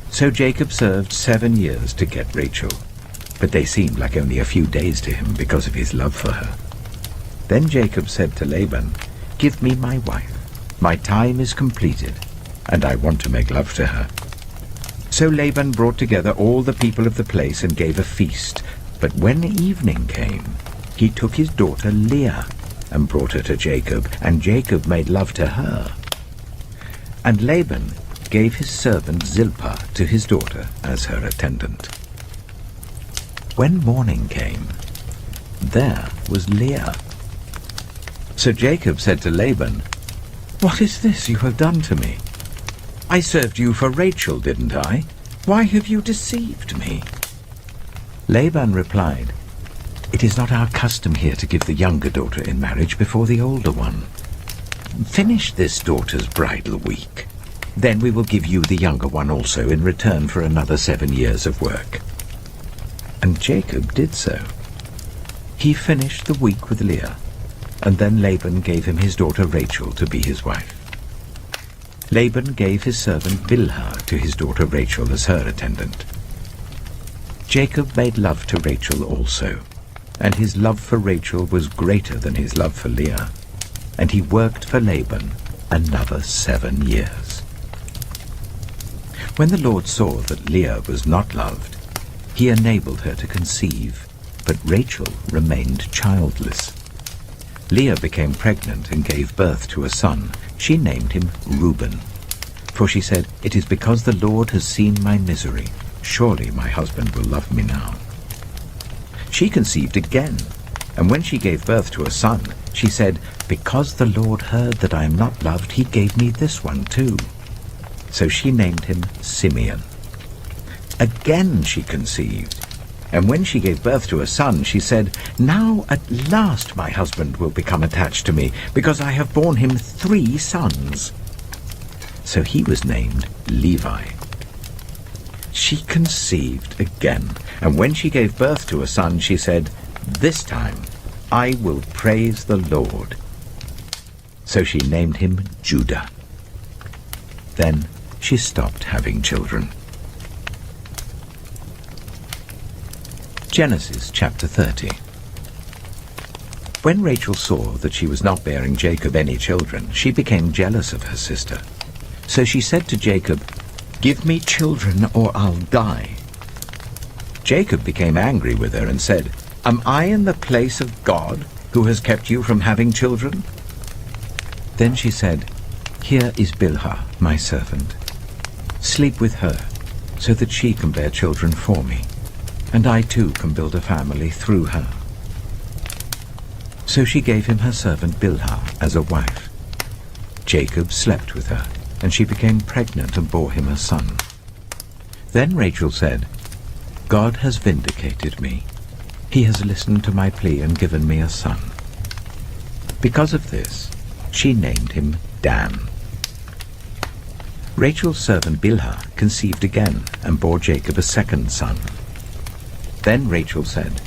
So Jacob served 7 years to get Rachel, but they seemed like only a few days to him because of his love for her. Then Jacob said to Laban, Give me my wife. My time is completed, and I want to make love to her. So Laban brought together all the people of the place and gave a feast, But when evening came, he took his daughter Leah and brought her to Jacob, and Jacob made love to her. And Laban gave his servant Zilpah to his daughter as her attendant. When morning came, there was Leah. So Jacob said to Laban, "What is this you have done to me? I served you for Rachel, didn't I? Why have you deceived me?" Laban replied, "It is not our custom here to give the younger daughter in marriage before the older one. Finish this daughter's bridal week. Then we will give you the younger one also in return for another 7 years of work." And Jacob did so. He finished the week with Leah, and then Laban gave him his daughter Rachel to be his wife. Laban gave his servant Bilhah to his daughter Rachel as her attendant. Jacob made love to Rachel also, and his love for Rachel was greater than his love for Leah, and he worked for Laban another 7 years. When the Lord saw that Leah was not loved, he enabled her to conceive, but Rachel remained childless. Leah became pregnant and gave birth to a son. She named him Reuben, for she said, "It is because the Lord has seen my misery. Surely my husband will love me now." She conceived again, and when she gave birth to a son, she said, "Because the Lord heard that I am not loved, he gave me this one too." So she named him Simeon. Again she conceived, and when she gave birth to a son, she said, "Now at last my husband will become attached to me, because I have borne him 3 sons." So he was named Levi. She conceived again, and when she gave birth to a son, she said, "This time I will praise the Lord." So she named him Judah. Then she stopped having children. Genesis chapter 30. When Rachel saw that she was not bearing Jacob any children, she became jealous of her sister. So she said to Jacob, "Give me children or I'll die." Jacob became angry with her and said, "Am I in the place of God, who has kept you from having children?" Then she said, "Here is Bilhah, my servant. Sleep with her, so that she can bear children for me, and I too can build a family through her." So she gave him her servant Bilhah as a wife. Jacob slept with her, and she became pregnant and bore him a son. Then Rachel said, "God has vindicated me. He has listened to my plea and given me a son." Because of this, she named him Dan. Rachel's servant Bilhah conceived again and bore Jacob a second son. Then Rachel said,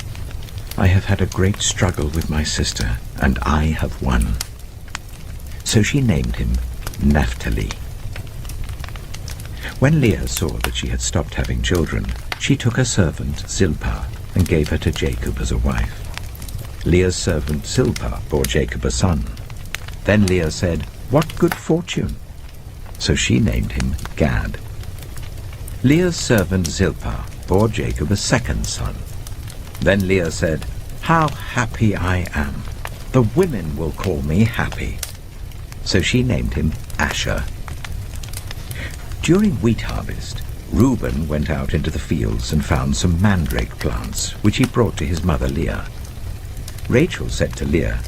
"I have had a great struggle with my sister, and I have won." So she named him Naphtali. When Leah saw that she had stopped having children, she took her servant Zilpah and gave her to Jacob as a wife. Leah's servant Zilpah bore Jacob a son. Then Leah said, "What good fortune!" So she named him Gad. Leah's servant Zilpah bore Jacob a second son. Then Leah said, "How happy I am! The women will call me happy." So she named him Asher. During wheat harvest, Reuben went out into the fields and found some mandrake plants, which he brought to his mother Leah. Rachel said to Leah,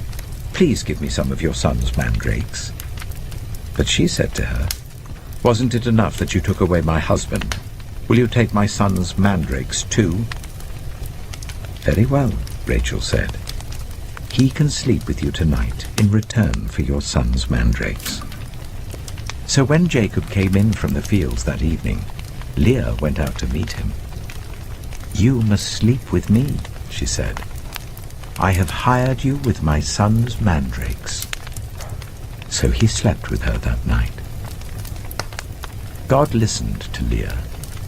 "Please give me some of your son's mandrakes." But she said to her, "Wasn't it enough that you took away my husband? Will you take my son's mandrakes too?" "Very well," Rachel said. "He can sleep with you tonight in return for your son's mandrakes." So when Jacob came in from the fields that evening, Leah went out to meet him. "You must sleep with me," she said. "I have hired you with my son's mandrakes." So he slept with her that night. God listened to Leah,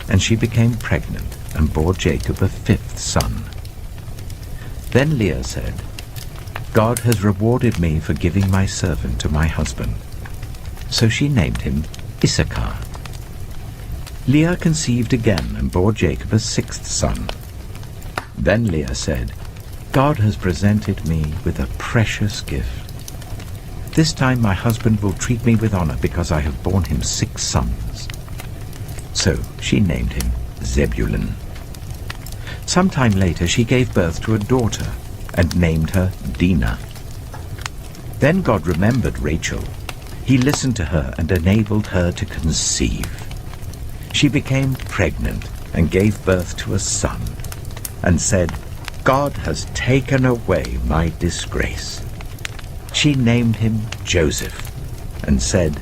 and she became pregnant and bore Jacob a 5th son. Then Leah said, "God has rewarded me for giving my servant to my husband." So she named him Issachar. Leah conceived again and bore Jacob a 6th son. Then Leah said, "God has presented me with a precious gift. This time my husband will treat me with honor because I have borne him 6 sons." So she named him Zebulun. Some time later she gave birth to a daughter and named her Dinah. Then God remembered Rachel. He listened to her and enabled her to conceive. She became pregnant and gave birth to a son, and said, "God has taken away my disgrace." She named him Joseph, and said,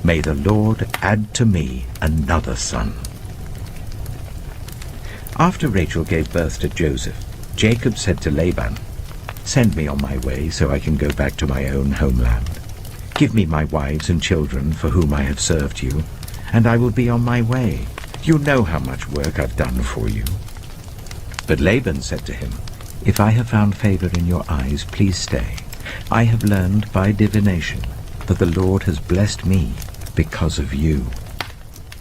"May the Lord add to me another son." After Rachel gave birth to Joseph, Jacob said to Laban, "Send me on my way so I can go back to my own homeland. Give me my wives and children for whom I have served you, and I will be on my way. You know how much work I've done for you." But Laban said to him, "If I have found favor in your eyes, please stay. I have learned by divination that the Lord has blessed me because of you."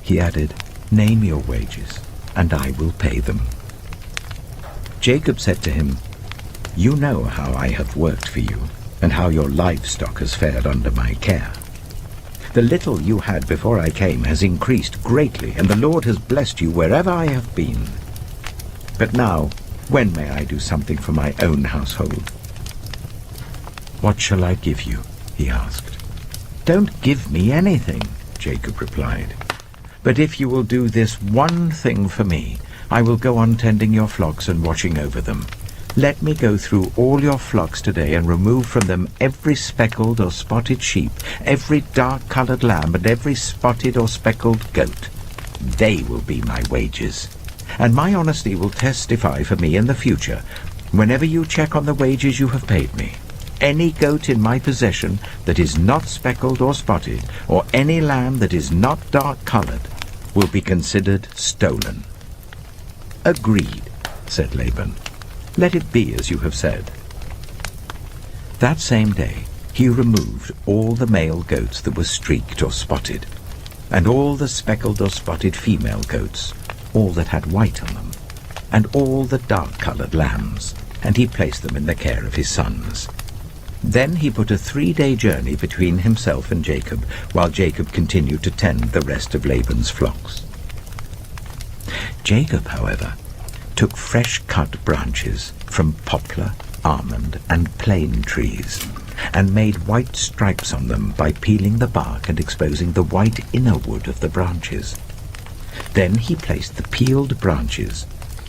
He added, "Name your wages, and I will pay them." Jacob said to him, "You know how I have worked for you, and how your livestock has fared under my care. The little you had before I came has increased greatly, and the Lord has blessed you wherever I have been. But now, when may I do something for my own household?" "What shall I give you?" he asked. "Don't give me anything," Jacob replied. "But if you will do this one thing for me, I will go on tending your flocks and watching over them. Let me go through all your flocks today and remove from them every speckled or spotted sheep, every dark-colored lamb, and every spotted or speckled goat. They will be my wages. And my honesty will testify for me in the future, whenever you check on the wages you have paid me. Any goat in my possession that is not speckled or spotted, or any lamb that is not dark-colored, will be considered stolen." "Agreed," said Laban. "Let it be as you have said." That same day he removed all the male goats that were streaked or spotted, and all the speckled or spotted female goats, all that had white on them, and all the dark-colored lambs, and he placed them in the care of his sons. Then he put a 3-day journey between himself and Jacob, while Jacob continued to tend the rest of Laban's flocks. Jacob, however, took fresh-cut branches from poplar, almond, and plane trees, and made white stripes on them by peeling the bark and exposing the white inner wood of the branches. Then he placed the peeled branches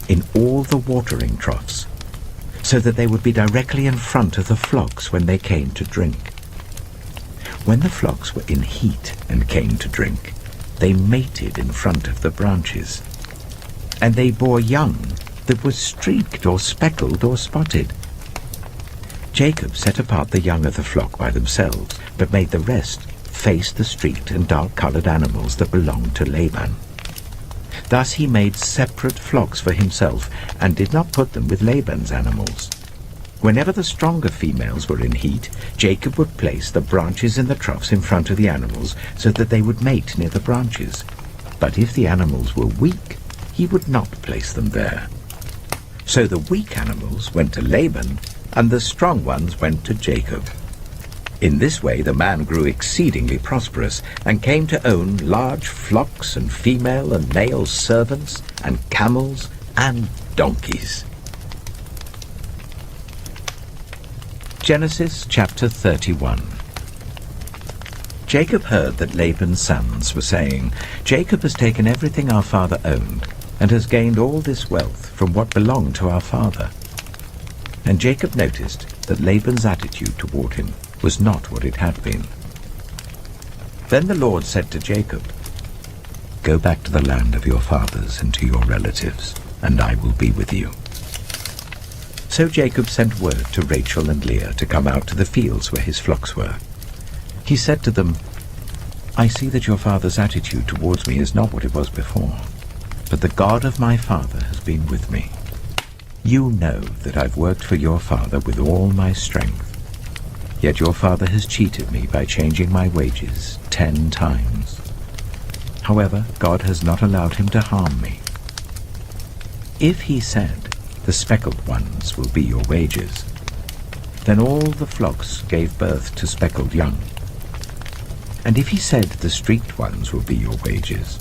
in all the watering troughs, so that they would be directly in front of the flocks when they came to drink. When the flocks were in heat and came to drink, they mated in front of the branches, and they bore young that were streaked or speckled or spotted. Jacob set apart the young of the flock by themselves, but made the rest face the streaked and dark-colored animals that belonged to Laban. Thus he made separate flocks for himself, and did not put them with Laban's animals. Whenever the stronger females were in heat, Jacob would place the branches in the troughs in front of the animals, so that they would mate near the branches. But if the animals were weak, he would not place them there. So the weak animals went to Laban, and the strong ones went to Jacob. In this way the man grew exceedingly prosperous, and came to own large flocks and female and male servants, and camels and donkeys. Genesis chapter 31. Jacob heard that Laban's sons were saying, "Jacob has taken everything our father owned, and has gained all this wealth from what belonged to our father." And Jacob noticed that Laban's attitude toward him was not what it had been. Then the Lord said to Jacob, "Go back to the land of your fathers and to your relatives, and I will be with you." So Jacob sent word to Rachel and Leah to come out to the fields where his flocks were. He said to them, "I see that your father's attitude towards me is not what it was before, but the God of my father has been with me. You know that I've worked for your father with all my strength. Yet your father has cheated me by changing my wages 10 times. However, God has not allowed him to harm me. If he said, the speckled ones will be your wages." Then all the flocks gave birth to speckled young. And if he said, "The streaked ones will be your wages,"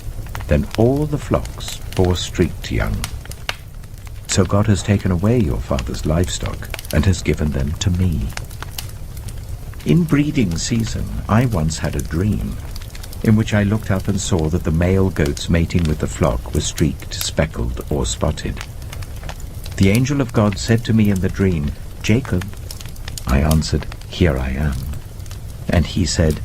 then all the flocks bore streaked young. So God has taken away your father's livestock and has given them to me. In breeding season, I once had a dream, in which I looked up and saw that the male goats mating with the flock were streaked, speckled, or spotted. The angel of God said to me in the dream, "Jacob." I answered, "Here I am." And he said,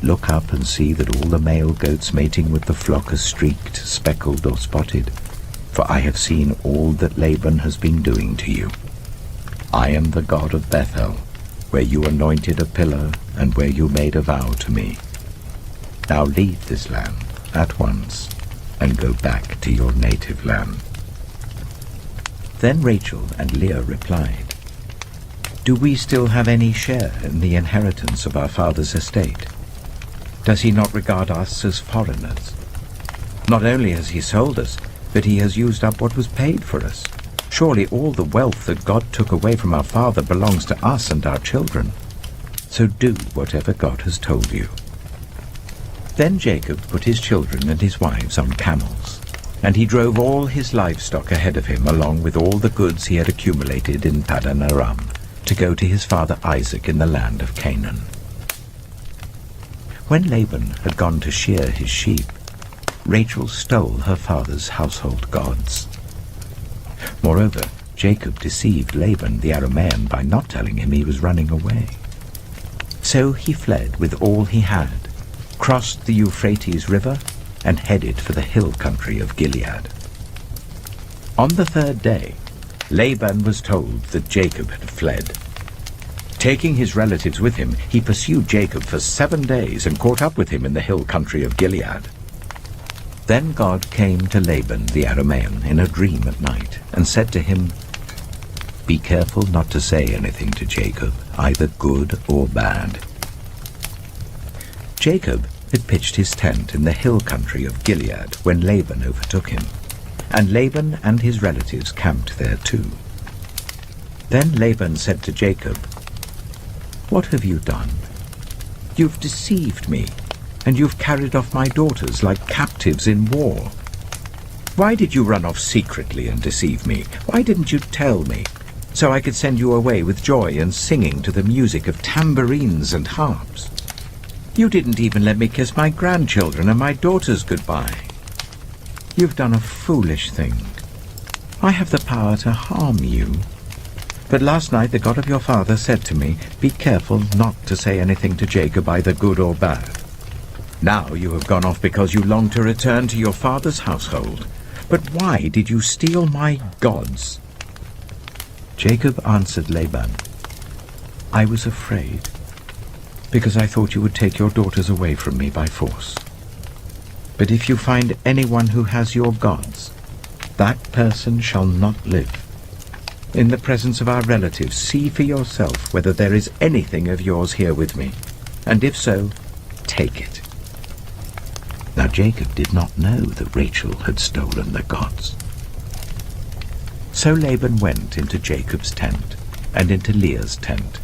"Look up and see that all the male goats mating with the flock are streaked, speckled, or spotted, for I have seen all that Laban has been doing to you. I am the God of Bethel, where you anointed a pillar and where you made a vow to me. Now leave this land at once and go back to your native land." Then Rachel and Leah replied, "Do we still have any share in the inheritance of our father's estate? Does he not regard us as foreigners? Not only has he sold us, but he has used up what was paid for us. Surely all the wealth that God took away from our father belongs to us and our children. So do whatever God has told you." Then Jacob put his children and his wives on camels, and he drove all his livestock ahead of him, along with all the goods he had accumulated in Paddan Aram, to go to his father Isaac in the land of Canaan. When Laban had gone to shear his sheep, Rachel stole her father's household gods. Moreover, Jacob deceived Laban the Aramean by not telling him he was running away. So he fled with all he had, crossed the Euphrates River, and headed for the hill country of Gilead. On the third day, Laban was told that Jacob had fled. Taking his relatives with him, he pursued Jacob for 7 days and caught up with him in the hill country of Gilead. Then God came to Laban the Aramean in a dream at night and said to him, "Be careful not to say anything to Jacob, either good or bad." Jacob had pitched his tent in the hill country of Gilead when Laban overtook him, and Laban and his relatives camped there too. Then Laban said to Jacob, "What have you done? You've deceived me, and you've carried off my daughters like captives in war. Why did you run off secretly and deceive me? Why didn't you tell me, so I could send you away with joy and singing to the music of tambourines and harps? You didn't even let me kiss my grandchildren and my daughters goodbye. You've done a foolish thing. I have the power to harm you. But last night the God of your father said to me, 'Be careful not to say anything to Jacob, either good or bad.' Now you have gone off because you long to return to your father's household. But why did you steal my gods?" Jacob answered Laban, "I was afraid, because I thought you would take your daughters away from me by force. But if you find anyone who has your gods, that person shall not live. In the presence of our relatives, see for yourself whether there is anything of yours here with me, and if so, take it." Now Jacob did not know that Rachel had stolen the gods. So Laban went into Jacob's tent, and into Leah's tent,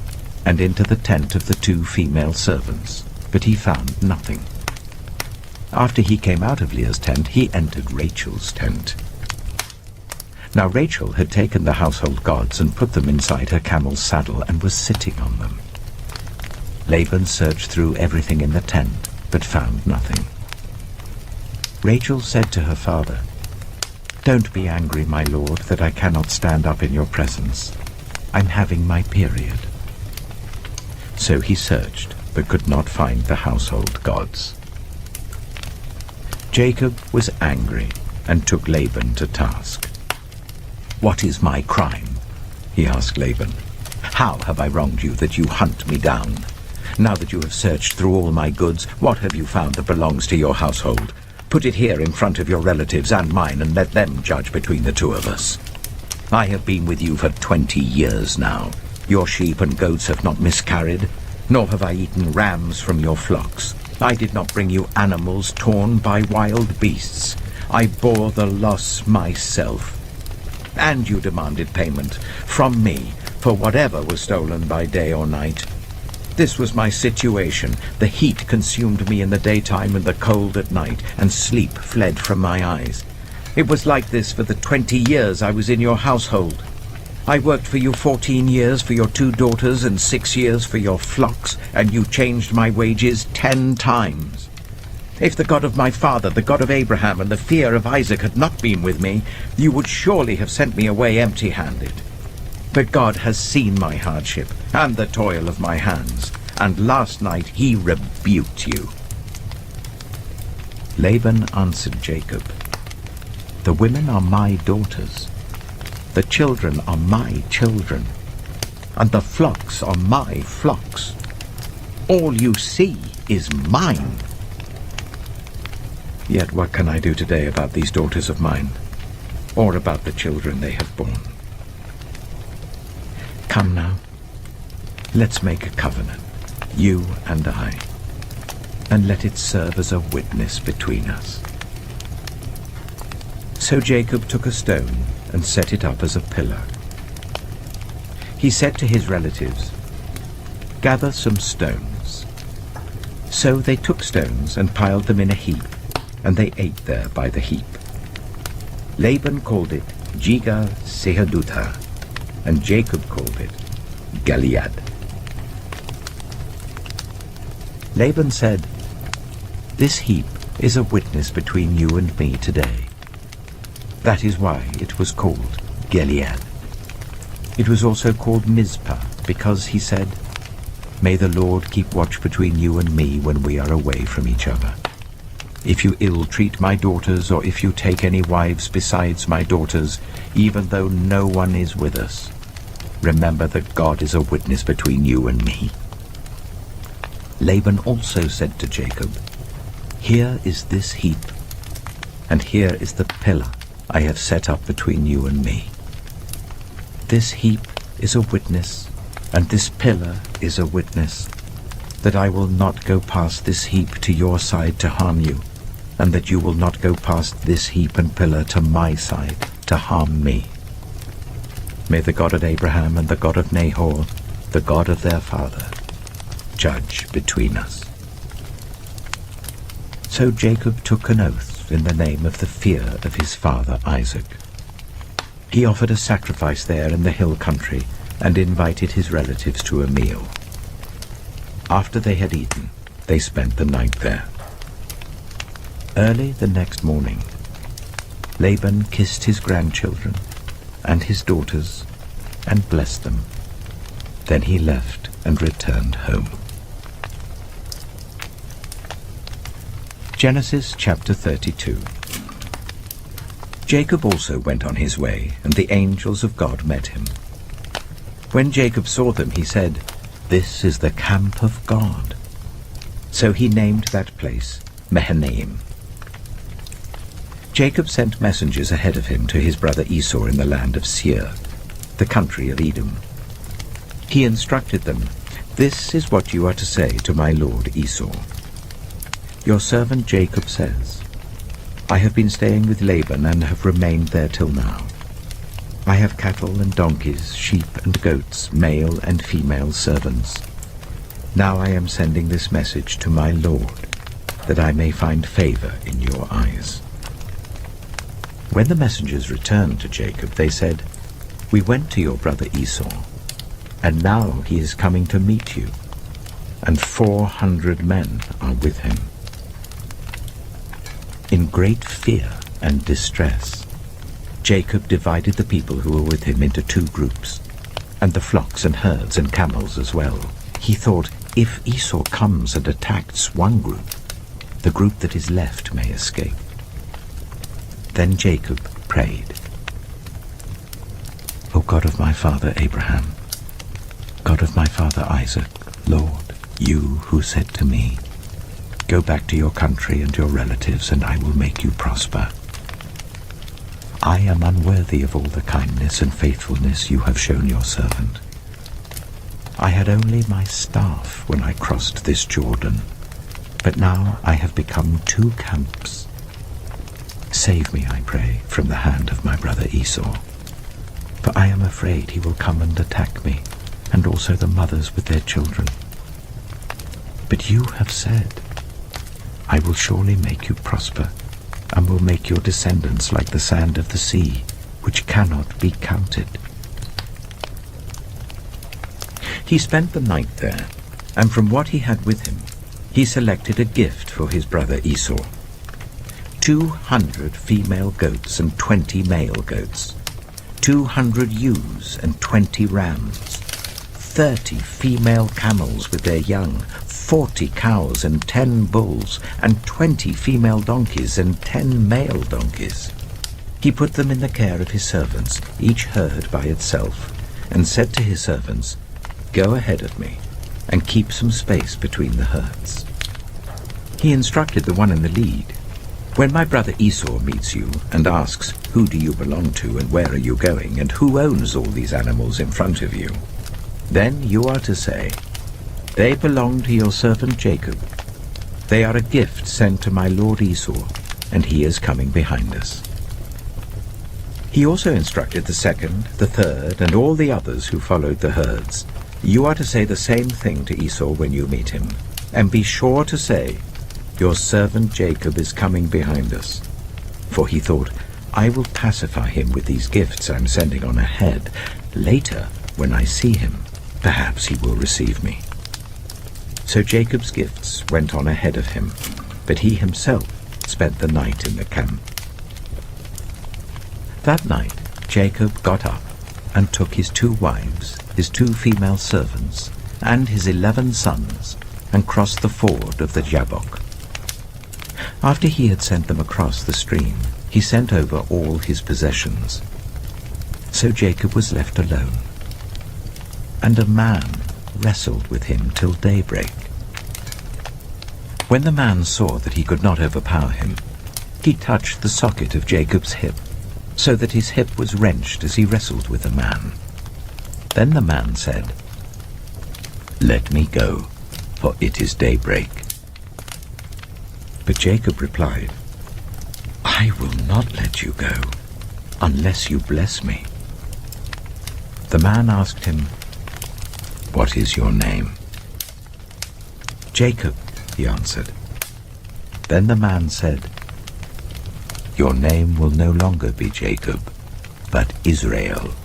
and into the tent of the 2 female servants, but he found nothing. After he came out of Leah's tent, he entered Rachel's tent. Now Rachel had taken the household gods and put them inside her camel's saddle and was sitting on them. Laban searched through everything in the tent, but found nothing. Rachel said to her father, "Don't be angry, my lord, that I cannot stand up in your presence. I'm having my period." So he searched, but could not find the household gods. Jacob was angry and took Laban to task. "What is my crime?" he asked Laban. "How have I wronged you that you hunt me down? Now that you have searched through all my goods, what have you found that belongs to your household? Put it here in front of your relatives and mine, and let them judge between the 2 of us. I have been with you for 20 years now. Your sheep and goats have not miscarried, nor have I eaten rams from your flocks. I did not bring you animals torn by wild beasts. I bore the loss myself. and you demanded payment from me for whatever was stolen by day or night. This was my situation. The heat consumed me in the daytime and the cold at night, and sleep fled from my eyes. It was like this for the 20 years I was in your household. I worked for you 14 years for your 2 daughters and 6 years for your flocks, and you changed my wages 10 times. If the God of my father, the God of Abraham, and the fear of Isaac had not been with me, you would surely have sent me away empty-handed. But God has seen my hardship and the toil of my hands, and last night he rebuked you." Laban answered Jacob, "The women are my daughters, the children are my children, and the flocks are my flocks. All you see is mine. Yet what can I do today about these daughters of mine, or about the children they have borne? Come now, let's make a covenant, you and I, and let it serve as a witness between us." So Jacob took a stone and set it up as a pillar. He said to his relatives, "Gather some stones." So they took stones and piled them in a heap, and they ate there by the heap. Laban called it Jigar-Sehadutha, and Jacob called it Gilead. Laban said, "This heap is a witness between you and me today." That is why it was called Gilead. It was also called Mizpah, because he said, "May the Lord keep watch between you and me when we are away from each other. If you ill-treat my daughters, or if you take any wives besides my daughters, even though no one is with us, remember that God is a witness between you and me." Laban also said to Jacob, "Here is this heap, and here is the pillar I have set up between you and me. This heap is a witness, and this pillar is a witness, that I will not go past this heap to your side to harm you, and that you will not go past this heap and pillar to my side to harm me. May the God of Abraham and the God of Nahor, the God of their father, judge between us." So Jacob took an oath in the name of the fear of his father Isaac. He offered a sacrifice there in the hill country and invited his relatives to a meal. After they had eaten, they spent the night there. Early the next morning, Laban kissed his grandchildren and his daughters and blessed them. Then he left and returned home. Genesis chapter 32. Jacob also went on his way, and the angels of God met him. When Jacob saw them, he said, "This is the camp of God." So he named that place Mahanaim. Jacob sent messengers ahead of him to his brother Esau in the land of Seir, the country of Edom. He instructed them, "This is what you are to say to my lord Esau. Your servant Jacob says, I have been staying with Laban and have remained there till now. I have cattle and donkeys, sheep and goats, male and female servants. Now I am sending this message to my lord, that I may find favor in your eyes." When the messengers returned to Jacob, they said, "We went to your brother Esau, and now he is coming to meet you, and 400 men are with him." In great fear and distress, Jacob divided the people who were with him into 2 groups, and the flocks and herds and camels as well. He thought, if Esau comes and attacks one group, the group that is left may escape. Then Jacob prayed, "O God of my father Abraham, God of my father Isaac, Lord, you who said to me, 'Go back to your country and your relatives, and I will make you prosper.' I am unworthy of all the kindness and faithfulness you have shown your servant. I had only my staff when I crossed this Jordan, but now I have become 2 camps. Save me, I pray, from the hand of my brother Esau, for I am afraid he will come and attack me, and also the mothers with their children. But you have said, I will surely make you prosper, and will make your descendants like the sand of the sea, which cannot be counted." He spent the night there, and from what he had with him, he selected a gift for his brother Esau: 200 female goats and 20 male goats, 200 ewes and 20 rams, 30 female camels with their young, 40 cows and 10 bulls, and 20 female donkeys and 10 male donkeys. He put them in the care of his servants, each herd by itself, and said to his servants, "Go ahead of me, and keep some space between the herds." He instructed the one in the lead, "When my brother Esau meets you and asks, 'Who do you belong to and where are you going, and who owns all these animals in front of you?' then you are to say, 'They belong to your servant Jacob. They are a gift sent to my lord Esau, and he is coming behind us.'" He also instructed the second, the third, and all the others who followed the herds, "You are to say the same thing to Esau when you meet him, and be sure to say, 'Your servant Jacob is coming behind us.' For he thought, 'I will pacify him with these gifts I'm sending on ahead. Later, when I see him, perhaps he will receive me.' So Jacob's gifts went on ahead of him, but he himself spent the night in the camp. That night Jacob got up and took his 2 wives, his 2 female servants, and his 11 sons, and crossed the ford of the Jabbok. After he had sent them across the stream, he sent over all his possessions. So Jacob was left alone, and a man wrestled with him till daybreak. When the man saw that he could not overpower him, he touched the socket of Jacob's hip, so that his hip was wrenched as he wrestled with the man. Then the man said, "Let me go, for it is daybreak." But Jacob replied, "I will not let you go, unless you bless me." The man asked him, "What is your name?" "Jacob," he answered. Then the man said, "Your name will no longer be Jacob, but Israel,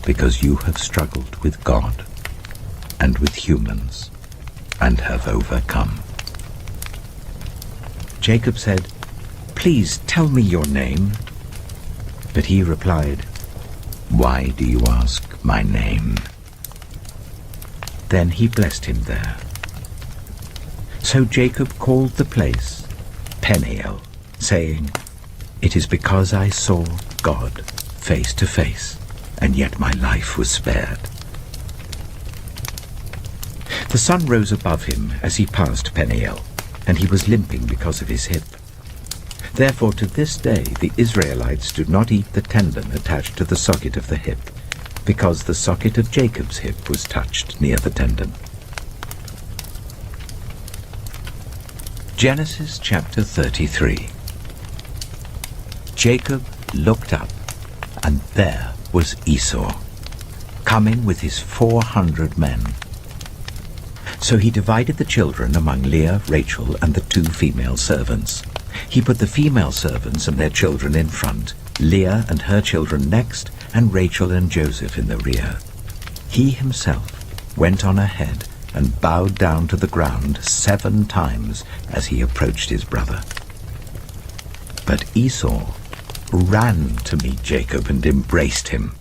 because you have struggled with God and with humans, and have overcome." Jacob said, "Please tell me your name." But he replied, "Why do you ask my name?" Then he blessed him there. So Jacob called the place Peniel, saying, "It is because I saw God face to face, and yet my life was spared." The sun rose above him as he passed Peniel, and he was limping because of his hip. Therefore to this day the Israelites do not eat the tendon attached to the socket of the hip, because the socket of Jacob's hip was touched near the tendon. Genesis chapter 33. Jacob looked up, and there was Esau, coming with his 400 men. So he divided the children among Leah, Rachel, and the 2 female servants. He put the female servants and their children in front, Leah and her children next, and Rachel and Joseph in the rear. He himself went on ahead and bowed down to the ground 7 times as he approached his brother. But Esau ran to meet Jacob and embraced him.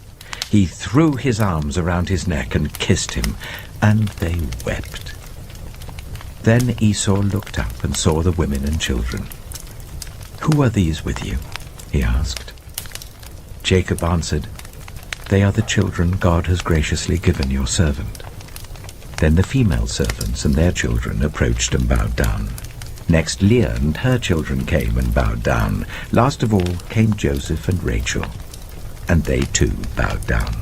He threw his arms around his neck and kissed him, and they wept. Then Esau looked up and saw the women and children. "Who are these with you?" he asked. Jacob answered, "They are the children God has graciously given your servant." Then the female servants and their children approached and bowed down. Next Leah and her children came and bowed down. Last of all came Joseph and Rachel, and they too bowed down.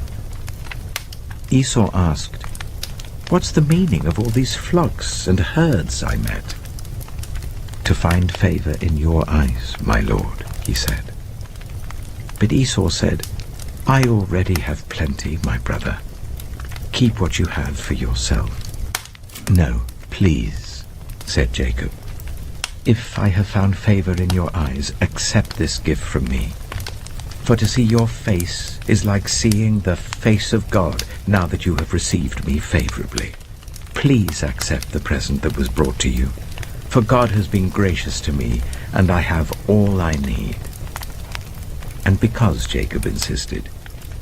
Esau asked, "What's the meaning of all these flocks and herds I met?" "To find favor in your eyes, my lord," he said. But Esau said, I already have plenty, my brother. Keep what you have for yourself. No, please, said Jacob. If I have found favor in your eyes, accept this gift from me. For to see your face is like seeing the face of God now that you have received me favorably. Please accept the present that was brought to you, for God has been gracious to me, and I have all I need. And because Jacob insisted,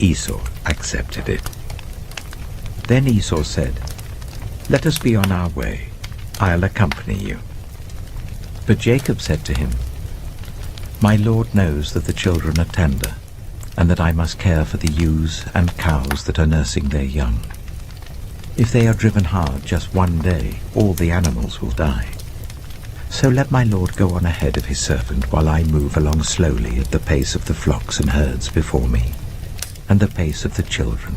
Esau accepted it. Then Esau said, Let us be on our way. I'll accompany you. But Jacob said to him, My Lord knows that the children are tender, and that I must care for the ewes and cows that are nursing their young. If they are driven hard just one day, all the animals will die. So let my Lord go on ahead of his servant while I move along slowly at the pace of the flocks and herds before me, and the pace of the children,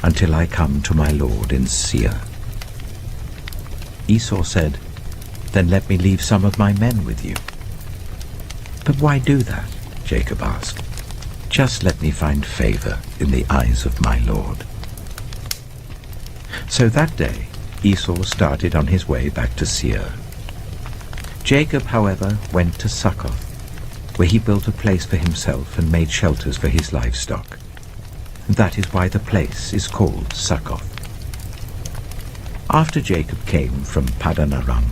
until I come to my Lord in Seir. Esau said, Then let me leave some of my men with you. But why do that? Jacob asked. Just let me find favor in the eyes of my Lord. So that day Esau started on his way back to Seir. Jacob, however, went to Succoth, where he built a place for himself and made shelters for his livestock. That is why the place is called Succoth. After Jacob came from Paddan Aram,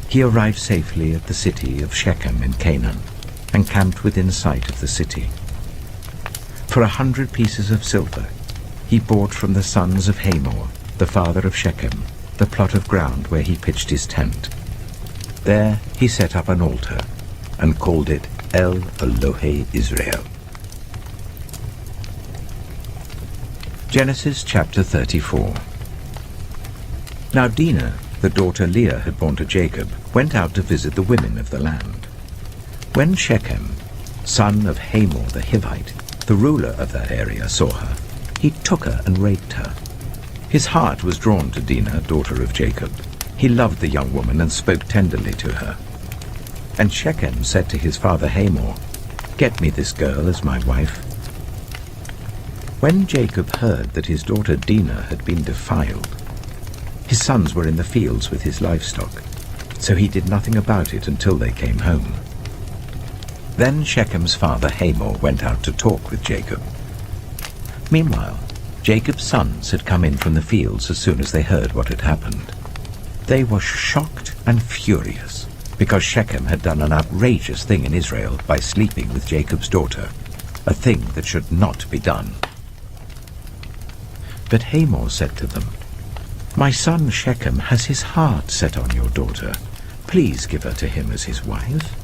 he arrived safely at the city of Shechem in Canaan, and camped within sight of the city. For 100 pieces of silver he bought from the sons of Hamor, the father of Shechem, the plot of ground where he pitched his tent. There he set up an altar, and called it El Elohe Israel. Genesis chapter 34. Now Dinah, the daughter Leah had borne to Jacob, went out to visit the women of the land. When Shechem, son of Hamor the Hivite, the ruler of that area, saw her, he took her and raped her. His heart was drawn to Dinah, daughter of Jacob. He loved the young woman and spoke tenderly to her. And Shechem said to his father Hamor, Get me this girl as my wife. When Jacob heard that his daughter Dinah had been defiled, his sons were in the fields with his livestock, so he did nothing about it until they came home. Then Shechem's father Hamor went out to talk with Jacob. Meanwhile, Jacob's sons had come in from the fields as soon as they heard what had happened. They were shocked and furious, because Shechem had done an outrageous thing in Israel by sleeping with Jacob's daughter, a thing that should not be done. But Hamor said to them, My son Shechem has his heart set on your daughter. Please give her to him as his wife.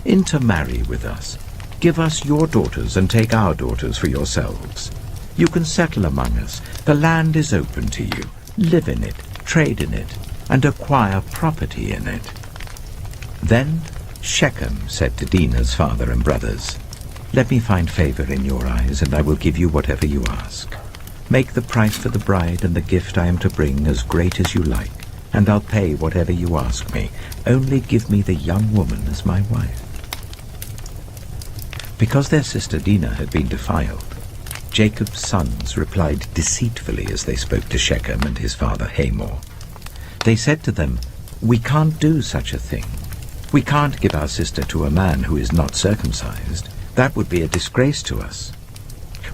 Intermarry with us. Give us your daughters and take our daughters for yourselves. You can settle among us. The land is open to you. Live in it, trade in it, and acquire property in it. Then Shechem said to Dinah's father and brothers, Let me find favor in your eyes, and I will give you whatever you ask. Make the price for the bride and the gift I am to bring as great as you like, and I'll pay whatever you ask me. Only give me the young woman as my wife. Because their sister Dinah had been defiled, Jacob's sons replied deceitfully as they spoke to Shechem and his father Hamor. They said to them, We can't do such a thing. We can't give our sister to a man who is not circumcised. That would be a disgrace to us.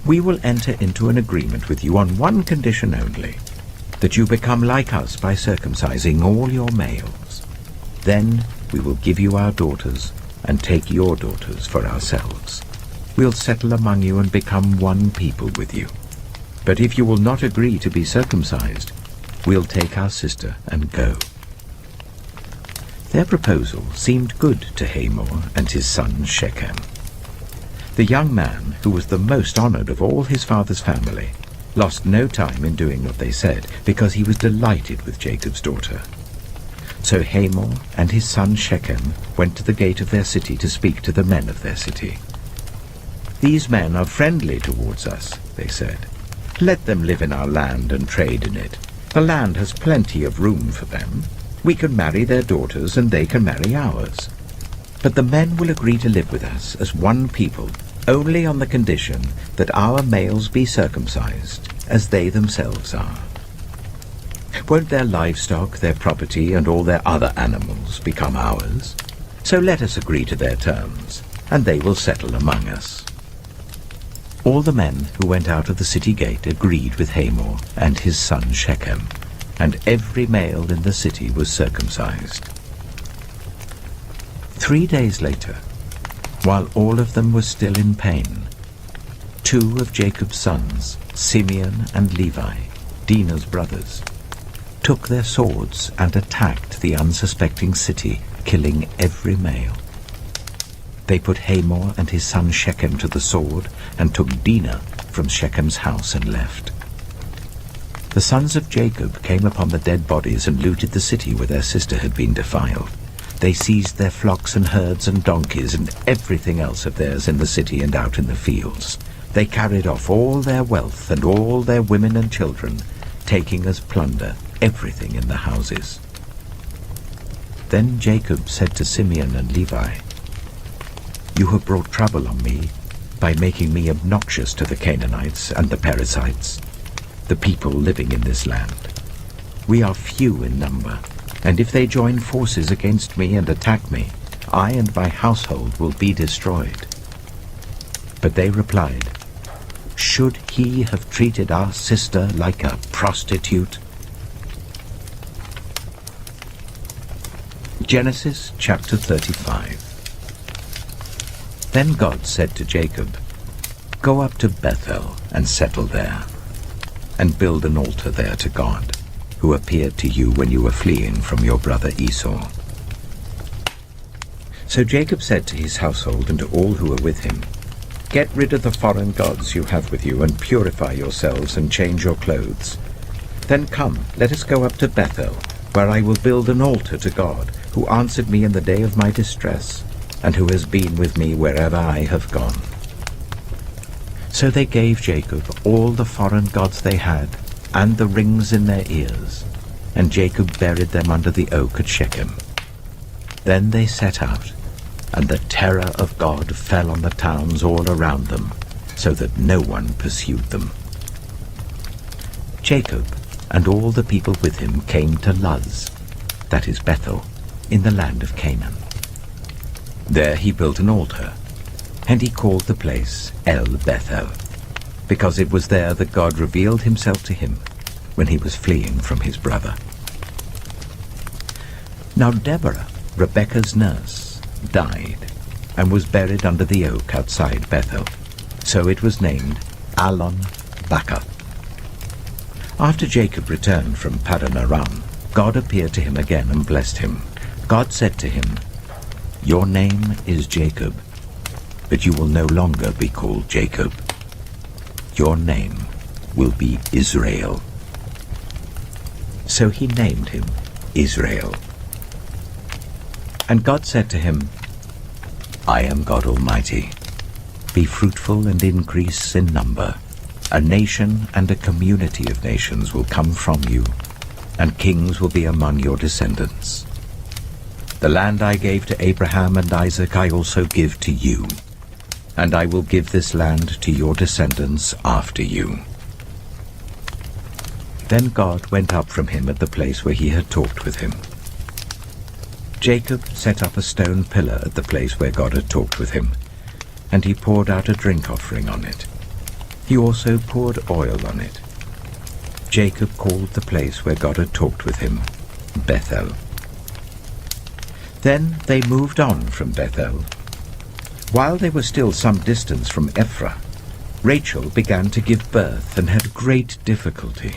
We will enter into an agreement with you on one condition only, that you become like us by circumcising all your males. Then we will give you our daughters and take your daughters for ourselves. We'll settle among you and become one people with you. But if you will not agree to be circumcised, we'll take our sister and go. Their proposal seemed good to Hamor and his son Shechem. The young man, who was the most honored of all his father's family, lost no time in doing what they said, because he was delighted with Jacob's daughter. So Hamor and his son Shechem went to the gate of their city to speak to the men of their city. These men are friendly towards us, they said. Let them live in our land and trade in it. The land has plenty of room for them. We can marry their daughters and they can marry ours. But the men will agree to live with us as one people, only on the condition that our males be circumcised, as they themselves are. Won't their livestock, their property, and all their other animals become ours? So let us agree to their terms, and they will settle among us." All the men who went out of the city gate agreed with Hamor and his son Shechem, and every male in the city was circumcised. 3 days later, while all of them were still in pain, 2 of Jacob's sons, Simeon and Levi, Dinah's brothers, took their swords and attacked the unsuspecting city, killing every male. They put Hamor and his son Shechem to the sword and took Dinah from Shechem's house and left. The sons of Jacob came upon the dead bodies and looted the city where their sister had been defiled. They seized their flocks and herds and donkeys and everything else of theirs in the city and out in the fields. They carried off all their wealth and all their women and children, taking as plunder everything in the houses. Then Jacob said to Simeon and Levi, "You have brought trouble on me by making me obnoxious to the Canaanites and the Perizzites, the people living in this land. We are few in number, and if they join forces against me and attack me, I and my household will be destroyed." But they replied, "Should he have treated our sister like a prostitute?" Genesis chapter 35. Then God said to Jacob, "Go up to Bethel and settle there, and build an altar there to God, who appeared to you when you were fleeing from your brother Esau." So Jacob said to his household and to all who were with him, "Get rid of the foreign gods you have with you, and purify yourselves and change your clothes. Then come, let us go up to Bethel, where I will build an altar to God, who answered me in the day of my distress, and who has been with me wherever I have gone." So they gave Jacob all the foreign gods they had, and the rings in their ears, and Jacob buried them under the oak at Shechem. Then they set out, and the terror of God fell on the towns all around them, so that no one pursued them. Jacob and all the people with him came to Luz, that is Bethel, in the land of Canaan. There he built an altar, and he called the place El Bethel, because it was there that God revealed himself to him when he was fleeing from his brother. Now Deborah, Rebekah's nurse, died, and was buried under the oak outside Bethel, so it was named Allon Bacuth. After Jacob returned from Paddan Aram, God appeared to him again and blessed him. God said to him, "Your name is Jacob, but you will no longer be called Jacob. Your name will be Israel." So he named him Israel. And God said to him, "I am God Almighty. Be fruitful and increase in number. A nation and a community of nations will come from you, and kings will be among your descendants. The land I gave to Abraham and Isaac I also give to you, and I will give this land to your descendants after you." Then God went up from him at the place where he had talked with him. Jacob set up a stone pillar at the place where God had talked with him, and he poured out a drink offering on it. He also poured oil on it. Jacob called the place where God had talked with him Bethel. Then they moved on from Bethel. While they were still some distance from Ephraim, Rachel began to give birth and had great difficulty.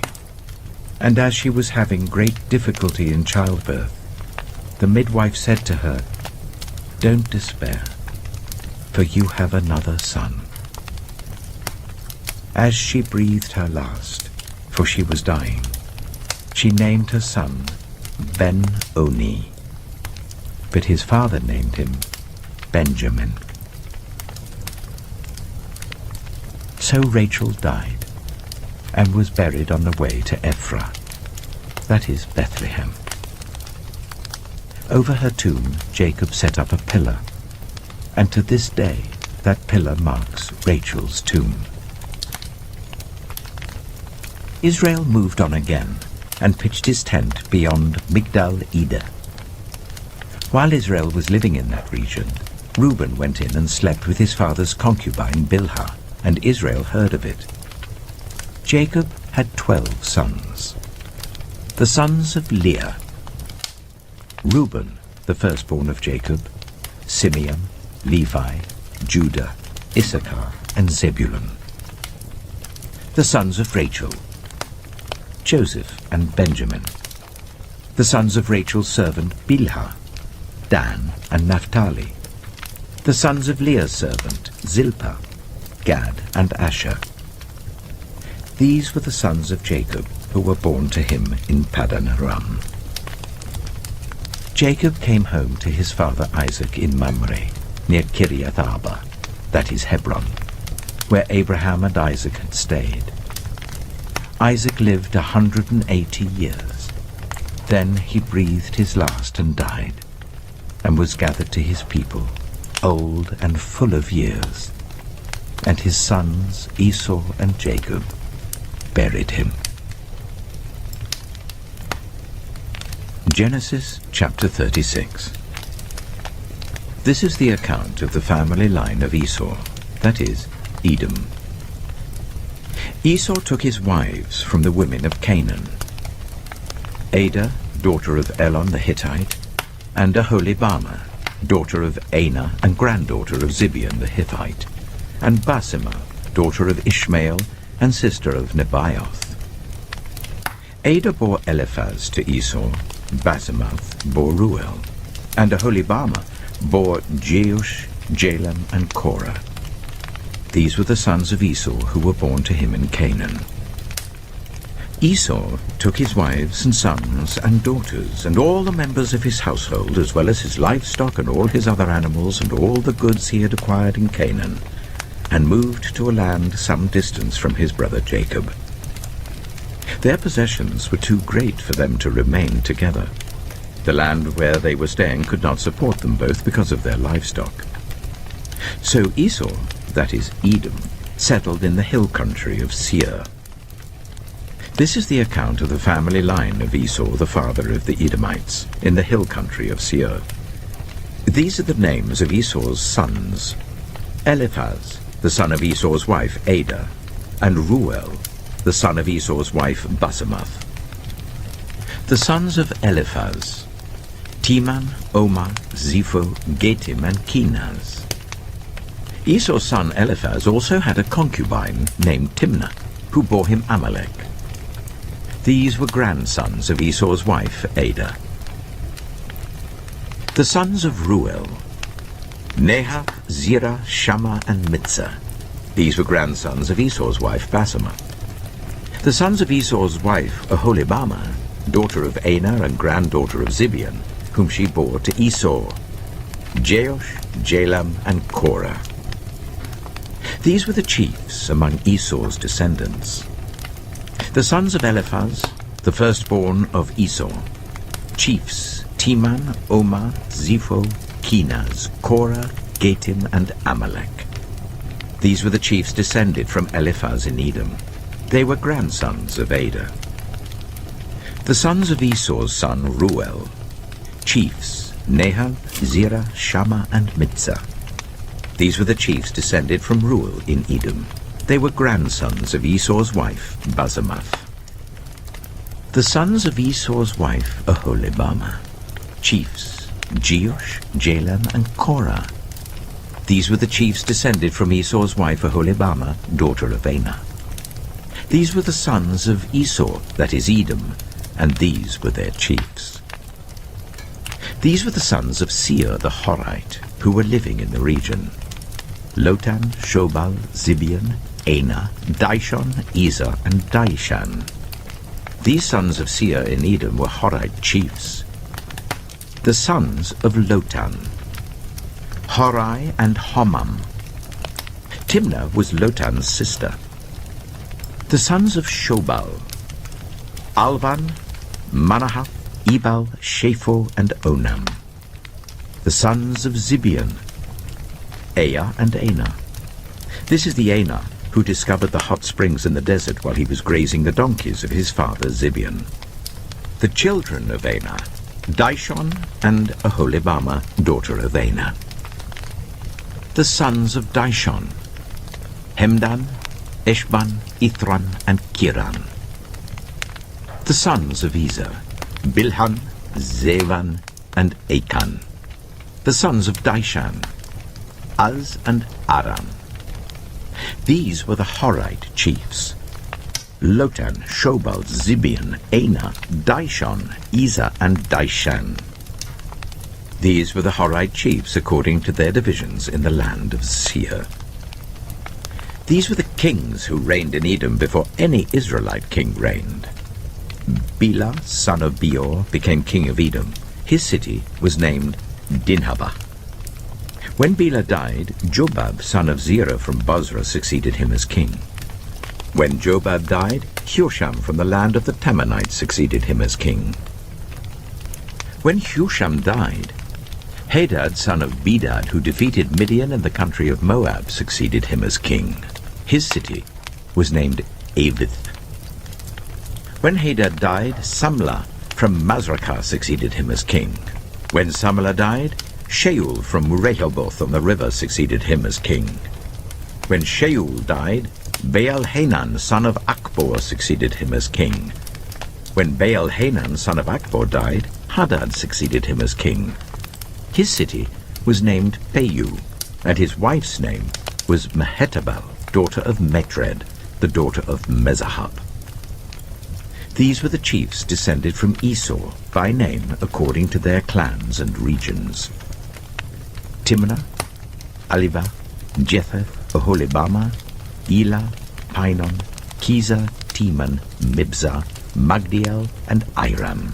And as she was having great difficulty in childbirth, the midwife said to her, "Don't despair, for you have another son." As she breathed her last, for she was dying, she named her son Ben-Oni, but his father named him Benjamin. So Rachel died, and was buried on the way to Ephraim, that is Bethlehem. Over her tomb Jacob set up a pillar, and to this day That pillar marks Rachel's tomb. Israel moved on again and pitched his tent beyond Migdal Eder. While Israel was living in that region, Reuben went in and slept with his father's concubine Bilhah, and Israel heard of it. Jacob had 12 sons. The sons of Leah: Reuben, the firstborn of Jacob; Simeon, Levi, Judah, Issachar, and Zebulun. The sons of Rachel: Joseph and Benjamin. The sons of Rachel's servant Bilhah: Dan and Naphtali. The sons of Leah's servant Zilpah: Gad and Asher. These were the sons of Jacob who were born to him in Paddan Aram. Jacob came home to his father Isaac in Mamre, near Kiriath Arba, that is Hebron, where Abraham and Isaac had stayed. Isaac lived 180 years. Then he breathed his last and died, and was gathered to his people, old and full of years. And his sons Esau and Jacob buried him. Genesis chapter 36. This is the account of the family line of Esau, that is, Edom. Esau took his wives from the women of Canaan: Adah, daughter of Elon the Hittite, and Aholibamah, daughter of Anah and granddaughter of Zibeon the Hittite, and Basemath, daughter of Ishmael and sister of Nebaioth. Adah bore Eliphaz to Esau, Basemath bore Ruel, and Aholibamah bore Jeush, Jalam, and Korah. These were the sons of Esau who were born to him in Canaan. Esau took his wives and sons and daughters and all the members of his household, as well as his livestock and all his other animals and all the goods he had acquired in Canaan, and moved to a land some distance from his brother Jacob. Their possessions were too great for them to remain together. The land where they were staying could not support them both because of their livestock. So Esau, that is Edom, settled in the hill country of Seir. This is the account of the family line of Esau, the father of the Edomites, in the hill country of Seir. These are the names of Esau's sons: Eliphaz, the son of Esau's wife Adah, and Ruel, the son of Esau's wife Basemath. The sons of Eliphaz: Teman, Omar, Zepho, Getim, and Kenaz. Esau's son Eliphaz also had a concubine named Timnah, who bore him Amalek. These were grandsons of Esau's wife Adah. The sons of Ruel: Nahath, Zerah, Shammah, and Mitzah. These were grandsons of Esau's wife Basemath. The sons of Esau's wife Aholibamah, daughter of Anah and granddaughter of Zibeon, whom she bore to Esau: Jeush, Jalam, and Korah. These were the chiefs among Esau's descendants. The sons of Eliphaz, the firstborn of Esau: chiefs Teman, Omar, Zepho, Kenaz, Korah, Getim, and Amalek. These were the chiefs descended from Eliphaz in Edom. They were grandsons of Adah. The sons of Esau's son Ruel: chiefs Nahath, Zerah, Shammah, and Mitzah. These were the chiefs descended from Ruel in Edom. They were grandsons of Esau's wife Basemath. The sons of Esau's wife Aholibamah: chiefs Jeush, Jalam, and Korah. These were the chiefs descended from Esau's wife Aholibamah, daughter of Anah. These were the sons of Esau, that is Edom, and these were their chiefs. These were the sons of Seir the Horite, who were living in the region: Lotan, Shobal, Zibeon, Anah, Dishon, Ezer, and Dishan. These sons of Seir in Edom were Horite chiefs. The sons of Lotan: Horai and Homam. Timnah was Lotan's sister. The sons of Shobal: Alvan, Manahath, Ebal, Shapho, and Onam. The sons of Zibeon: Ea and Ana. This is the Ana who discovered the hot springs in the desert while he was grazing the donkeys of his father Zibeon. The children of Ana, Dishon and Aholibama, daughter of Ana. The sons of Dishon, Hemdan, Eshban, Ithran, and Kiran. The sons of Ezer, Bilhan, Zevan, and Achan. The sons of Dishan, Az and Aram. These were the Horite chiefs: Lotan, Shobal, Zibeon, Ana, Dishon, Ezer, and Dishan. These were the Horite chiefs according to their divisions in the land of Seir. These were the kings who reigned in Edom before any Israelite king reigned. Bela, son of Beor, became king of Edom. His city was named Dinhabah. When Bela died, Jobab, son of Zerah from Bozrah, succeeded him as king. When Jobab died, Husham from the land of the Temanites succeeded him as king. When Husham died, Hadad, son of Bedad, who defeated Midian in the country of Moab, succeeded him as king. His city was named Avith. When Hadad died, Samlah from Masrekah succeeded him as king. When Samlah died, Shaul from Rehoboth on the river succeeded him as king. When Shaul died, Baal-Hanan, son of Akbor, succeeded him as king. When Baal-Hanan, son of Akbor, died, Hadad succeeded him as king. His city was named Peiu, and his wife's name was Mehetabel, daughter of Metred, the daughter of Mezahab. These were the chiefs descended from Esau, by name according to their clans and regions: Timnah, Alivah, Jetheth, Aholibama, Elah, Pinon, Kizah, Teman, Mibzah, Magdiel, and Iram.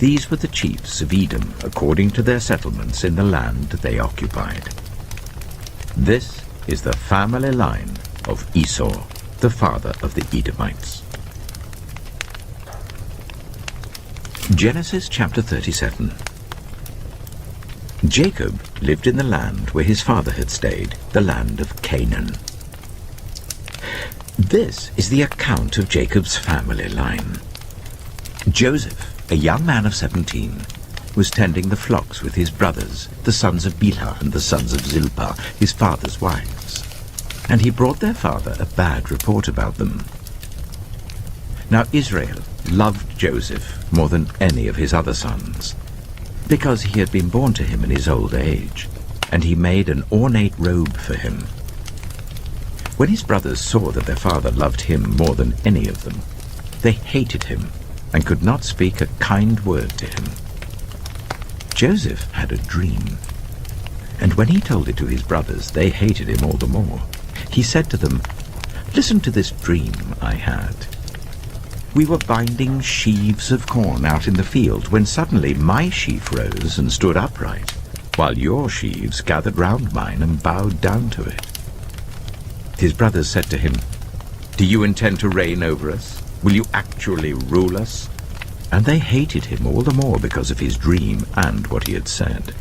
These were the chiefs of Edom according to their settlements in the land they occupied. This is the family line of Esau, the father of the Edomites. Genesis chapter 37. Jacob lived in the land where his father had stayed, the land of Canaan. This is the account of Jacob's family line. Joseph, a young man of 17, was tending the flocks with his brothers, the sons of Bilhah and the sons of Zilpah, his father's wives. And he brought their father a bad report about them. Now Israel loved Joseph more than any of his other sons, because he had been born to him in his old age, and he made an ornate robe for him. When his brothers saw that their father loved him more than any of them, they hated him and could not speak a kind word to him. Joseph had a dream, and when he told it to his brothers, they hated him all the more. He said to them, "Listen to this dream I had. We were binding sheaves of corn out in the field when suddenly my sheaf rose and stood upright, while your sheaves gathered round mine and bowed down to it." His brothers said to him, "Do you intend to reign over us? Will you actually rule us?" And they hated him all the more because of his dream and what he had said.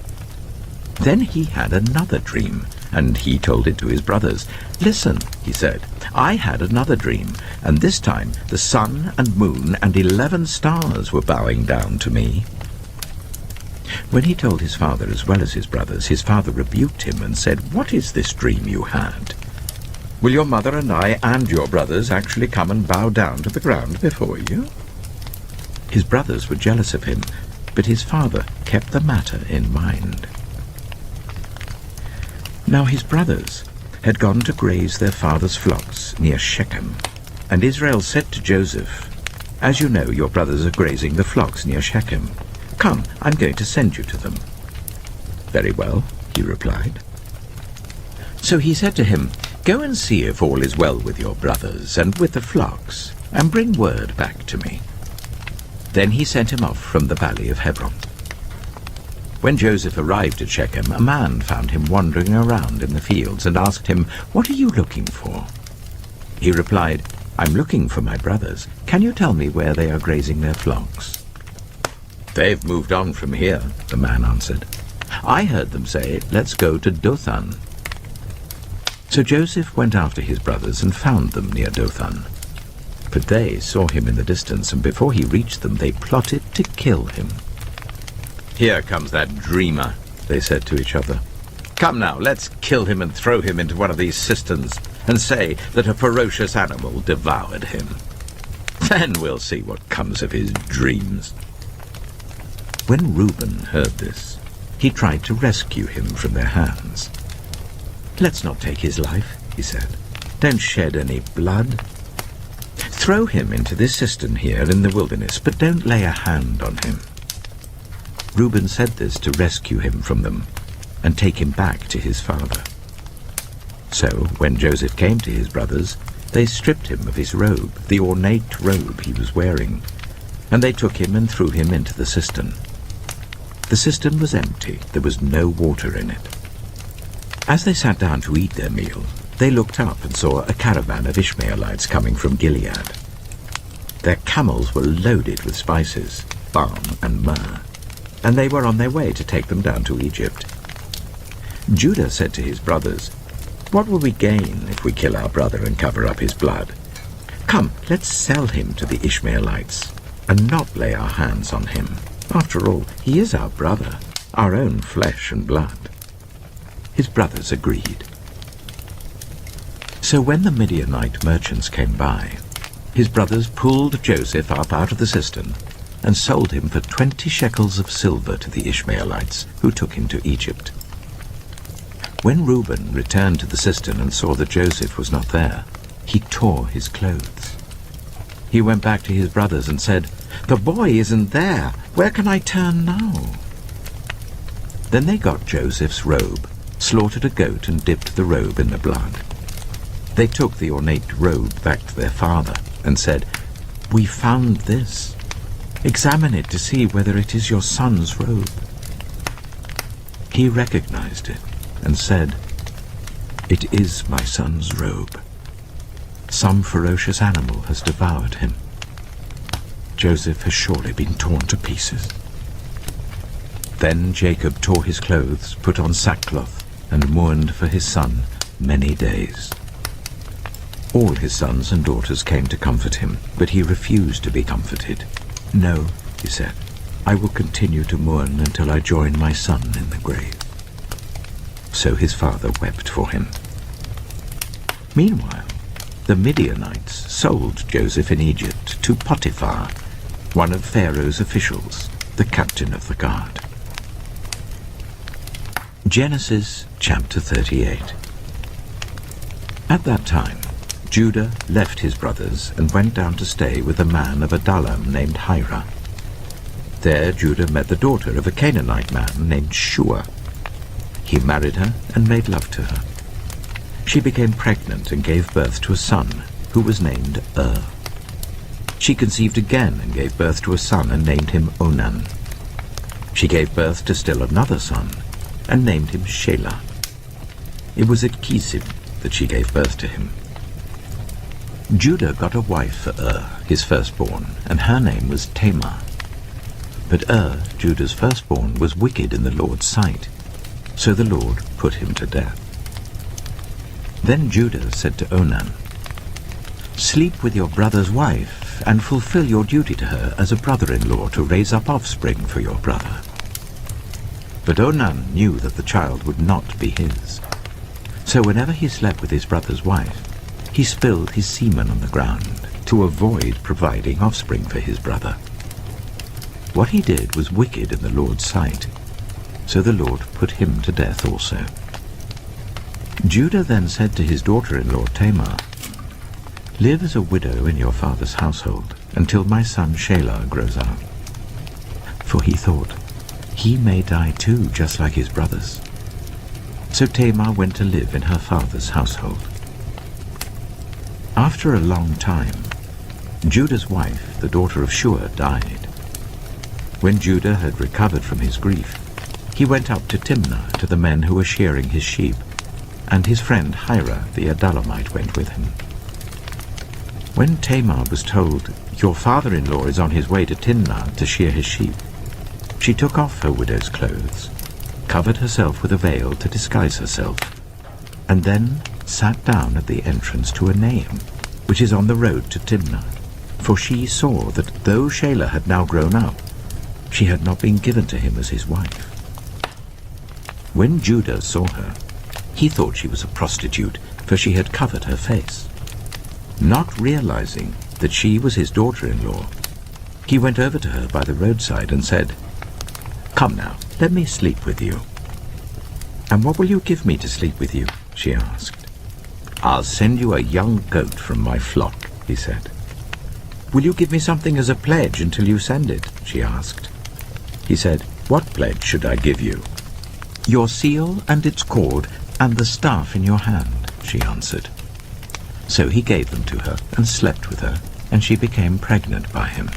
Then he had another dream, and he told it to his brothers. "Listen," he said, "I had another dream, and this time the sun and moon and 11 stars were bowing down to me." When he told his father as well as his brothers, his father rebuked him and said, "What is this dream you had? Will your mother and I and your brothers actually come and bow down to the ground before you?" His brothers were jealous of him, but his father kept the matter in mind. Now his brothers had gone to graze their father's flocks near Shechem, and Israel said to Joseph, "As you know, your brothers are grazing the flocks near Shechem. Come, I'm going to send you to them." "Very well," he replied. So he said to him, "Go and see if all is well with your brothers and with the flocks, and bring word back to me." Then he sent him off from the valley of Hebron. When Joseph arrived at Shechem, a man found him wandering around in the fields and asked him, "What are you looking for?" He replied, "I'm looking for my brothers. Can you tell me where they are grazing their flocks?" "They've moved on from here," the man answered. I heard them say, 'Let's go to Dothan.' So Joseph went after his brothers and found them near Dothan. But they saw him in the distance, and before he reached them, they plotted to kill him. 'Here comes that dreamer,' they said to each other. 'Come now, let's kill him and throw him into one of these cisterns, and say that a ferocious animal devoured him. Then we'll see what comes of his dreams.' When Reuben heard this, he tried to rescue him from their hands. 'Let's not take his life,' he said. 'Don't shed any blood. Throw him into this cistern here in the wilderness, but don't lay a hand on him.' Reuben said this to rescue him from them and take him back to his father. So when Joseph came to his brothers, they stripped him of his robe, the ornate robe he was wearing, and they took him and threw him into the cistern. The cistern was empty. There was no water in it. As they sat down to eat their meal, they looked up and saw a caravan of Ishmaelites coming from Gilead. Their camels were loaded with spices, balm and myrrh, and they were on their way to take them down to Egypt. Judah said to his brothers, "What will we gain if we kill our brother and cover up his blood? Come, let's sell him to the Ishmaelites and not lay our hands on him. After all, he is our brother, our own flesh and blood." His brothers agreed. So when the Midianite merchants came by, his brothers pulled Joseph up out of the cistern and sold him for 20 shekels of silver to the Ishmaelites, who took him to Egypt. When Reuben returned to the cistern and saw that Joseph was not there, he tore his clothes. He went back to his brothers and said, "The boy isn't there. Where can I turn now?" Then they got Joseph's robe, slaughtered a goat and dipped the robe in the blood. They took the ornate robe back to their father and said, "We found this. Examine it to see whether it is your son's robe." He recognized it and said, "It is my son's robe. Some ferocious animal has devoured him. Joseph has surely been torn to pieces." Then Jacob tore his clothes, put on sackcloth, and mourned for his son many days. All his sons and daughters came to comfort him, but he refused to be comforted. "No," he said, "I will continue to mourn until I join my son in the grave." So his father wept for him. Meanwhile, the Midianites sold Joseph in Egypt to Potiphar, one of Pharaoh's officials, the captain of the guard. Genesis chapter 38. At that time, Judah left his brothers and went down to stay with a man of Adullam named Hira. There Judah met the daughter of a Canaanite man named Shua. He married her and made love to her. She became pregnant and gave birth to a son, who was named She conceived again and gave birth to a son and named him Onan. She gave birth to still another son and named him Shelah. It was at Kisib that she gave birth to him. Judah got a wife for his firstborn, and her name was Tamar. But Judah's firstborn, was wicked in the Lord's sight, so the Lord put him to death. Then Judah said to Onan, "Sleep with your brother's wife, and fulfill your duty to her as a brother-in-law to raise up offspring for your brother." But Onan knew that the child would not be his. So whenever he slept with his brother's wife, he spilled his semen on the ground to avoid providing offspring for his brother. What he did was wicked in the Lord's sight, so the Lord put him to death also. Judah then said to his daughter-in-law Tamar, "Live as a widow in your father's household until my son Shelah grows up." For he thought, he may die too, just like his brothers. So Tamar went to live in her father's household. After a long time, Judah's wife, the daughter of Shua, died. When Judah had recovered from his grief, he went up to Timnah to the men who were shearing his sheep, and his friend Hira the Adullamite went with him. When Tamar was told, "Your father-in-law is on his way to Timnah to shear his sheep," she took off her widow's clothes, covered herself with a veil to disguise herself, and then sat down at the entrance to Enaim, which is on the road to Timnah, for she saw that though Shelah had now grown up, she had not been given to him as his wife. When Judah saw her, he thought she was a prostitute, for she had covered her face. Not realizing that she was his daughter-in-law, he went over to her by the roadside and said, "Come now, let me sleep with you." "And what will you give me to sleep with you?" she asked. "I'll send you a young goat from my flock," he said. "Will you give me something as a pledge until you send it?" she asked. He said, "What pledge should I give you?" "Your seal and its cord and the staff in your hand," she answered. So he gave them to her and slept with her, and she became pregnant by him.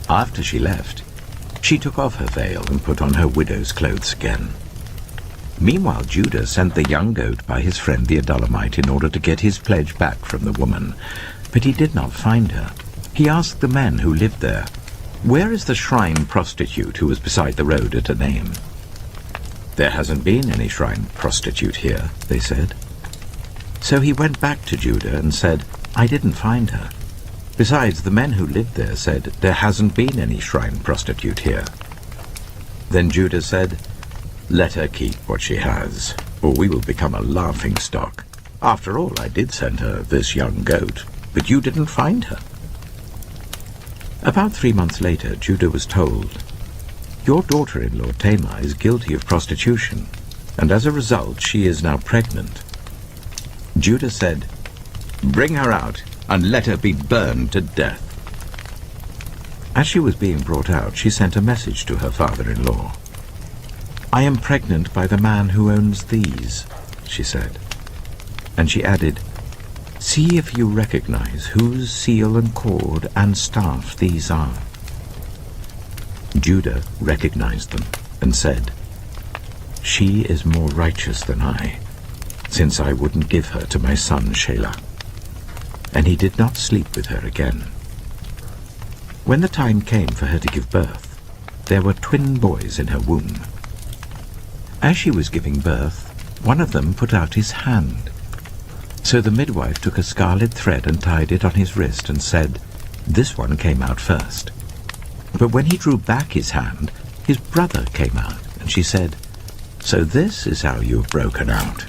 After she left, she took off her veil and put on her widow's clothes again. Meanwhile, Judah sent the young goat by his friend the Adullamite in order to get his pledge back from the woman, but he did not find her. He asked the men who lived there, "Where is the shrine prostitute who was beside the road at Enaim?" "There hasn't been any shrine prostitute here," they said. So he went back to Judah and said, "I didn't find her. Besides, the men who lived there said, 'There hasn't been any shrine prostitute here.'" Then Judah said, "Let her keep what she has, or we will become a laughingstock. After all, I did send her this young goat, but you didn't find her." About 3 months later, Judah was told, "Your daughter-in-law Tamar is guilty of prostitution, and as a result she is now pregnant." Judah said, "Bring her out, and let her be burned to death." As she was being brought out, she sent a message to her father-in-law. "I am pregnant by the man who owns these," she said. And she added, "See if you recognize whose seal and cord and staff these are." Judah recognized them and said, "She is more righteous than I, since I wouldn't give her to my son Shelah." And he did not sleep with her again. When the time came for her to give birth, there were twin boys in her womb. As she was giving birth, one of them put out his hand. So the midwife took a scarlet thread and tied it on his wrist and said, "This one came out first." But when he drew back his hand, his brother came out, and she said, "So this is how you have broken out."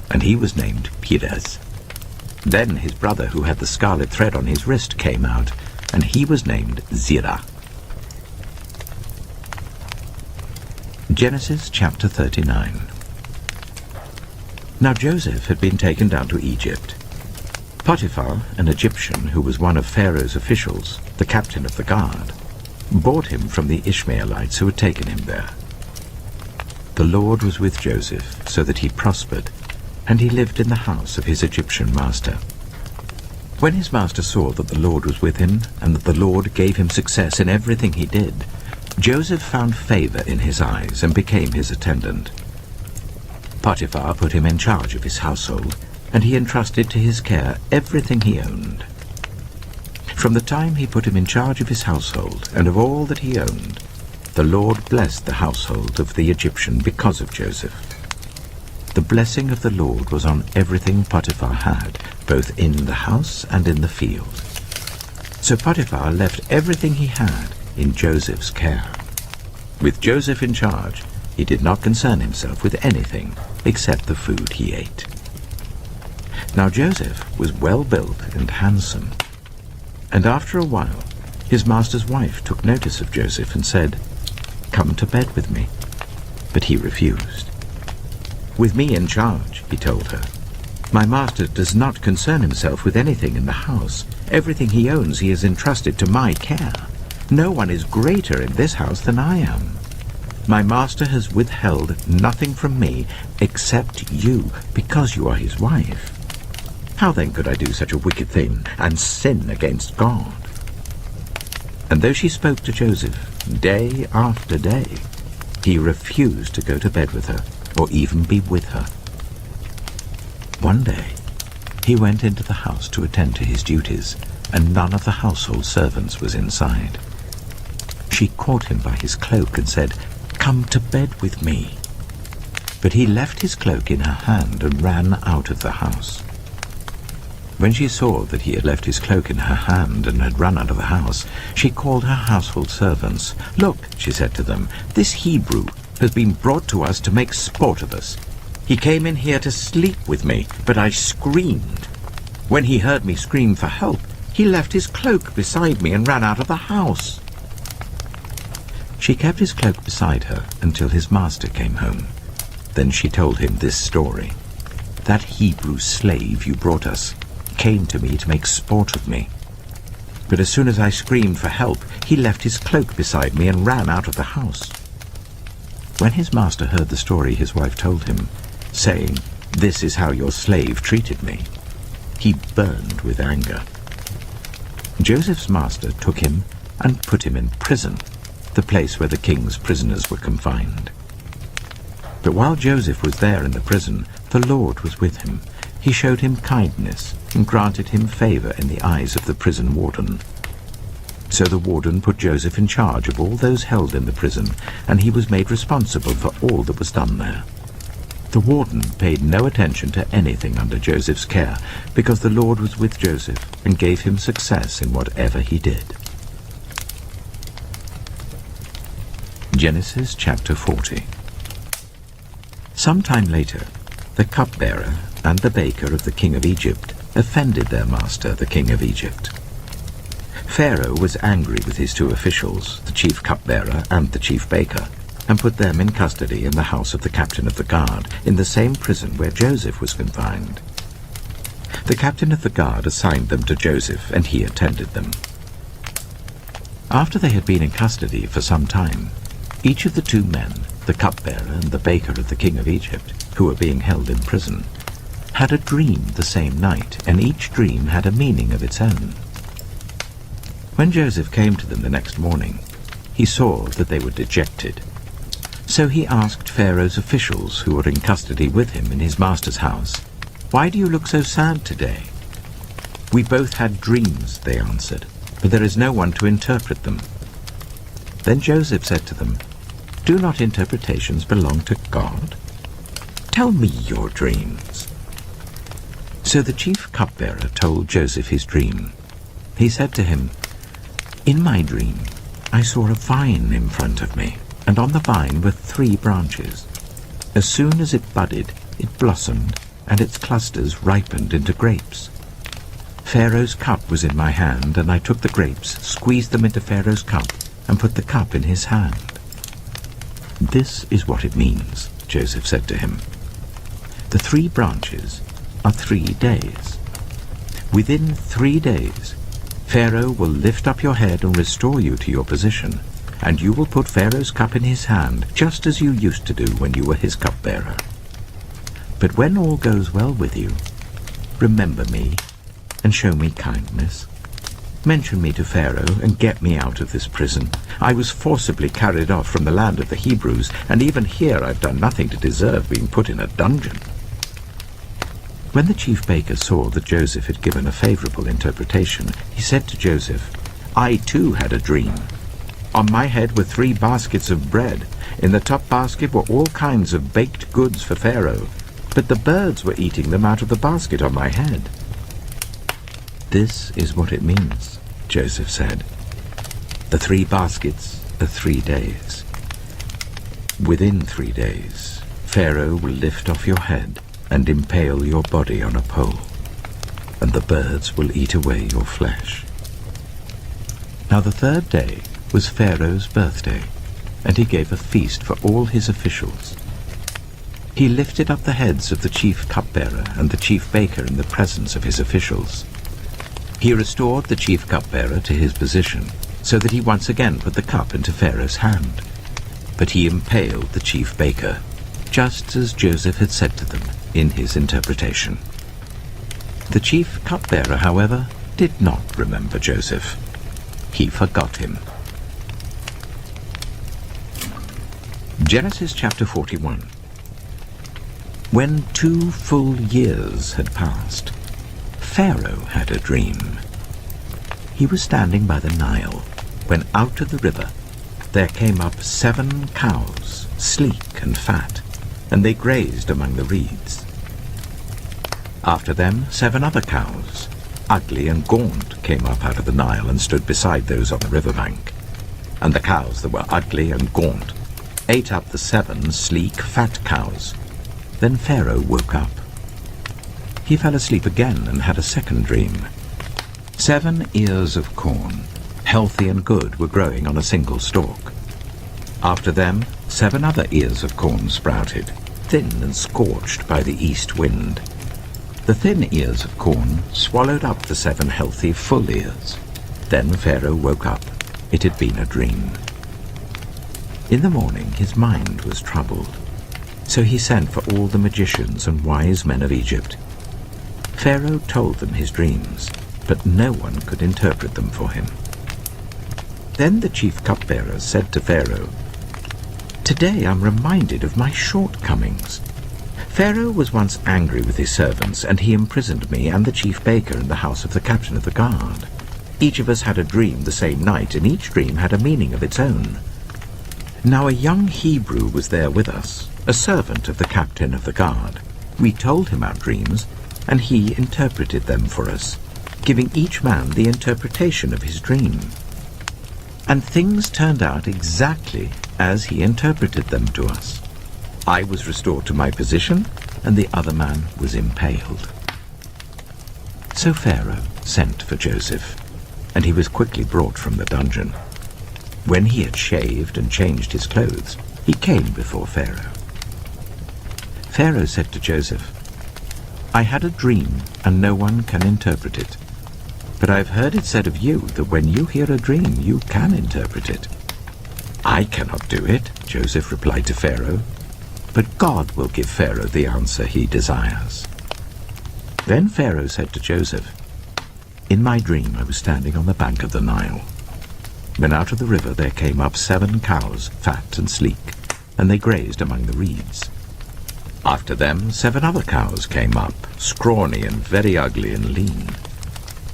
And he was named Perez. Then his brother, who had the scarlet thread on his wrist, came out, and he was named Zerah. Genesis chapter 39. Now Joseph had been taken down to Egypt. Potiphar, an Egyptian who was one of Pharaoh's officials, the captain of the guard, bought him from the Ishmaelites who had taken him there. The Lord was with Joseph, so that he prospered, and he lived in the house of his Egyptian master. When his master saw that the Lord was with him, and that the Lord gave him success in everything he did, Joseph found favor in his eyes and became his attendant. Potiphar put him in charge of his household, and he entrusted to his care everything he owned. From the time he put him in charge of his household and of all that he owned, the Lord blessed the household of the Egyptian because of Joseph. The blessing of the Lord was on everything Potiphar had, both in the house and in the field. So Potiphar left everything he had in Joseph's care. With Joseph in charge, he did not concern himself with anything except the food he ate. Now Joseph was well built and handsome, and after a while his master's wife took notice of Joseph and said, "Come to bed with me." But he refused. "With me in charge," he told her, "my master does not concern himself with anything in the house. Everything he owns he has entrusted to my care. No one is greater in this house than I am. My master has withheld nothing from me except you, because you are his wife. How then could I do such a wicked thing and sin against God?" And though she spoke to Joseph day after day, he refused to go to bed with her or even be with her. One day he went into the house to attend to his duties, and none of the household servants was inside. She caught him by his cloak and said, "Come to bed with me." But he left his cloak in her hand and ran out of the house. When she saw that he had left his cloak in her hand and had run out of the house, she called her household servants. "Look," she said to them, "this Hebrew has been brought to us to make sport of us. He came in here to sleep with me, but I screamed. When he heard me scream for help, he left his cloak beside me and ran out of the house." She kept his cloak beside her until his master came home. Then she told him this story. "That Hebrew slave you brought us came to me to make sport of me. But as soon as I screamed for help, he left his cloak beside me and ran out of the house." When his master heard the story his wife told him, saying, "This is how your slave treated me," he burned with anger. Joseph's master took him and put him in prison, the place where the king's prisoners were confined. But while Joseph was there in the prison, the Lord was with him. He showed him kindness and granted him favor in the eyes of the prison warden. So the warden put Joseph in charge of all those held in the prison, and he was made responsible for all that was done there. The warden paid no attention to anything under Joseph's care, because the Lord was with Joseph and gave him success in whatever he did. Genesis chapter 40. Some time later, the cupbearer and the baker of the king of Egypt offended their master, the king of Egypt. Pharaoh was angry with his two officials, the chief cupbearer and the chief baker, and put them in custody in the house of the captain of the guard, in the same prison where Joseph was confined. The captain of the guard assigned them to Joseph, and he attended them. After they had been in custody for some time, each of the two men, the cupbearer and the baker of the king of Egypt, who were being held in prison, had a dream the same night, and each dream had a meaning of its own. When Joseph came to them the next morning, he saw that they were dejected. So he asked Pharaoh's officials who were in custody with him in his master's house, "Why do you look so sad today?" "We both had dreams," they answered, "but there is no one to interpret them." Then Joseph said to them, "Do not interpretations belong to God? Tell me your dreams." So the chief cupbearer told Joseph his dream. He said to him, "In my dream I saw a vine in front of me, and on the vine were 3 branches. As soon as it budded, it blossomed, and its clusters ripened into grapes. Pharaoh's cup was in my hand, and I took the grapes, squeezed them into Pharaoh's cup, and put the cup in his hand." "This is what it means," Joseph said to him. "The 3 branches are 3 days. Within 3 days, Pharaoh will lift up your head and restore you to your position, and you will put Pharaoh's cup in his hand, just as you used to do when you were his cupbearer. But when all goes well with you, remember me and show me kindness. Mention me to Pharaoh and get me out of this prison. I was forcibly carried off from the land of the Hebrews, and even here I've done nothing to deserve being put in a dungeon." When the chief baker saw that Joseph had given a favorable interpretation, he said to Joseph, "I too had a dream. On my head were 3 baskets of bread. In the top basket were all kinds of baked goods for Pharaoh, but the birds were eating them out of the basket on my head." "This is what it means," Joseph said. "The 3 baskets are 3 days. Within 3 days, Pharaoh will lift off your head and impale your body on a pole, and the birds will eat away your flesh." Now the 3rd day was Pharaoh's birthday, and he gave a feast for all his officials. He lifted up the heads of the chief cupbearer and the chief baker in the presence of his officials. He restored the chief cupbearer to his position, so that he once again put the cup into Pharaoh's hand. But he impaled the chief baker, just as Joseph had said to them in his interpretation. The chief cupbearer, however, did not remember Joseph. He forgot him. Genesis chapter 41. When 2 full years had passed, Pharaoh had a dream. He was standing by the Nile, when out of the river there came up 7 cows, sleek and fat, and they grazed among the reeds. After them 7 other cows, ugly and gaunt, came up out of the Nile and stood beside those on the riverbank. And the cows that were ugly and gaunt ate up the 7 sleek, fat cows. Then Pharaoh woke up. He fell asleep again and had a second dream. 7 ears of corn, healthy and good, were growing on a single stalk. After them 7 other ears of corn sprouted, thin and scorched by the east wind. The thin ears of corn swallowed up the 7 healthy, full ears. Then Pharaoh woke up. It had been a dream. In the morning his mind was troubled, so he sent for all the magicians and wise men of Egypt. Pharaoh told them his dreams, but no one could interpret them for him. Then the chief cupbearer said to Pharaoh, "Today I'm reminded of my shortcomings. Pharaoh was once angry with his servants, and he imprisoned me and the chief baker in the house of the captain of the guard. Each of us had a dream the same night, and each dream had a meaning of its own. Now a young Hebrew was there with us, a servant of the captain of the guard. We told him our dreams, and he interpreted them for us, giving each man the interpretation of his dream. And things turned out exactly as he interpreted them to us. I was restored to my position, and the other man was impaled." So Pharaoh sent for Joseph, and he was quickly brought from the dungeon. When he had shaved and changed his clothes, he came before Pharaoh. Pharaoh said to Joseph, "I had a dream, and no one can interpret it. But I've heard it said of you that when you hear a dream, you can interpret it." "I cannot do it," Joseph replied to Pharaoh, "but God will give Pharaoh the answer he desires." Then Pharaoh said to Joseph, "In my dream I was standing on the bank of the Nile, when out of the river there came up 7 cows, fat and sleek, and they grazed among the reeds. After them 7 other cows came up, scrawny and very ugly and lean.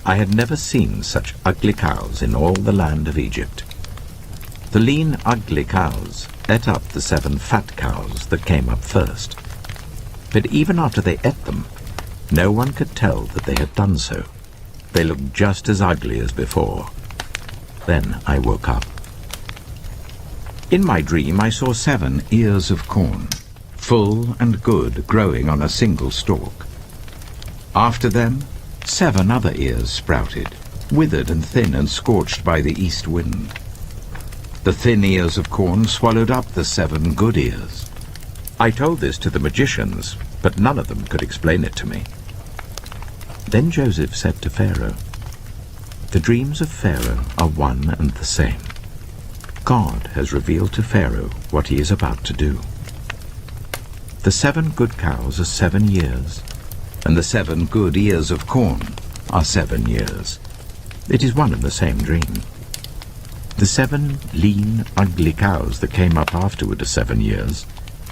I had never seen such ugly cows in all the land of Egypt. The lean, ugly cows ate up the 7 fat cows that came up first. But even after they ate them, no one could tell that they had done so. They looked just as ugly as before. Then I woke up. In my dream I saw 7 ears of corn, full and good, growing on a single stalk. After them 7 other ears sprouted, withered and thin and scorched by the east wind. The thin ears of corn swallowed up the 7 good ears. I told this to the magicians, but none of them could explain it to me." Then Joseph said to Pharaoh, "The dreams of Pharaoh are one and the same. God has revealed to Pharaoh what he is about to do. The 7 good cows are 7 years, and the 7 good ears of corn are 7 years. It is one and the same dream. The 7 lean, ugly cows that came up afterward are 7 years,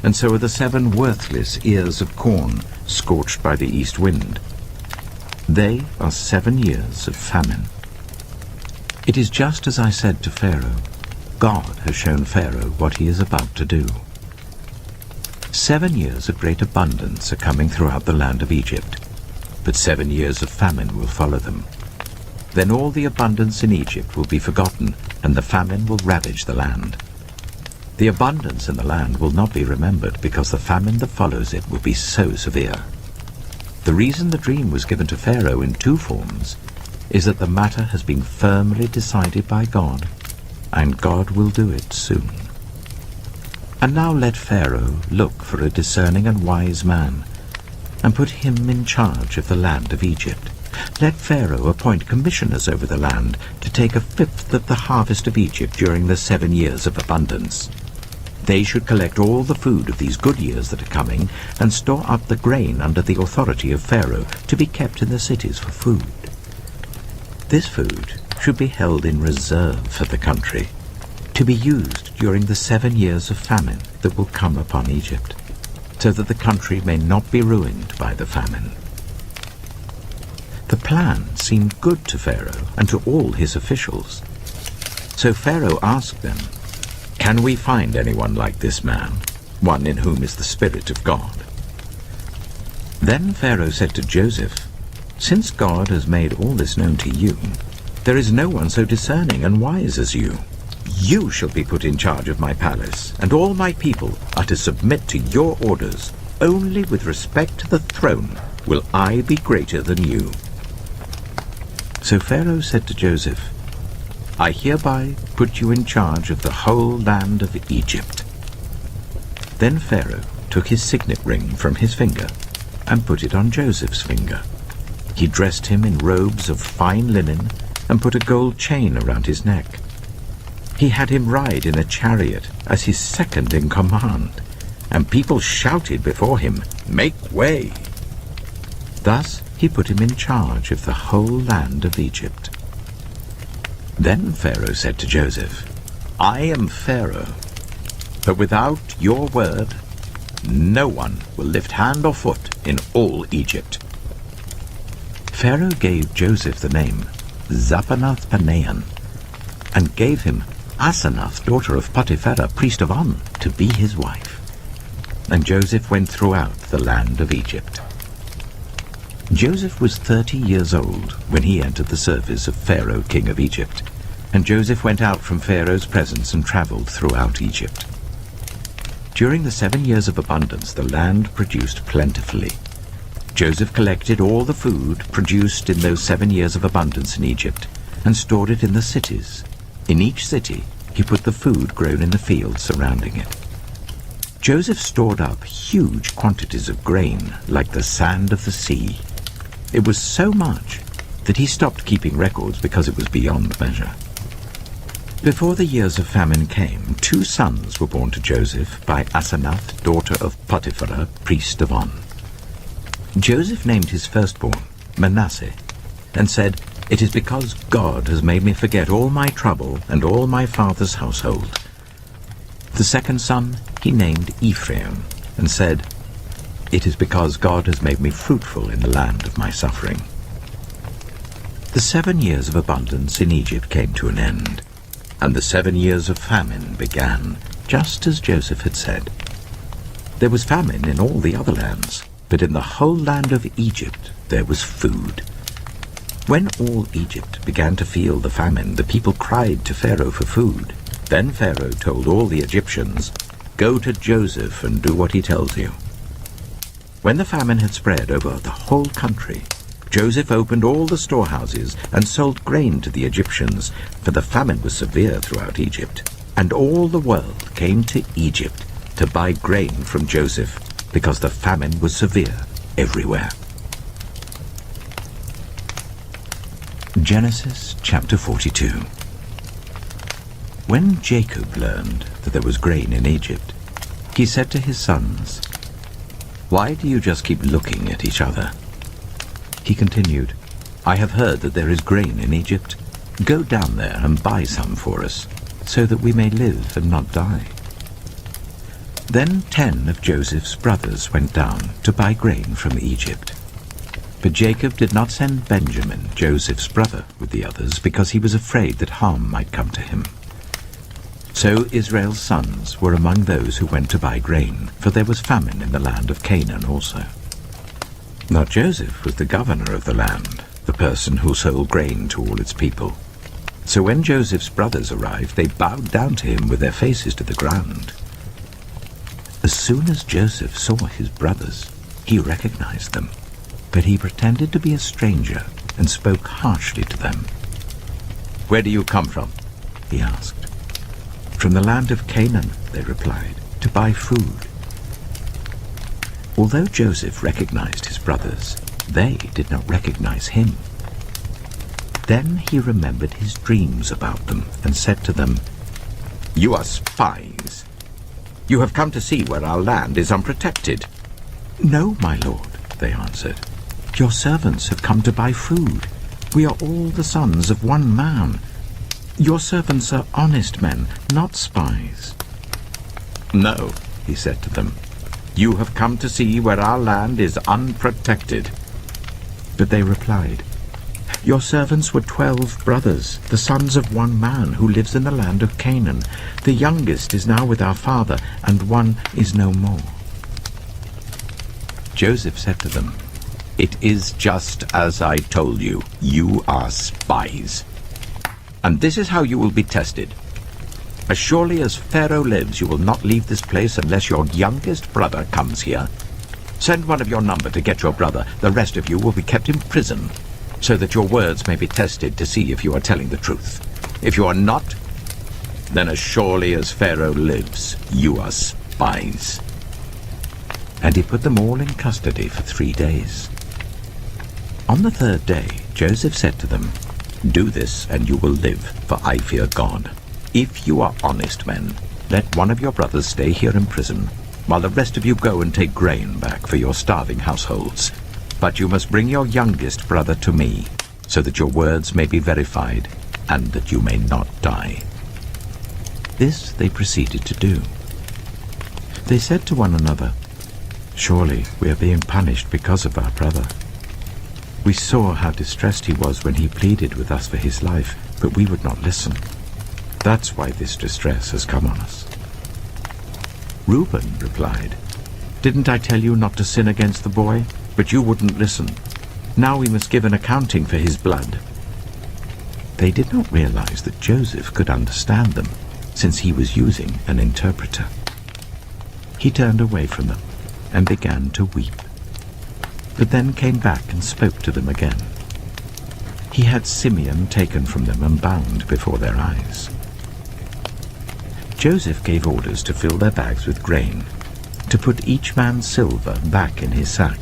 and so are the 7 worthless ears of corn scorched by the east wind. They are 7 years of famine. It is just as I said to Pharaoh. God has shown Pharaoh what he is about to do. 7 years of great abundance are coming throughout the land of Egypt, but 7 years of famine will follow them. Then all the abundance in Egypt will be forgotten, and the famine will ravage the land. The abundance in the land will not be remembered, because the famine that follows it will be so severe. The reason the dream was given to Pharaoh in 2 forms is that the matter has been firmly decided by God, and God will do it soon. And now let Pharaoh look for a discerning and wise man, and put him in charge of the land of Egypt. Let Pharaoh appoint commissioners over the land to take 1/5 of the harvest of Egypt during the 7 years of abundance. They should collect all the food of these good years that are coming, and store up the grain under the authority of Pharaoh, to be kept in the cities for food. This food should be held in reserve for the country, to be used during the 7 years of famine that will come upon Egypt, so that the country may not be ruined by the famine." The plan seemed good to Pharaoh and to all his officials. So Pharaoh asked them, Can we find anyone like this man, one in whom is the Spirit of God?" Then Pharaoh said to Joseph, "Since God has made all this known to you, there is no one so discerning and wise as you. You shall be put in charge of my palace, and all my people are to submit to your orders. Only with respect to the throne will I be greater than you." So Pharaoh said to Joseph, "I hereby put you in charge of the whole land of Egypt." Then Pharaoh took his signet ring from his finger and put it on Joseph's finger. He dressed him in robes of fine linen and put a gold chain around his neck. He had him ride in a chariot as his second in command, and people shouted before him, "Make way!" Thus he put him in charge of the whole land of Egypt. Then Pharaoh said to Joseph, "I am Pharaoh, but without your word, no one will lift hand or foot in all Egypt." Pharaoh gave Joseph the name Zapanath-Paneah, and gave him Asenath, daughter of Potipharah, priest of On, to be his wife. And Joseph went throughout the land of Egypt. Joseph was 30 years old when he entered the service of Pharaoh, king of Egypt, and Joseph went out from Pharaoh's presence and travelled throughout Egypt. During the 7 years of abundance, the land produced plentifully. Joseph collected all the food produced in those 7 years of abundance in Egypt and stored it in the cities. In each city he put the food grown in the fields surrounding it. Joseph stored up huge quantities of grain like the sand of the sea. It was so much that he stopped keeping records because it was beyond measure. Before the years of famine came, 2 sons were born to Joseph by Asenath, daughter of Potipharah, priest of On. Joseph named his firstborn Manasseh, and said, "It is because God has made me forget all my trouble and all my father's household." The second son he named Ephraim, and said, "It is because God has made me fruitful in the land of my suffering." The 7 years of abundance in Egypt came to an end, and the 7 years of famine began, just as Joseph had said. There was famine in all the other lands, but in the whole land of Egypt there was food. When all Egypt began to feel the famine, the people cried to Pharaoh for food. Then Pharaoh told all the Egyptians, "Go to Joseph and do what he tells you." When the famine had spread over the whole country, Joseph opened all the storehouses and sold grain to the Egyptians, for the famine was severe throughout Egypt. And all the world came to Egypt to buy grain from Joseph, because the famine was severe everywhere. Genesis chapter 42. When Jacob learned that there was grain in Egypt, he said to his sons, "Why do you just keep looking at each other?" He continued, "I have heard that there is grain in Egypt. Go down there and buy some for us, so that we may live and not die." Then 10 of Joseph's brothers went down to buy grain from Egypt. But Jacob did not send Benjamin, Joseph's brother, with the others, because he was afraid that harm might come to him. So Israel's sons were among those who went to buy grain, for there was famine in the land of Canaan also. Now Joseph was the governor of the land, the person who sold grain to all its people. So when Joseph's brothers arrived, they bowed down to him with their faces to the ground. As soon as Joseph saw his brothers, he recognized them, but he pretended to be a stranger and spoke harshly to them. "Where do you come from?" he asked. "From the land of Canaan," they replied, "to buy food." Although Joseph recognized his brothers, they did not recognize him. Then he remembered his dreams about them and said to them, "You are spies. You have come to see where our land is unprotected." "No, my lord," they answered. "Your servants have come to buy food. We are all the sons of one man. Your servants are honest men, not spies." "No," he said to them. "You have come to see where our land is unprotected." But they replied, Your servants were 12 brothers, the sons of one man who lives in the land of Canaan. The youngest is now with our father, and one is no more." Joseph said to them, "It is just as I told you. You are spies. And this is how you will be tested. As surely as Pharaoh lives, you will not leave this place unless your youngest brother comes here. Send one of your number to get your brother. The rest of you will be kept in prison, so that your words may be tested to see if you are telling the truth. If you are not, then as surely as Pharaoh lives, you are spies." And he put them all in custody for 3 days. On the 3rd day, Joseph said to them, "Do this, and you will live, for I fear God. If you are honest men, let one of your brothers stay here in prison, while the rest of you go and take grain back for your starving households. But you must bring your youngest brother to me, so that your words may be verified, and that you may not die." This they proceeded to do. They said to one another, "Surely we are being punished because of our brother. We saw how distressed he was when he pleaded with us for his life, but we would not listen. That's why this distress has come on us." Reuben replied, "Didn't I tell you not to sin against the boy? But you wouldn't listen. Now we must give an accounting for his blood." They did not realize that Joseph could understand them, since he was using an interpreter. He turned away from them and began to weep, but then came back and spoke to them again. He had Simeon taken from them and bound before their eyes. Joseph gave orders to fill their bags with grain, to put each man's silver back in his sack,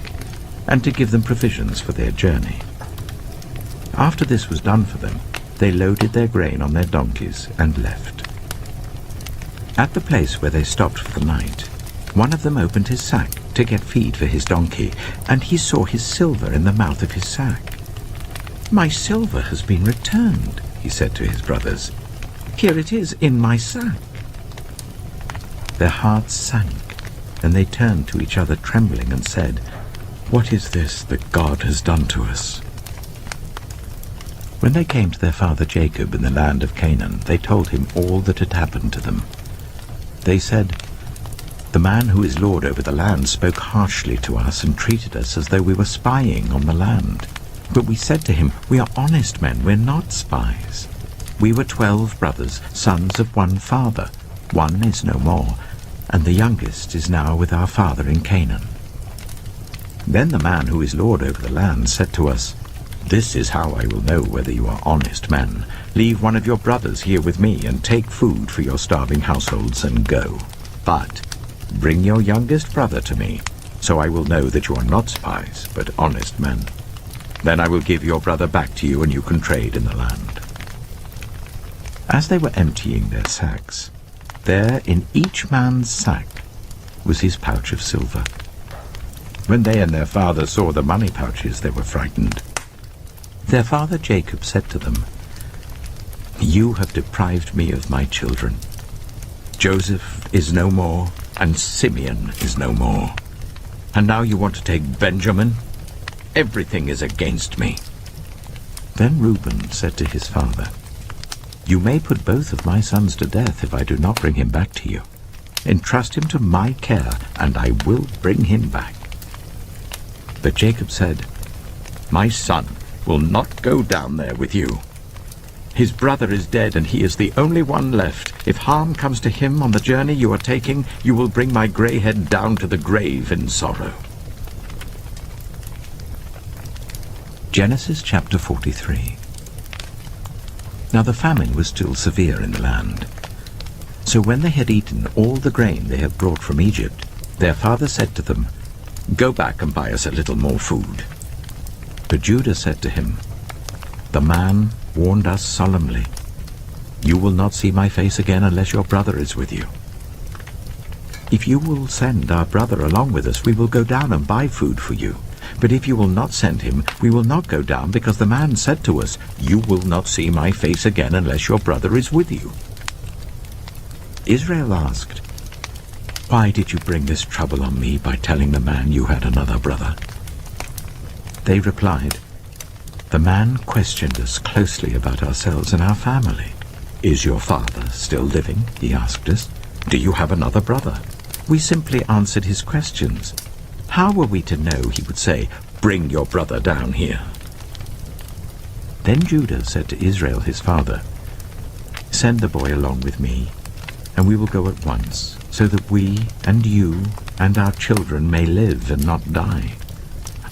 and to give them provisions for their journey. After this was done for them, they loaded their grain on their donkeys and left. At the place where they stopped for the night, one of them opened his sack to get feed for his donkey, and he saw his silver in the mouth of his sack. "My silver has been returned," he said to his brothers. "Here it is in my sack." Their hearts sank, and they turned to each other trembling and said, "What is this that God has done to us?" When they came to their father Jacob in the land of Canaan, they told him all that had happened to them. They said, "The man who is lord over the land spoke harshly to us and treated us as though we were spying on the land. But we said to him, 'We are honest men, we're not spies. We were 12 brothers, sons of one father. One is no more, and the youngest is now with our father in Canaan.' Then the man who is lord over the land said to us, 'This is how I will know whether you are honest men. Leave one of your brothers here with me, and take food for your starving households, and go. But bring your youngest brother to me, so I will know that you are not spies, but honest men. Then I will give your brother back to you, and you can trade in the land.' As they were emptying their sacks, there in each man's sack was his pouch of silver. When they and their father saw the money pouches, they were frightened. Their father Jacob said to them, 'You have deprived me of my children. Joseph is no more, and Simeon is no more. And now you want to take Benjamin? Everything is against me.' Then Reuben said to his father, 'You may put both of my sons to death if I do not bring him back to you. Entrust him to my care, and I will bring him back.' But Jacob said, 'My son will not go down there with you. His brother is dead, and he is the only one left. If harm comes to him on the journey you are taking, you will bring my grey head down to the grave in sorrow.'" Genesis chapter 43. Now the famine was still severe in the land. So when they had eaten all the grain they had brought from Egypt, their father said to them, "Go back and buy us a little more food." But Judah said to him, "The man warned us solemnly, 'You will not see my face again unless your brother is with you.' If you will send our brother along with us, we will go down and buy food for you. But if you will not send him, we will not go down, because the man said to us, 'You will not see my face again unless your brother is with you.'" Israel asked, "Why did you bring this trouble on me by telling the man you had another brother?" They replied, The man questioned us closely about ourselves and our family. "Is your father still living?" he asked us. "Do you have another brother?" We simply answered his questions. How were we to know he would say, "Bring your brother down here"? Then Judah said to Israel his father, "Send the boy along with me, and we will go at once, so that we and you and our children may live and not die.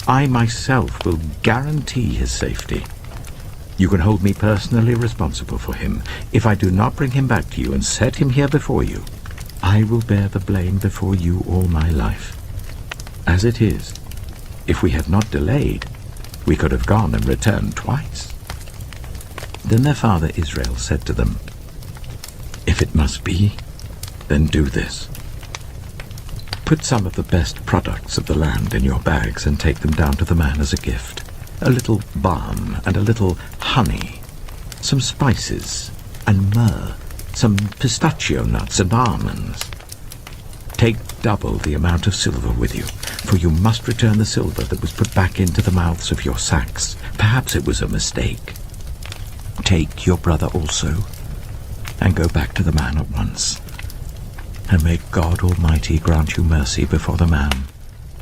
I myself will guarantee his safety. You can hold me personally responsible for him. If I do not bring him back to you and set him here before you, I will bear the blame before you all my life. As it is, if we had not delayed, we could have gone and returned twice." Then their father Israel said to them, "If it must be, then do this. Put some of the best products of the land in your bags and take them down to the man as a gift. A little balm and a little honey, some spices and myrrh, some pistachio nuts and almonds. Take double the amount of silver with you, for you must return the silver that was put back into the mouths of your sacks. Perhaps it was a mistake. Take your brother also, and go back to the man at once. And may God Almighty grant you mercy before the man,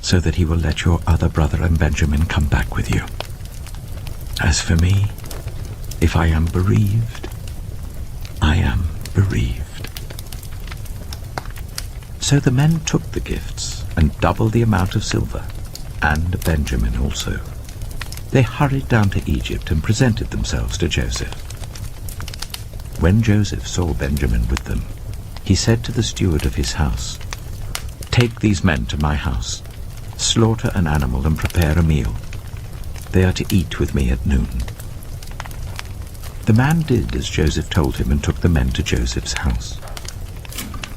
so that he will let your other brother and Benjamin come back with you. As for me, if I am bereaved, I am bereaved." So the men took the gifts and double the amount of silver, and Benjamin also. They hurried down to Egypt and presented themselves to Joseph. When Joseph saw Benjamin with them, he said to the steward of his house, "Take these men to my house, slaughter an animal and prepare a meal. They are to eat with me at noon." The man did as Joseph told him and took the men to Joseph's house.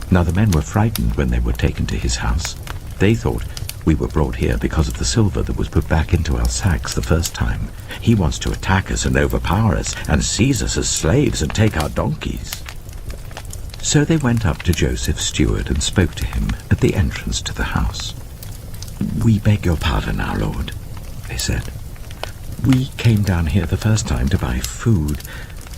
Now the men were frightened when they were taken to his house. They thought, "We were brought here because of the silver that was put back into our sacks the first time. He wants to attack us and overpower us and seize us as slaves and take our donkeys." So they went up to Joseph's steward and spoke to him at the entrance to the house. "We beg your pardon, our lord," they said. "We came down here the first time to buy food,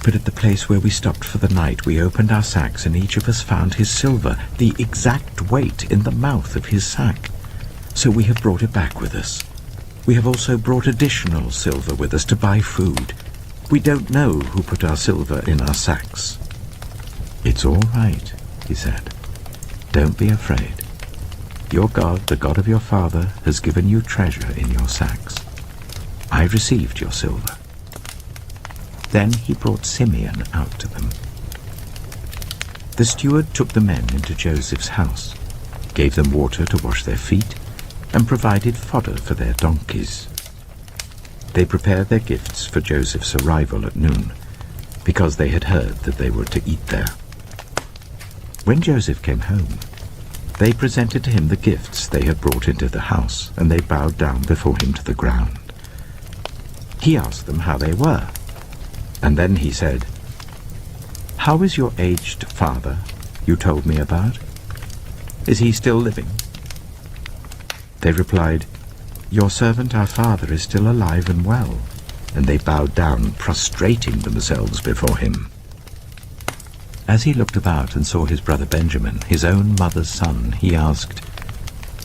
but at the place where we stopped for the night we opened our sacks and each of us found his silver, the exact weight, in the mouth of his sack. So we have brought it back with us. We have also brought additional silver with us to buy food. We don't know who put our silver in our sacks." "It's all right," he said. "Don't be afraid. Your God, the God of your father, has given you treasure in your sacks. I received your silver." Then he brought Simeon out to them. The steward took the men into Joseph's house, gave them water to wash their feet, and provided fodder for their donkeys. They prepared their gifts for Joseph's arrival at noon, because they had heard that they were to eat there. When Joseph came home, they presented to him the gifts they had brought into the house, and they bowed down before him to the ground. He asked them how they were, and then he said, "How is your aged father you told me about? Is he still living?" They replied, "Your servant our father is still alive and well," and they bowed down, prostrating themselves before him. As he looked about and saw his brother Benjamin, his own mother's son, he asked,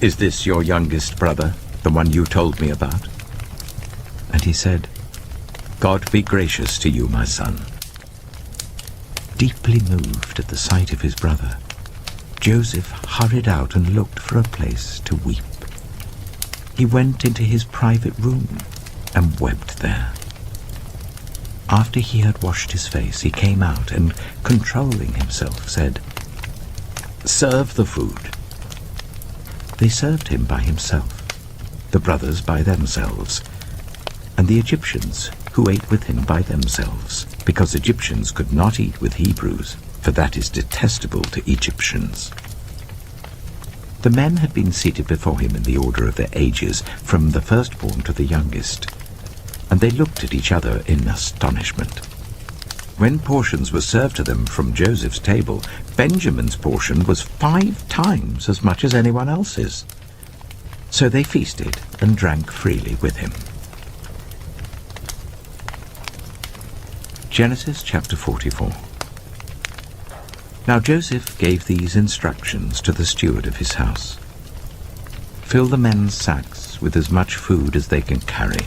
"Is this your youngest brother, the one you told me about?" And he said, "God be gracious to you, my son." Deeply moved at the sight of his brother, Joseph hurried out and looked for a place to weep. He went into his private room and wept there. After he had washed his face, he came out and, controlling himself, said, "Serve the food." They served him by himself, the brothers by themselves, and the Egyptians who ate with him by themselves, because Egyptians could not eat with Hebrews, for that is detestable to Egyptians. The men had been seated before him in the order of their ages, from the firstborn to the youngest, and they looked at each other in astonishment. When portions were served to them from Joseph's table, Benjamin's portion was 5 times as much as anyone else's. So they feasted and drank freely with him. Genesis chapter 44. Now Joseph gave these instructions to the steward of his house. Fill the men's sacks with as much food as they can carry,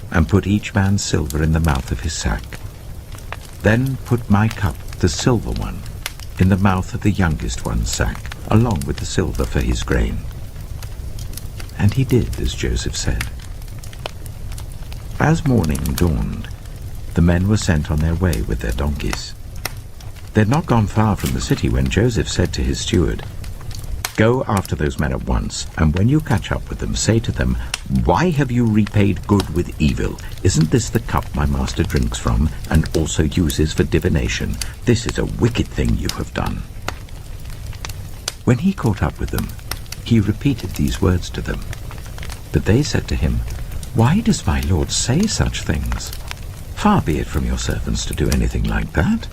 and put each man's silver in the mouth of his sack. Then put my cup, the silver one, in the mouth of the youngest one's sack, along with the silver for his grain. And he did as Joseph said. As morning dawned, the men were sent on their way with their donkeys. They had not gone far from the city when Joseph said to his steward, "Go after those men at once, and when you catch up with them, say to them, 'Why have you repaid good with evil? Isn't this the cup my master drinks from, and also uses for divination? This is a wicked thing you have done.'" When he caught up with them, he repeated these words to them. But they said to him, "Why does my lord say such things? Far be it from your servants to do anything like that.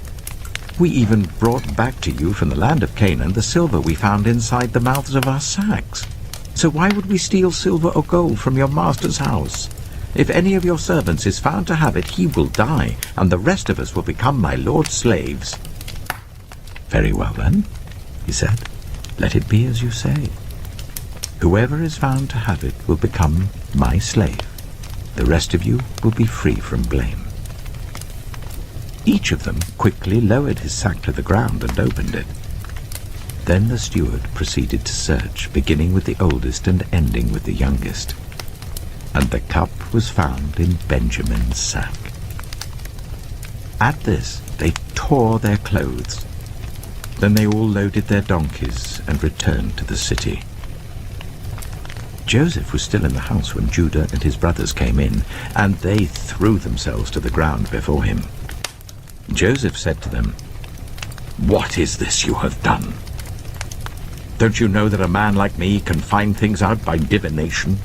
We even brought back to you from the land of Canaan the silver we found inside the mouths of our sacks. So why would we steal silver or gold from your master's house? If any of your servants is found to have it, he will die, and the rest of us will become my lord's slaves." "Very well then," he said, "let it be as you say. Whoever is found to have it will become my slave. The rest of you will be free from blame." Each of them quickly lowered his sack to the ground and opened it. Then the steward proceeded to search, beginning with the oldest and ending with the youngest. And the cup was found in Benjamin's sack. At this they tore their clothes. Then they all loaded their donkeys and returned to the city. Joseph was still in the house when Judah and his brothers came in, and they threw themselves to the ground before him. Joseph said to them, "What is this you have done? Don't you know that a man like me can find things out by divination?"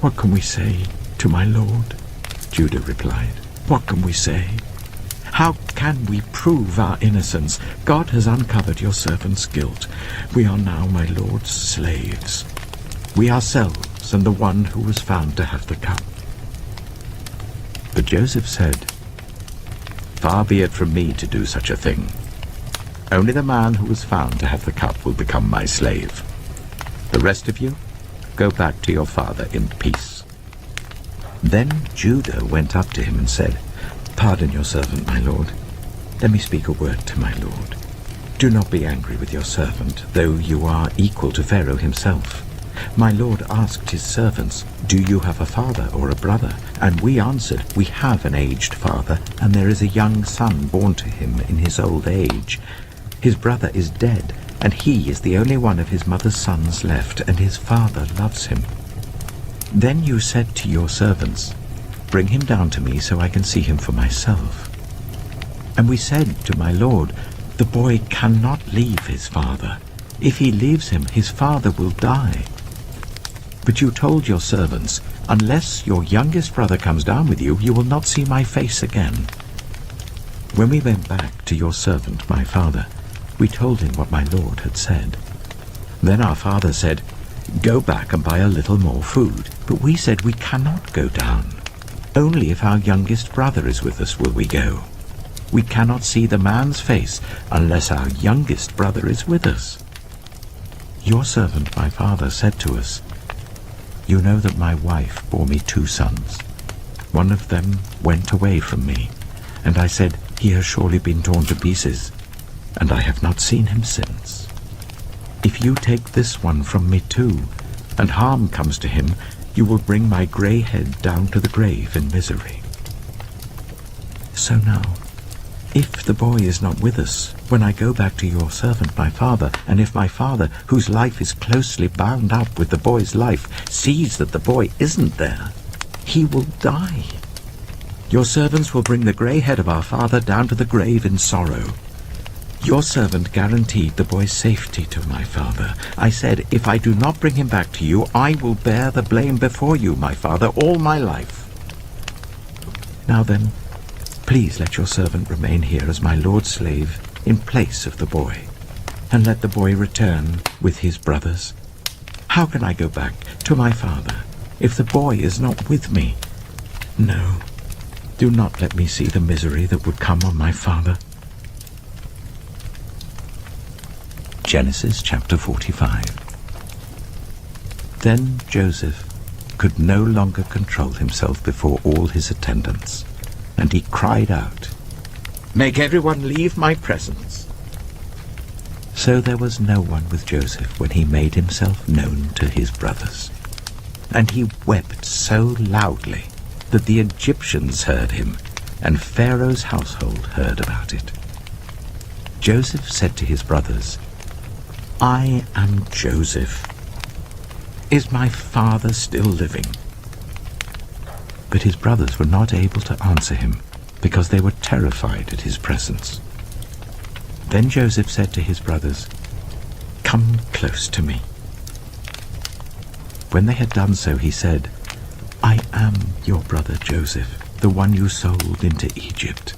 "What can we say to my lord?" Judah replied. "What can we say? How can we prove our innocence? God has uncovered your servant's guilt. We are now my lord's slaves, we ourselves and the one who was found to have the cup." But Joseph said, "Far be it from me to do such a thing. Only the man who was found to have the cup will become my slave. The rest of you, go back to your father in peace." Then Judah went up to him and said, "Pardon your servant, my lord. Let me speak a word to my lord. Do not be angry with your servant, though you are equal to Pharaoh himself. My lord asked his servants, 'Do you have a father or a brother?' And we answered, 'We have an aged father, and there is a young son born to him in his old age. His brother is dead, and he is the only one of his mother's sons left, and his father loves him.' Then you said to your servants, 'Bring him down to me so I can see him for myself.' And we said to my lord, 'The boy cannot leave his father. If he leaves him, his father will die.' But you told your servants, 'Unless your youngest brother comes down with you, you will not see my face again.' When we went back to your servant, my father, we told him what my lord had said. Then our father said, 'Go back and buy a little more food.' But we said, 'We cannot go down. Only if our youngest brother is with us will we go. We cannot see the man's face unless our youngest brother is with us.' Your servant, my father, said to us, 'You know that my wife bore me 2 sons. One of them went away from me, and I said, "He has surely been torn to pieces," and I have not seen him since. If you take this one from me too, and harm comes to him, you will bring my grey head down to the grave in misery. So now, if the boy is not with us, when I go back to your servant my father, and if my father, whose life is closely bound up with the boy's life, sees that the boy isn't there, he will die. Your servants will bring the grey head of our father down to the grave in sorrow. Your servant guaranteed the boy's safety to my father. I said, if I do not bring him back to you, I will bear the blame before you, my father, all my life. Now then, please let your servant remain here as my lord's slave in place of the boy, and let the boy return with his brothers. How can I go back to my father if the boy is not with me? No, Do not let me see the misery that would come on my father. Genesis chapter 45. Then Joseph could no longer control himself before all his attendants, and he cried out, "Make everyone leave my presence." So there was no one with Joseph when he made himself known to his brothers. And he wept so loudly that the Egyptians heard him, and Pharaoh's household heard about it. Joseph said to his brothers, "I am Joseph. Is my father still living?" But his brothers were not able to answer him, because they were terrified at his presence. Then Joseph said to his brothers, "Come close to me." When they had done so, he said, "I am your brother Joseph, the one you sold into Egypt.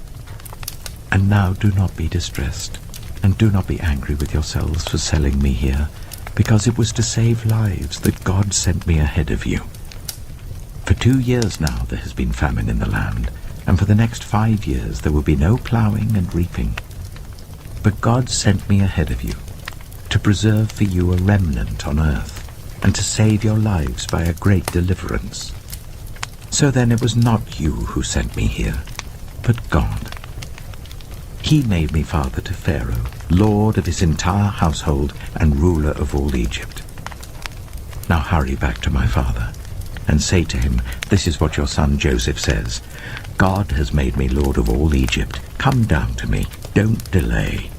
And now do not be distressed, and do not be angry with yourselves for selling me here, because it was to save lives that God sent me ahead of you. For 2 years now there has been famine in the land, and for the next 5 years there will be no ploughing and reaping. But God sent me ahead of you, to preserve for you a remnant on earth, and to save your lives by a great deliverance. So then it was not you who sent me here, but God. He made me father to Pharaoh, lord of his entire household and ruler of all Egypt. Now hurry back to my father, and say to him, 'This is what your son Joseph says. God has made me lord of all Egypt. Come down to me. Don't delay.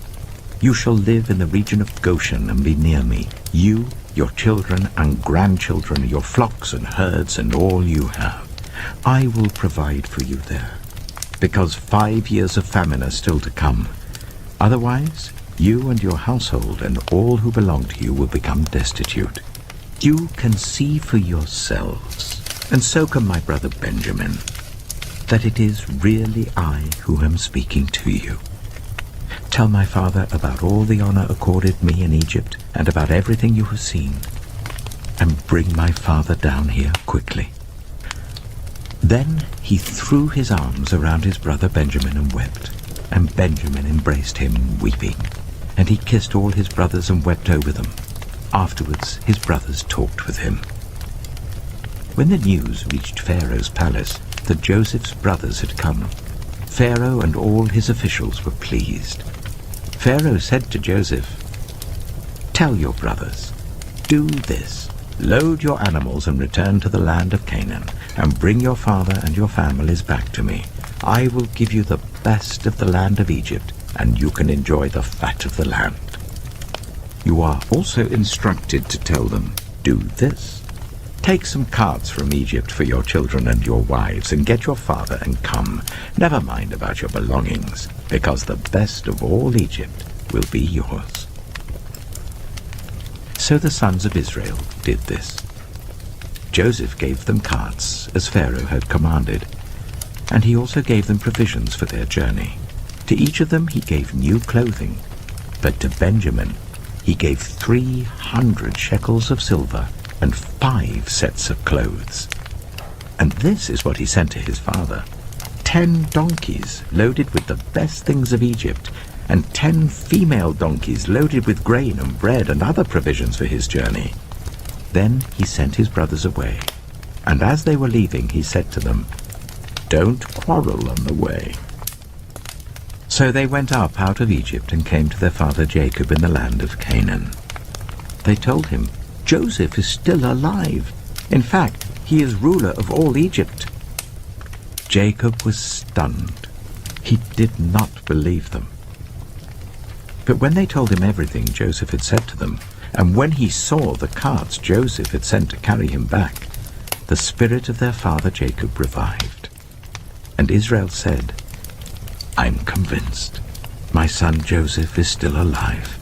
You shall live in the region of Goshen and be near me, you, your children and grandchildren, your flocks and herds and all you have. I will provide for you there, because 5 years of famine are still to come. Otherwise, you and your household and all who belong to you will become destitute. You can see for yourselves, and so can my brother Benjamin, that it is really I who am speaking to you. Tell my father about all the honor accorded me in Egypt, and about everything you have seen, and bring my father down here quickly." Then he threw his arms around his brother Benjamin and wept, and Benjamin embraced him, weeping, and he kissed all his brothers and wept over them. Afterwards his brothers talked with him. When the news reached Pharaoh's palace that Joseph's brothers had come, Pharaoh and all his officials were pleased. Pharaoh said to Joseph, "Tell your brothers, do this. Load your animals and return to the land of Canaan, and bring your father and your families back to me. I will give you the best of the land of Egypt, and you can enjoy the fat of the land." You are also instructed to tell them, "Do this. Take some carts from Egypt for your children and your wives, and get your father and come. Never mind about your belongings, because the best of all Egypt will be yours." So the sons of Israel did this. Joseph gave them carts, as Pharaoh had commanded, and he also gave them provisions for their journey. To each of them he gave new clothing, but to Benjamin he gave 300 shekels of silver and 5 sets of clothes. And this is what he sent to his father: 10 donkeys loaded with the best things of Egypt, and 10 female donkeys loaded with grain and bread and other provisions for his journey. Then he sent his brothers away, and as they were leaving he said to them, "Don't quarrel on the way." So they went up out of Egypt and came to their father Jacob in the land of Canaan. They told him, "Joseph is still alive. In fact, he is ruler of all Egypt." Jacob was stunned. He did not believe them. But when they told him everything Joseph had said to them, and when he saw the carts Joseph had sent to carry him back, the spirit of their father Jacob revived. And Israel said, "I'm convinced. My son Joseph is still alive.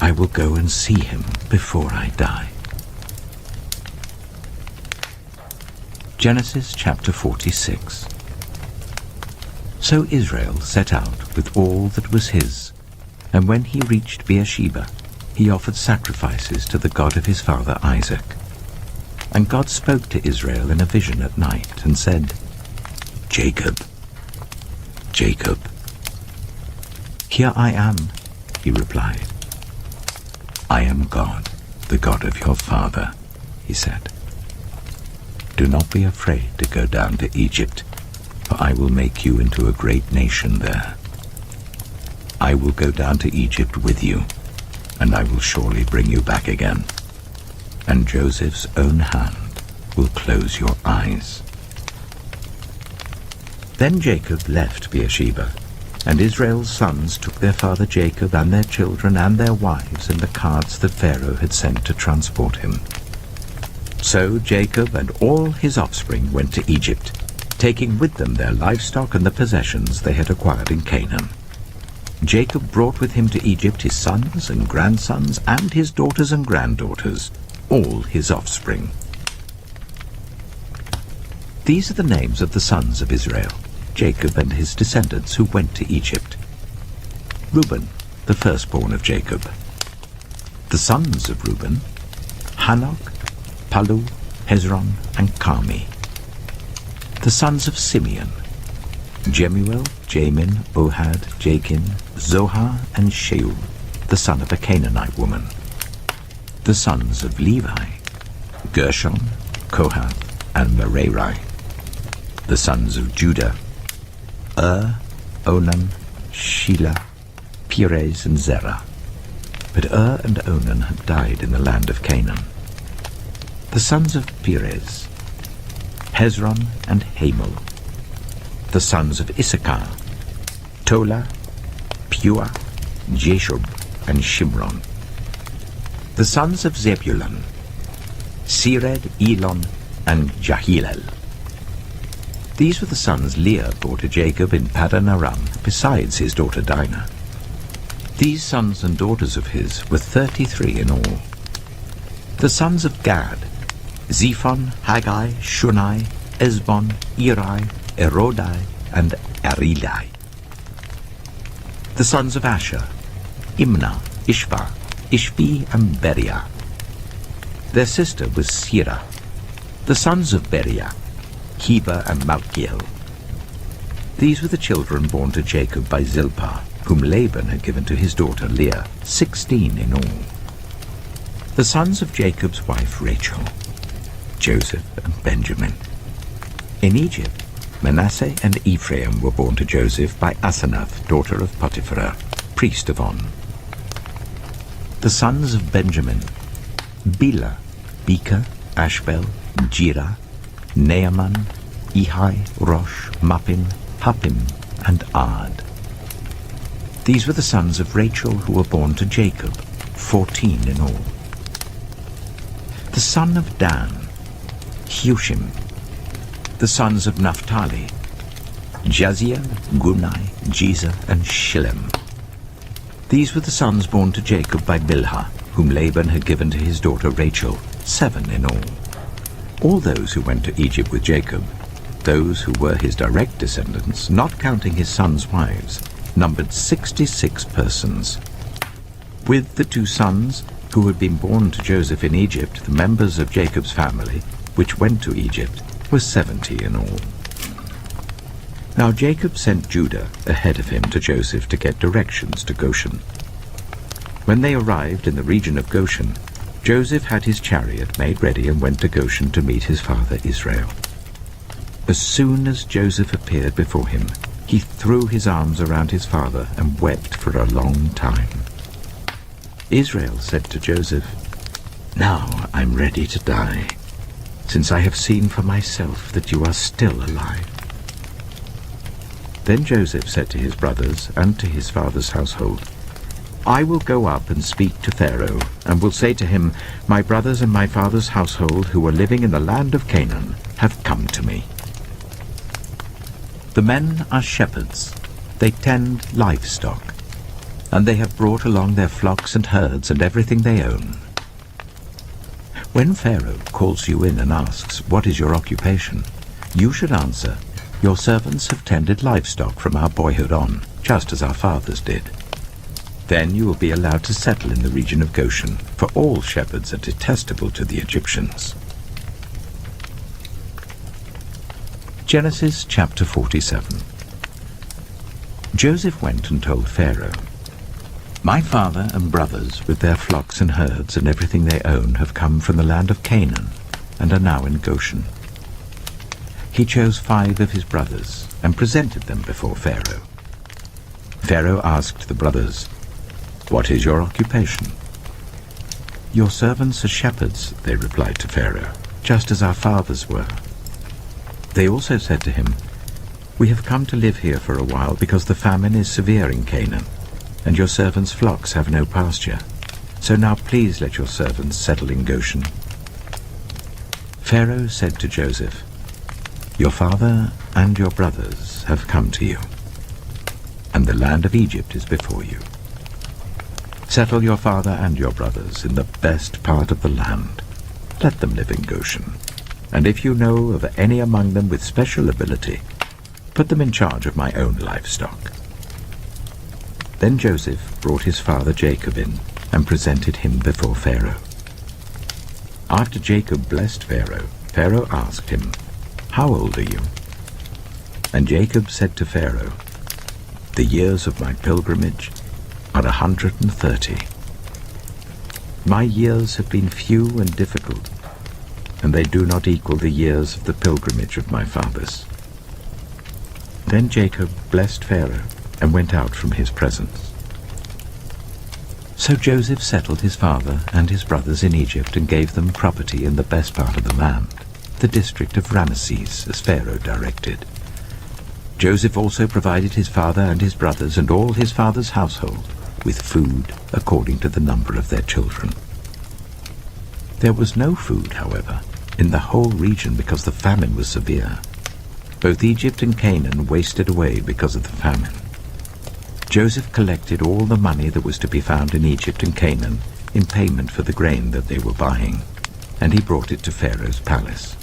I will go and see him before I die." Genesis chapter 46. So Israel set out with all that was his, and when he reached Beersheba, he offered sacrifices to the God of his father Isaac. And God spoke to Israel in a vision at night and said, Jacob, Jacob." "Here I am," he replied. "I am God, the God of your father," he said. "Do not be afraid to go down to Egypt, for I will make you into a great nation there. I will go down to Egypt with you, and I will surely bring you back again, and Joseph's own hand will close your eyes." Then Jacob left Beersheba, and Israel's sons took their father Jacob and their children and their wives in the carts that Pharaoh had sent to transport him. So Jacob and all his offspring went to Egypt, taking with them their livestock and the possessions they had acquired in Canaan. Jacob brought with him to Egypt his sons and grandsons and his daughters and granddaughters, all his offspring. These are the names of the sons of Israel, Jacob and his descendants who went to Egypt. Reuben, the firstborn of Jacob. The sons of Reuben: Hanok, Palu, Hezron, and Carmi. The sons of Simeon: Jemuel, Jamin, Ohad, Jachin, Zohar, and Sheul, the son of a Canaanite woman. The sons of Levi: Gershon, Kohath, and Merari. The sons of Judah: Onan, Shelah, Perez, and Zerah. But and Onan had died in the land of Canaan. The sons of Perez: Hezron and Hamul. The sons of Issachar: Tola, Pua, Jeshub, and Shimron. The sons of Zebulun: Sered, Elon, and Jahilel. These were the sons Leah bore to Jacob in Paddan Aram, besides his daughter Dinah. These sons and daughters of his were 33 in all. The sons of Gad: Zephon, Haggai, Shunai, Esbon, Eri, Erodai, and Arilai. The sons of Asher: Imnah, Ishva, Ishvi, and Beriah. Their sister was Sirah. The sons of Beriah: Heber and Malkiel. These were the children born to Jacob by Zilpah, whom Laban had given to his daughter Leah, 16 in all. The sons of Jacob's wife Rachel: Joseph and Benjamin. In Egypt, Manasseh and Ephraim were born to Joseph by Asenath, daughter of Potiphar, priest of On. The sons of Benjamin: Bela, Becher, Ashbel, Jirah, Naaman, Ehi, Rosh, Muppim, Huppim, and Ard. These were the sons of Rachel who were born to Jacob, 14 in all. The son of Dan: Hushim. The sons of Naphtali: Jaziel, Gunai, Jezer, and Shillem. These were the sons born to Jacob by Bilhah, whom Laban had given to his daughter Rachel, 7 in all. All those who went to Egypt with Jacob, those who were his direct descendants, not counting his sons' wives, numbered 66 persons. With the 2 sons who had been born to Joseph in Egypt, the members of Jacob's family, which went to Egypt, were 70 in all. Now Jacob sent Judah ahead of him to Joseph to get directions to Goshen. When they arrived in the region of Goshen, Joseph had his chariot made ready and went to Goshen to meet his father Israel. As soon as Joseph appeared before him, he threw his arms around his father and wept for a long time. Israel said to Joseph, "Now I'm ready to die, since I have seen for myself that you are still alive." Then Joseph said to his brothers and to his father's household, "I will go up and speak to Pharaoh, and will say to him, 'My brothers and my father's household who are living in the land of Canaan have come to me. The men are shepherds, they tend livestock, and they have brought along their flocks and herds and everything they own.' When Pharaoh calls you in and asks, 'What is your occupation?' you should answer, 'Your servants have tended livestock from our boyhood on, just as our fathers did.' Then you will be allowed to settle in the region of Goshen, for all shepherds are detestable to the Egyptians." Genesis chapter 47. Joseph went and told Pharaoh, "My father and brothers with their flocks and herds and everything they own have come from the land of Canaan and are now in Goshen." He chose 5 of his brothers and presented them before Pharaoh. Pharaoh asked the brothers, "What is your occupation?" "Your servants are shepherds," they replied to Pharaoh, "just as our fathers were." They also said to him, "We have come to live here for a while because the famine is severe in Canaan, and your servants' flocks have no pasture. So now please let your servants settle in Goshen." Pharaoh said to Joseph, "Your father and your brothers have come to you, and the land of Egypt is before you. Settle your father and your brothers in the best part of the land. Let them live in Goshen, and if you know of any among them with special ability, put them in charge of my own livestock." Then Joseph brought his father Jacob in and presented him before Pharaoh. After Jacob blessed Pharaoh, Pharaoh asked him, "How old are you?" And Jacob said to Pharaoh, "The years of my pilgrimage are 130. My years have been few and difficult, and they do not equal the years of the pilgrimage of my fathers." Then Jacob blessed Pharaoh and went out from his presence. So Joseph settled his father and his brothers in Egypt and gave them property in the best part of the land, the district of Ramesses, as Pharaoh directed. Joseph also provided his father and his brothers and all his father's household with food according to the number of their children. There was no food, however, in the whole region because the famine was severe. Both Egypt and Canaan wasted away because of the famine. Joseph collected all the money that was to be found in Egypt and Canaan in payment for the grain that they were buying, and he brought it to Pharaoh's palace.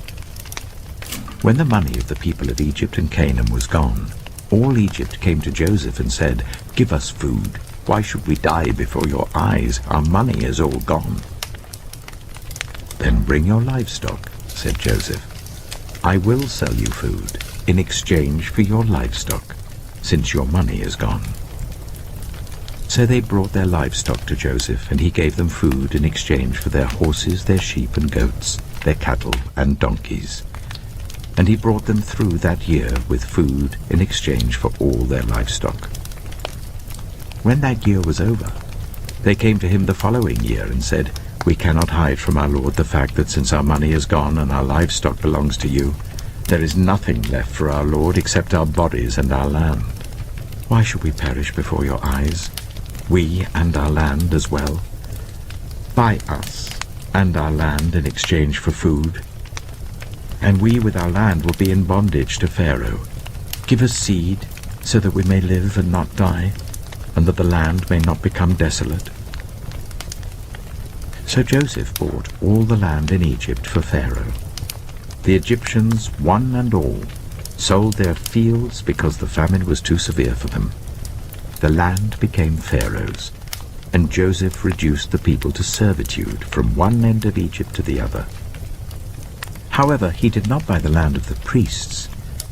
When the money of the people of Egypt and Canaan was gone, all Egypt came to Joseph and said, "Give us food. Why should we die before your eyes? Our money is all gone." "Then bring your livestock," said Joseph. "I will sell you food in exchange for your livestock, since your money is gone." So they brought their livestock to Joseph, and he gave them food in exchange for their horses, their sheep and goats, their cattle and donkeys. And he brought them through that year with food in exchange for all their livestock. When that year was over, they came to him the following year and said, "We cannot hide from our lord the fact that since our money is gone and our livestock belongs to you, there is nothing left for our lord except our bodies and our land. Why should we perish before your eyes, we and our land as well? Buy us and our land in exchange for food, and we with our land will be in bondage to Pharaoh. Give us seed so that we may live and not die, and that the land may not become desolate." So Joseph bought all the land in Egypt for Pharaoh. The Egyptians, one and all, sold their fields because the famine was too severe for them. The land became Pharaoh's, and Joseph reduced the people to servitude from one end of Egypt to the other. However, he did not buy the land of the priests,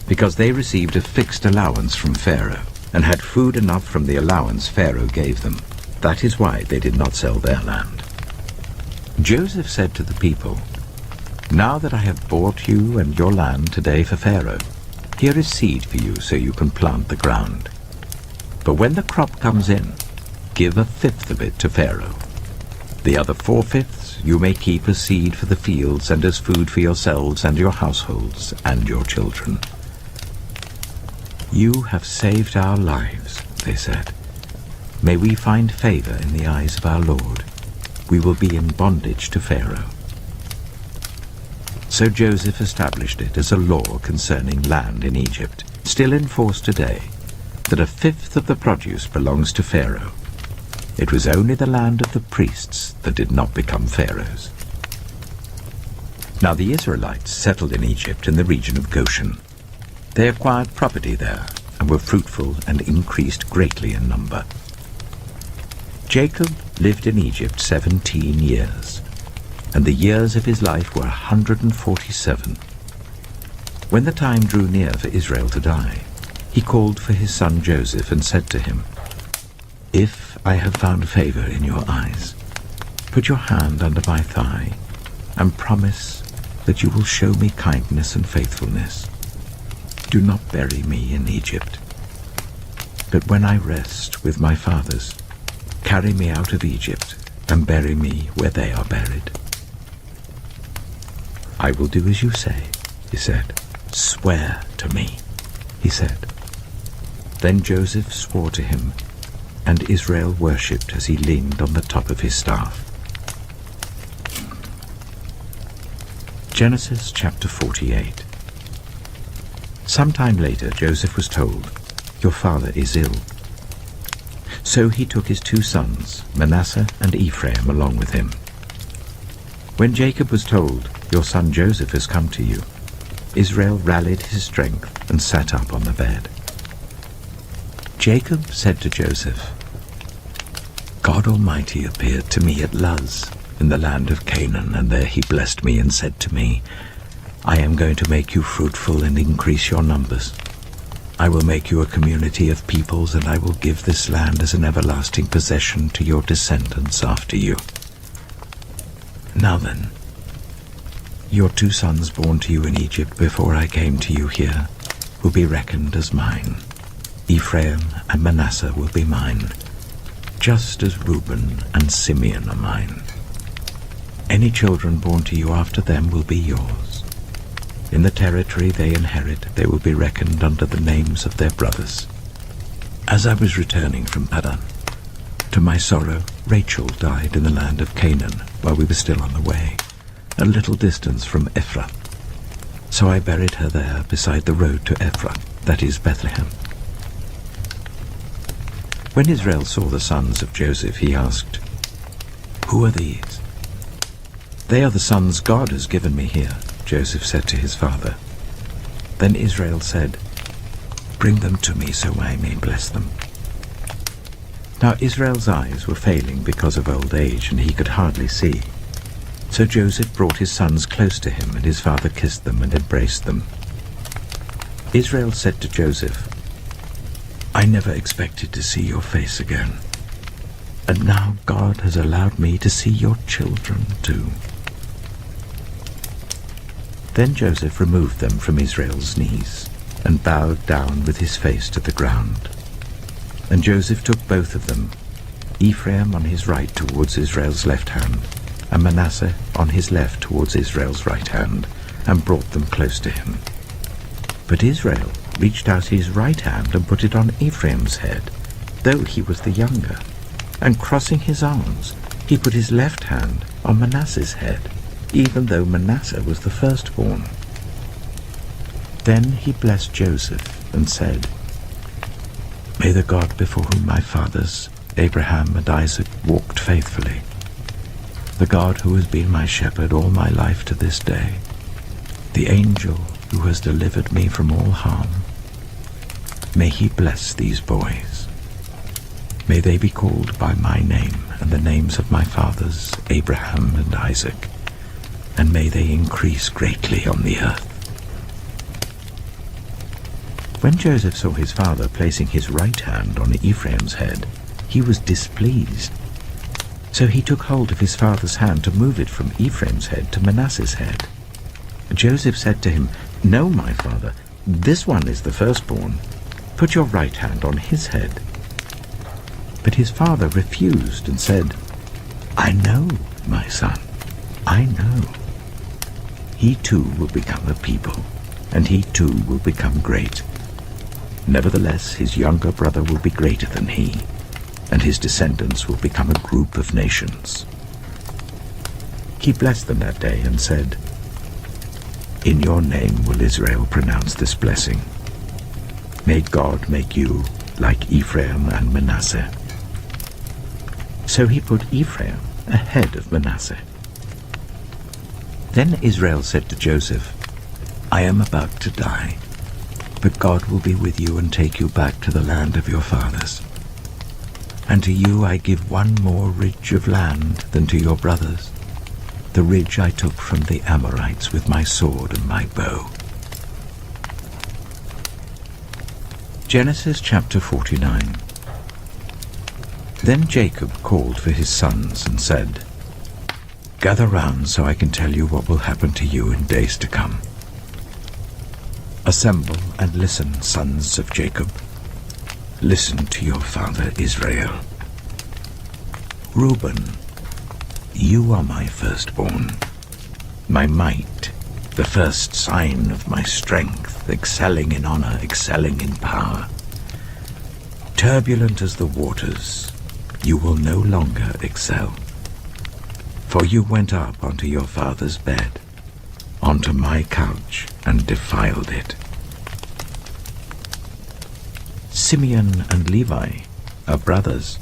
because they received a fixed allowance from Pharaoh, and had food enough from the allowance Pharaoh gave them. That is why they did not sell their land. Joseph said to the people, "Now that I have bought you and your land today for Pharaoh, here is seed for you so you can plant the ground. But when the crop comes in, give 1/5 of it to Pharaoh. The other 4/5 you may keep as seed for the fields and as food for yourselves and your households and your children." "You have saved our lives," they said. "May we find favor in the eyes of our Lord. We will be in bondage to Pharaoh." So Joseph established it as a law concerning land in Egypt, still in force today, that 1/5 of the produce belongs to Pharaoh. It was only the land of the priests that did not become Pharaoh's. Now the Israelites settled in Egypt in the region of Goshen. They acquired property there and were fruitful and increased greatly in number. Jacob lived in Egypt 17 years, and the years of his life were 147. When the time drew near for Israel to die, he called for his son Joseph and said to him, "If I have found favor in your eyes, put your hand under my thigh and promise that you will show me kindness and faithfulness. Do not bury me in Egypt. But when I rest with my fathers, carry me out of Egypt and bury me where they are buried." "I will do as you say," he said. "Swear to me," he said. Then Joseph swore to him, and Israel worshipped as he leaned on the top of his staff. Genesis chapter 48. Sometime later Joseph was told, "Your father is ill." So he took his 2 sons, Manasseh and Ephraim, along with him. When Jacob was told, "Your son Joseph has come to you," Israel rallied his strength and sat up on the bed. Jacob said to Joseph, "God Almighty appeared to me at Luz in the land of Canaan, and there he blessed me and said to me, 'I am going to make you fruitful and increase your numbers. I will make you a community of peoples, and I will give this land as an everlasting possession to your descendants after you.' Now then, your 2 sons born to you in Egypt before I came to you here will be reckoned as mine. Ephraim and Manasseh will be mine, just as Reuben and Simeon are mine. Any children born to you after them will be yours. In the territory they inherit, they will be reckoned under the names of their brothers." As I was returning from Padan, to my sorrow, Rachel died in the land of Canaan while we were still on the way, a little distance from Ephrath. So I buried her there beside the road to Ephrath, that is Bethlehem. When Israel saw the sons of Joseph, he asked, "Who are these?" "They are the sons God has given me here," Joseph said to his father. Then Israel said, "Bring them to me so I may bless them." Now Israel's eyes were failing because of old age, and he could hardly see. So Joseph brought his sons close to him, and his father kissed them and embraced them. Israel said to Joseph, "I never expected to see your face again, and now God has allowed me to see your children too." Then Joseph removed them from Israel's knees and bowed down with his face to the ground. And Joseph took both of them, Ephraim on his right towards Israel's left hand, and Manasseh on his left towards Israel's right hand, and brought them close to him. But Israel reached out his right hand and put it on Ephraim's head, though he was the younger, and crossing his arms, he put his left hand on Manasseh's head, even though Manasseh was the firstborn. Then he blessed Joseph and said, "May the God before whom my fathers, Abraham and Isaac, walked faithfully, the God who has been my shepherd all my life to this day, the angel who has delivered me from all harm, may he bless these boys. May they be called by my name and the names of my fathers, Abraham and Isaac, and may they increase greatly on the earth." When Joseph saw his father placing his right hand on Ephraim's head, he was displeased. So he took hold of his father's hand to move it from Ephraim's head to Manasseh's head. Joseph said to him, "No, my father, this one is the firstborn. Put your right hand on his head." But his father refused and said, "I know, my son, I know. He too will become a people, and he too will become great. Nevertheless, his younger brother will be greater than he, and his descendants will become a group of nations." He blessed them that day and said, "In your name will Israel pronounce this blessing. May God make you like Ephraim and Manasseh." So he put Ephraim ahead of Manasseh. Then Israel said to Joseph, "I am about to die, but God will be with you and take you back to the land of your fathers. And to you I give one more ridge of land than to your brothers, the ridge I took from the Amorites with my sword and my bow. Genesis chapter 49. Then Jacob called for his sons and said, "Gather round so I can tell you what will happen to you in days to come. Assemble and listen, sons of Jacob. Listen to your father Israel. Reuben, you are my firstborn, my might, the first sign of my strength, excelling in honor, excelling in power. Turbulent as the waters, you will no longer excel. For you went up onto your father's bed, onto my couch, and defiled it. Simeon and Levi are brothers.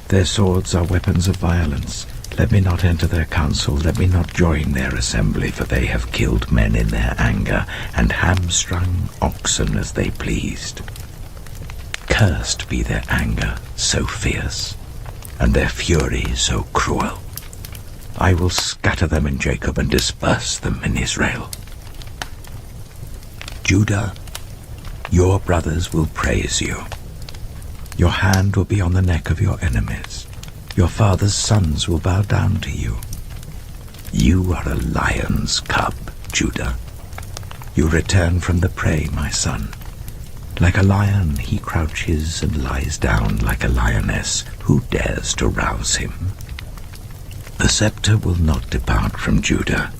Their swords are weapons of violence. Let me not enter their council, let me not join their assembly, for they have killed men in their anger, and hamstrung oxen as they pleased. Cursed be their anger, so fierce, and their fury so cruel. I will scatter them in Jacob and disperse them in Israel. Judah, your brothers will praise you. Your hand will be on the neck of your enemies. Your father's sons will bow down to you. You are a lion's cub, Judah. You return from the prey, my son. Like a lion he crouches and lies down like a lioness. Who dares to rouse him? The scepter will not depart from Judah,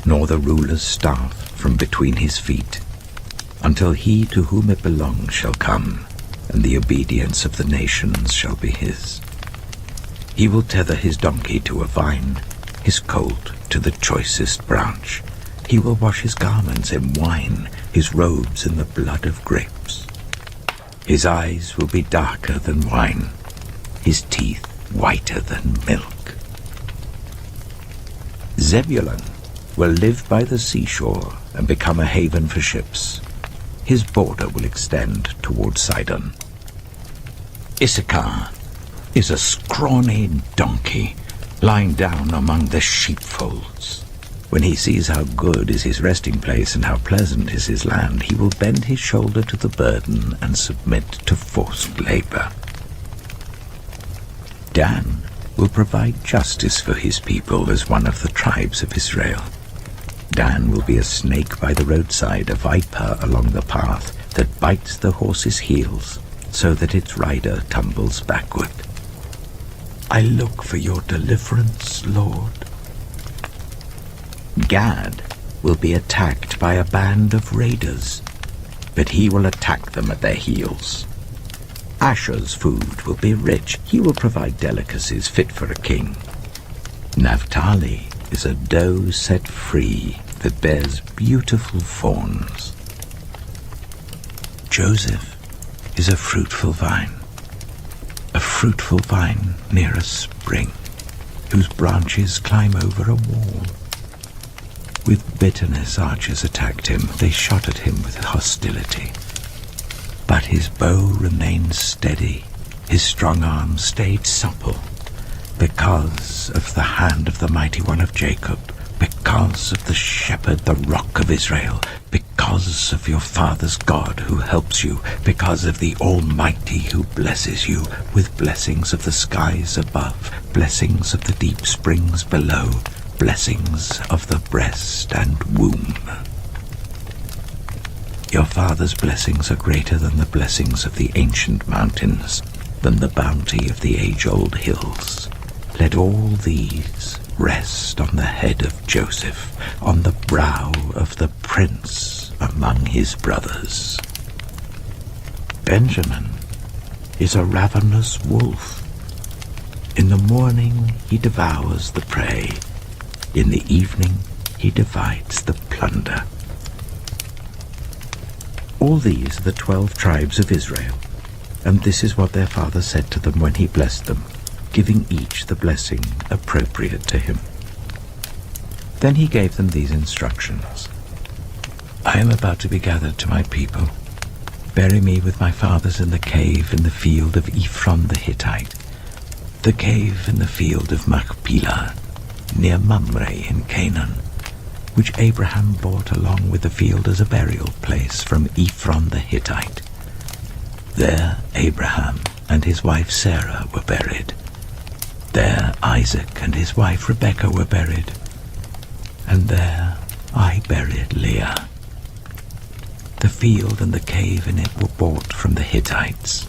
nor the ruler's staff from between his feet, until he to whom it belongs shall come, and the obedience of the nations shall be his. He will tether his donkey to a vine, his colt to the choicest branch. He will wash his garments in wine, his robes in the blood of grapes. His eyes will be darker than wine, his teeth whiter than milk. Zebulun will live by the seashore and become a haven for ships. His border will extend toward Sidon. Issachar is a scrawny donkey lying down among the sheepfolds. When he sees how good is his resting place and how pleasant is his land, he will bend his shoulder to the burden and submit to forced labor. Dan will provide justice for his people as one of the tribes of Israel. Dan will be a snake by the roadside, a viper along the path that bites the horse's heels so that its rider tumbles backward. I look for your deliverance, Lord. Gad will be attacked by a band of raiders, but he will attack them at their heels. Asher's food will be rich. He will provide delicacies fit for a king. Naphtali is a doe set free that bears beautiful fawns. Joseph is a fruitful vine near a spring, whose branches climb over a wall. With bitterness archers attacked him, they shot at him with hostility. But his bow remained steady, his strong arm stayed supple, because of the hand of the mighty one of Jacob, because of the shepherd, the rock of Israel, because of your father's God who helps you, because of the Almighty who blesses you with blessings of the skies above, blessings of the deep springs below, blessings of the breast and womb. Your father's blessings are greater than the blessings of the ancient mountains, than the bounty of the age-old hills. Let all these rest on the head of Joseph, on the brow of the prince among his brothers. Benjamin is a ravenous wolf. In the morning he devours the prey. In the evening he divides the plunder. All these are the 12 tribes of Israel, and this is what their father said to them when he blessed them, giving each the blessing appropriate to him. Then he gave them these instructions. I am about to be gathered to my people. Bury me with my fathers in the cave in the field of Ephron the Hittite, the cave in the field of Machpelah, near Mamre in Canaan, which Abraham bought along with the field as a burial place from Ephron the Hittite, There Abraham and his wife Sarah were buried. There Isaac and his wife Rebekah were buried. And there I buried Leah. The field and the cave in it were bought from the Hittites.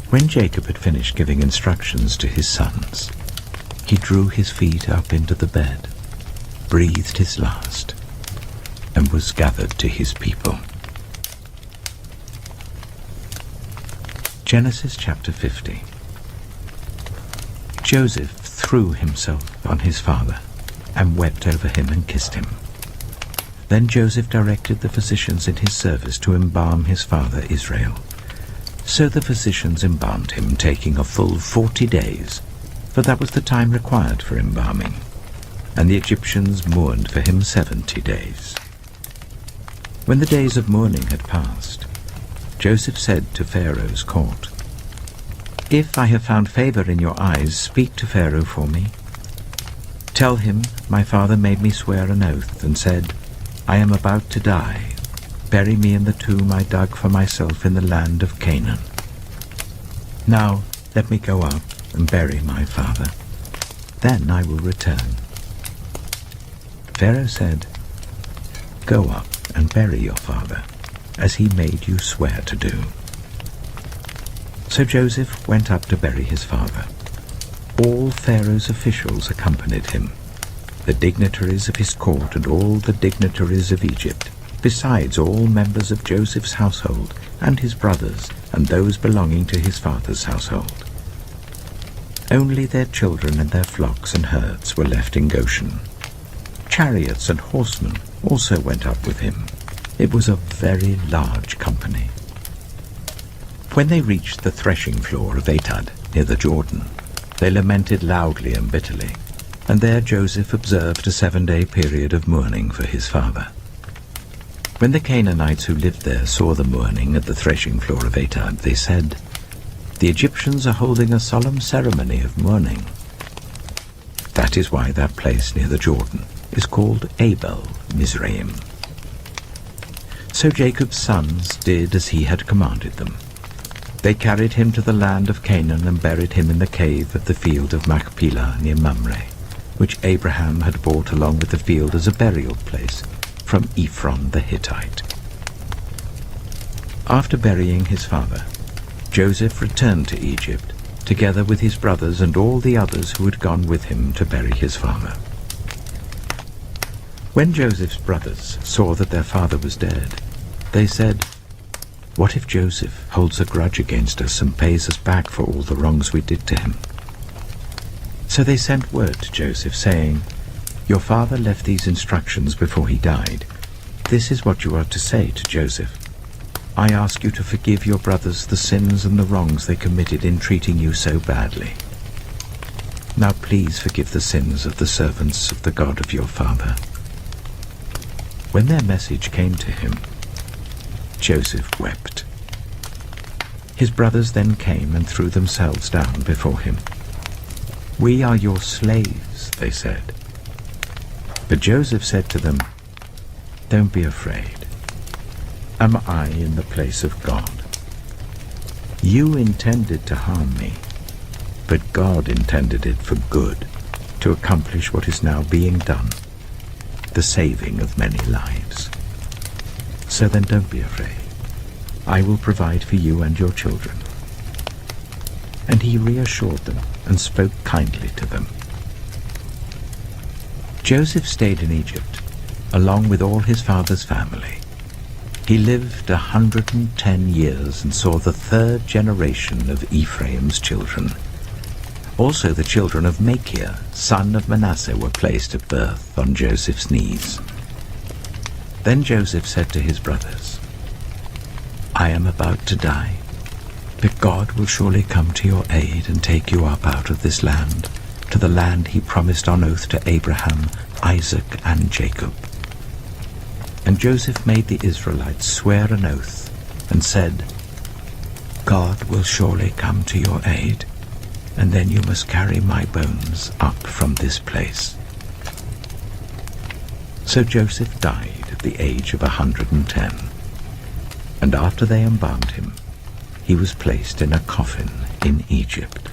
When Jacob had finished giving instructions to his sons, he drew his feet up into the bed, breathed his last, and was gathered to his people. Genesis chapter 50. Joseph threw himself on his father and wept over him and kissed him. Then Joseph directed the physicians in his service to embalm his father Israel. So the physicians embalmed him, taking a full 40 days, for that was the time required for embalming, and the Egyptians mourned for him 70 days. When the days of mourning had passed, Joseph said to Pharaoh's court, "If I have found favor in your eyes, speak to Pharaoh for me. Tell him, my father made me swear an oath and said, 'I am about to die. Bury me in the tomb I dug for myself in the land of Canaan.' Now let me go up and bury my father. Then I will return." Pharaoh said, "Go up and bury your father, as he made you swear to do." So Joseph went up to bury his father. All Pharaoh's officials accompanied him, the dignitaries of his court and all the dignitaries of Egypt, besides all members of Joseph's household and his brothers and those belonging to his father's household. Only their children and their flocks and herds were left in Goshen. Chariots and horsemen also went up with him. It was a very large company. When they reached the threshing floor of Atad, near the Jordan, they lamented loudly and bitterly, and there Joseph observed a 7-day period of mourning for his father. When the Canaanites who lived there saw the mourning at the threshing floor of Atad, they said, "The Egyptians are holding a solemn ceremony of mourning." That is why that place near the Jordan is called Abel Mizraim. So Jacob's sons did as he had commanded them. They carried him to the land of Canaan and buried him in the cave of the field of Machpelah near Mamre, which Abraham had bought along with the field as a burial place from Ephron the Hittite. After burying his father, Joseph returned to Egypt, together with his brothers and all the others who had gone with him to bury his father. When Joseph's brothers saw that their father was dead, they said, "What if Joseph holds a grudge against us and pays us back for all the wrongs we did to him?" So they sent word to Joseph, saying, "Your father left these instructions before he died. This is what you are to say to Joseph. I ask you to forgive your brothers the sins and the wrongs they committed in treating you so badly. Now please forgive the sins of the servants of the God of your father." When their message came to him, Joseph wept. His brothers then came and threw themselves down before him. "We are your slaves," they said. But Joseph said to them, "Don't be afraid. Am I in the place of God? You intended to harm me, but God intended it for good, to accomplish what is now being done, the saving of many lives. So then don't be afraid. I will provide for you and your children." And he reassured them and spoke kindly to them. Joseph stayed in Egypt, along with all his father's family. He lived 110 years and saw the 3rd generation of Ephraim's children. Also the children of Machir, son of Manasseh, were placed at birth on Joseph's knees. Then Joseph said to his brothers, "I am about to die, but God will surely come to your aid and take you up out of this land, to the land he promised on oath to Abraham, Isaac, and Jacob." And Joseph made the Israelites swear an oath and said, "God will surely come to your aid, and then you must carry my bones up from this place." So Joseph died at the age of 110. And after they embalmed him, he was placed in a coffin in Egypt.